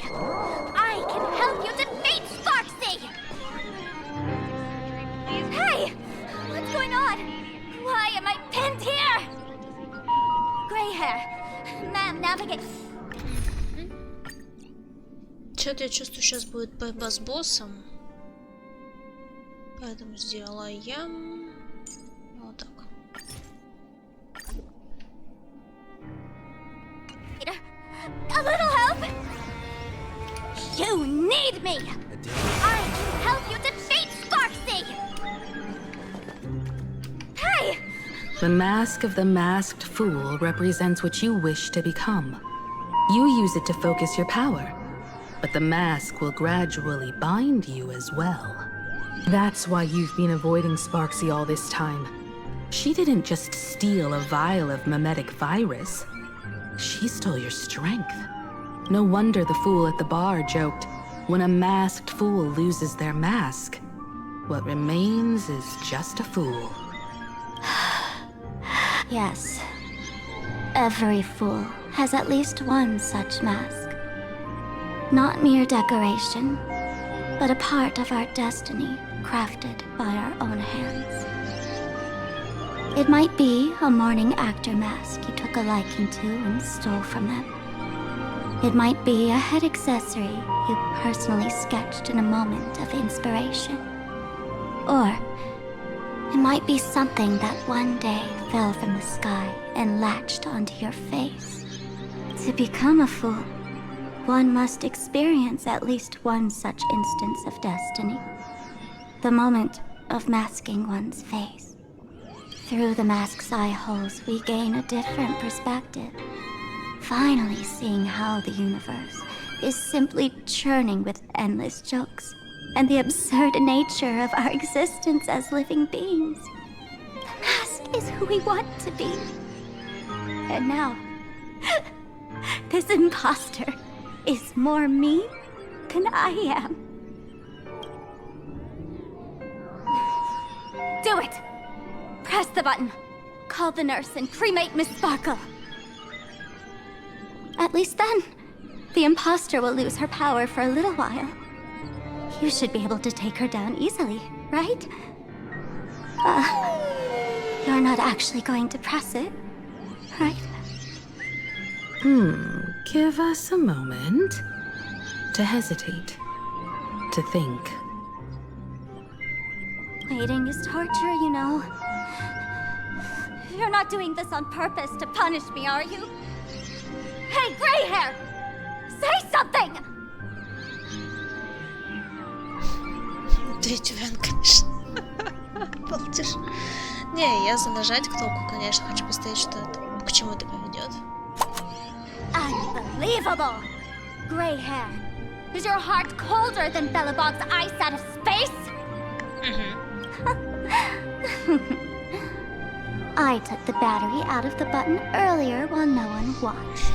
I can help you defeat Sparksy! Hey! What's going on? Why am I pinned here? Gray hair. Ma'am, navigate. Что-то я чувствую, сейчас будет борьба с боссом. Поэтому сделаем вот так. A little help? You need me! I can help you defeat Sparksy! Hey! The mask of the masked fool represents what you wish to become. You use it to focus your power, but the mask will gradually bind you as well. That's why you've been avoiding Sparksy all this time. She didn't just steal a vial of mimetic virus. She stole your strength. No wonder the fool at the bar joked, when a masked fool loses their mask, what remains is just a fool. Yes. Every fool has at least one such mask. Not mere decoration, but a part of our destiny crafted by our own hands. It might be a morning actor mask you took a liking to and stole from them. It might be a head accessory you personally sketched in a moment of inspiration. Or it might be something that one day fell from the sky and latched onto your face. To become a fool, one must experience at least one such instance of destiny. The moment of masking one's face. Through the mask's eye holes, we gain a different perspective. Finally seeing how the universe is simply churning with endless jokes and the absurd nature of our existence as living beings. The mask is who we want to be. And now, this imposter is more me than I am. Do it! Press the button. Call the nurse and cremate Miss Sparkle. At least then, the imposter will lose her power for a little while. You should be able to take her down easily, right? You're not actually going to press it, right? Give us a moment to hesitate, to think. Waiting is torture, you know. You're not doing this on purpose to punish me, are you? Hey, gray hair! Say something! Третий конечно. Балдеж. Не, я нажать кнопку, конечно, хочу посмотреть, что это к чему это приведет. Unbelievable! Gray hair. Is your heart colder than Bellabog's ice out of space? I took the battery out of the button earlier while no one watched.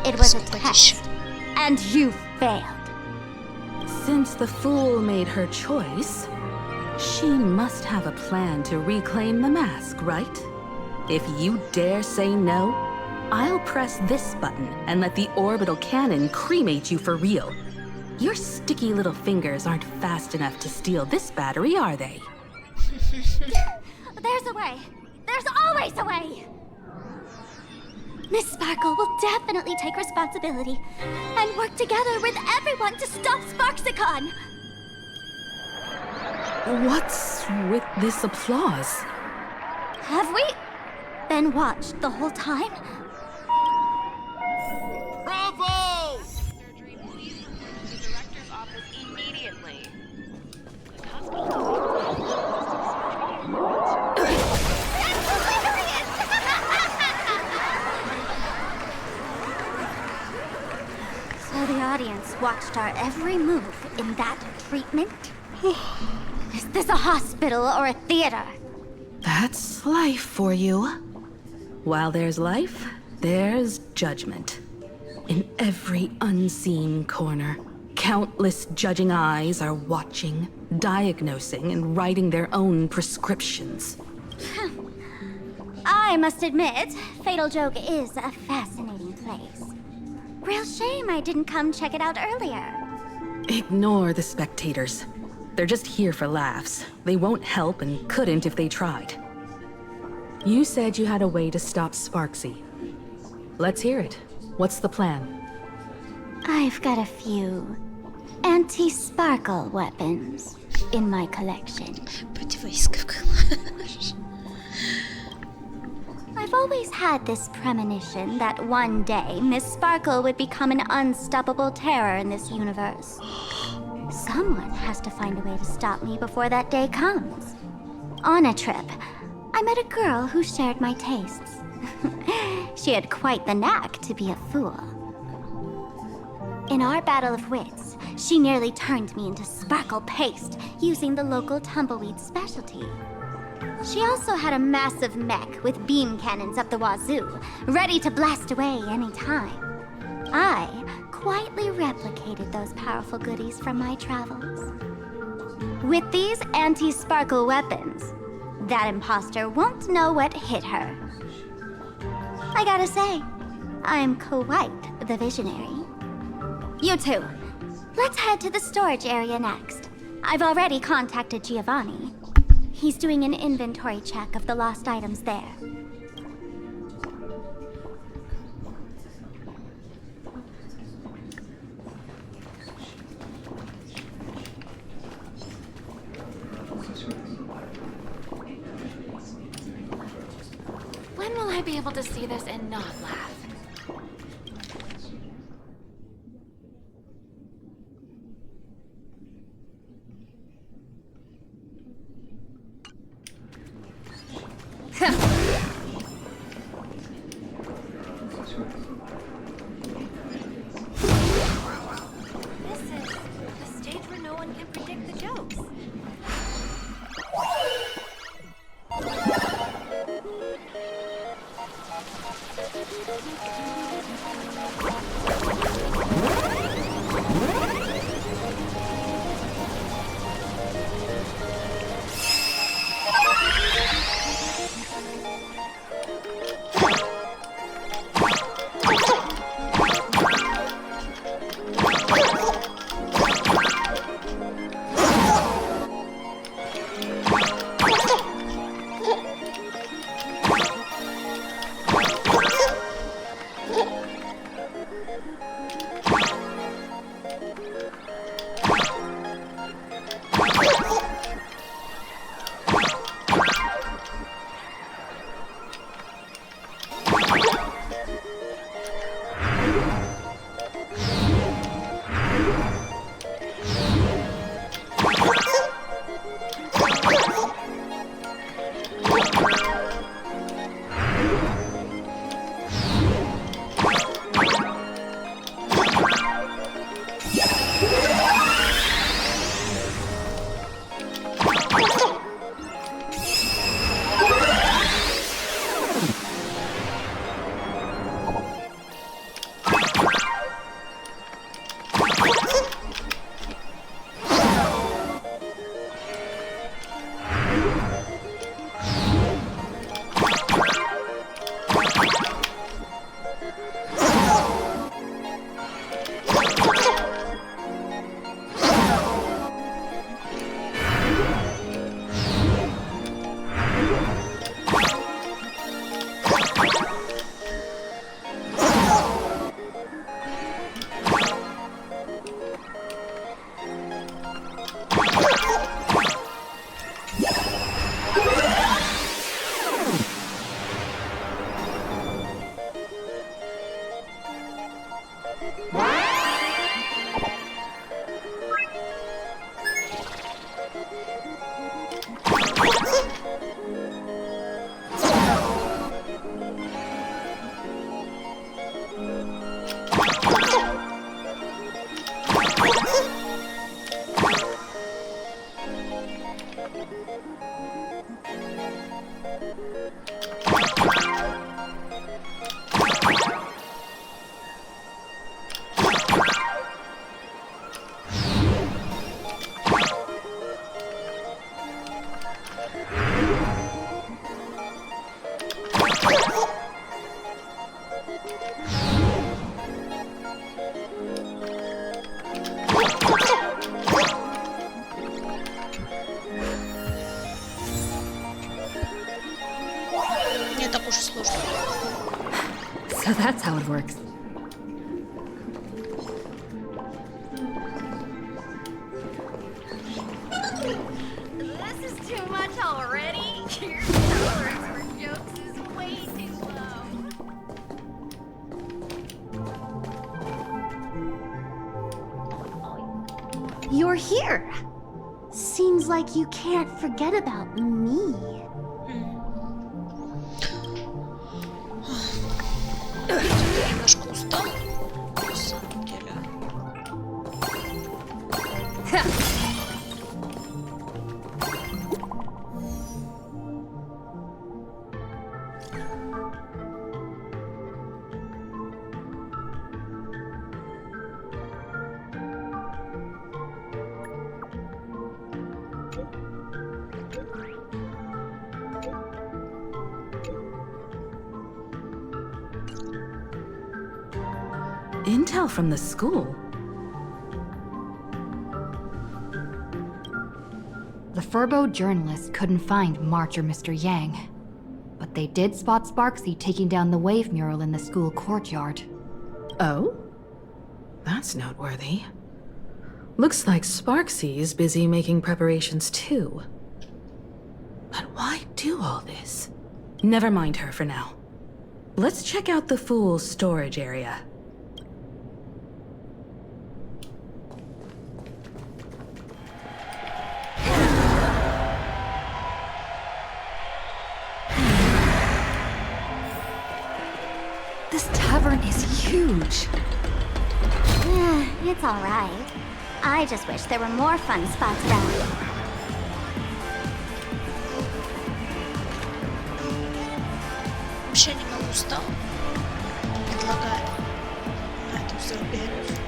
It was a test, and you failed. Since the fool made her choice, she must have a plan to reclaim the mask, right? If you dare say no, I'll press this button and let the orbital cannon cremate you for real. Your sticky little fingers aren't fast enough to steal this battery, are they? There's a way. There's always a way. Miss Sparkle will definitely take responsibility and work together with everyone to stop Sparksicon. What's with this applause? Have we been watched the whole time? Bravo! Surgery, please report to the director's office immediately. The hospital So the audience watched our every move in that treatment? Is this a hospital or a theater? That's life for you. While there's life, there's judgment. In every unseen corner, countless judging eyes are watching, diagnosing, and writing their own prescriptions. I must admit, Fatal Joke is a fascinating place. Real shame I didn't come check it out earlier. Ignore the spectators. They're just here for laughs. They won't help and couldn't if they tried. You said you had a way to stop Sparksy. Let's hear it. What's the plan? I've got a few anti-sparkle weapons in my collection. I've always had this premonition that one day Miss Sparkle would become an unstoppable terror in this universe. Someone has to find a way to stop me before that day comes. On a trip, I met a girl who shared my tastes. She had quite the knack to be a fool. In our battle of wits, she nearly turned me into sparkle paste using the local tumbleweed specialty. She also had a massive mech with beam cannons up the wazoo, ready to blast away any time. I quietly replicated those powerful goodies from my travels. With these anti-sparkle weapons, that imposter won't know what hit her. I gotta say, I'm quite the visionary. You two, let's head to the storage area next. I've already contacted Giovanni. He's doing an inventory check of the lost items there. When will I be able to see this and not laugh? So that's how it works. This is too much already. Your tolerance for jokes is way too low. You're here. Seems like you can't forget about me. Немножко устал, на самом деле. Intel from the school? The Furbo journalists couldn't find March or Mr. Yang, but they did spot Sparksy taking down the wave mural in the school courtyard. Oh? That's noteworthy. Looks like Sparksy is busy making preparations too. But why do all this? Never mind her for now. Let's check out the Fool's storage area. This tavern is huge. It's alright. I just wish there were more fun spots around. Вообще немного устал. Предлагаю на эту забегать.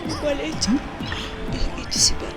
Не болейте. Берегите себя.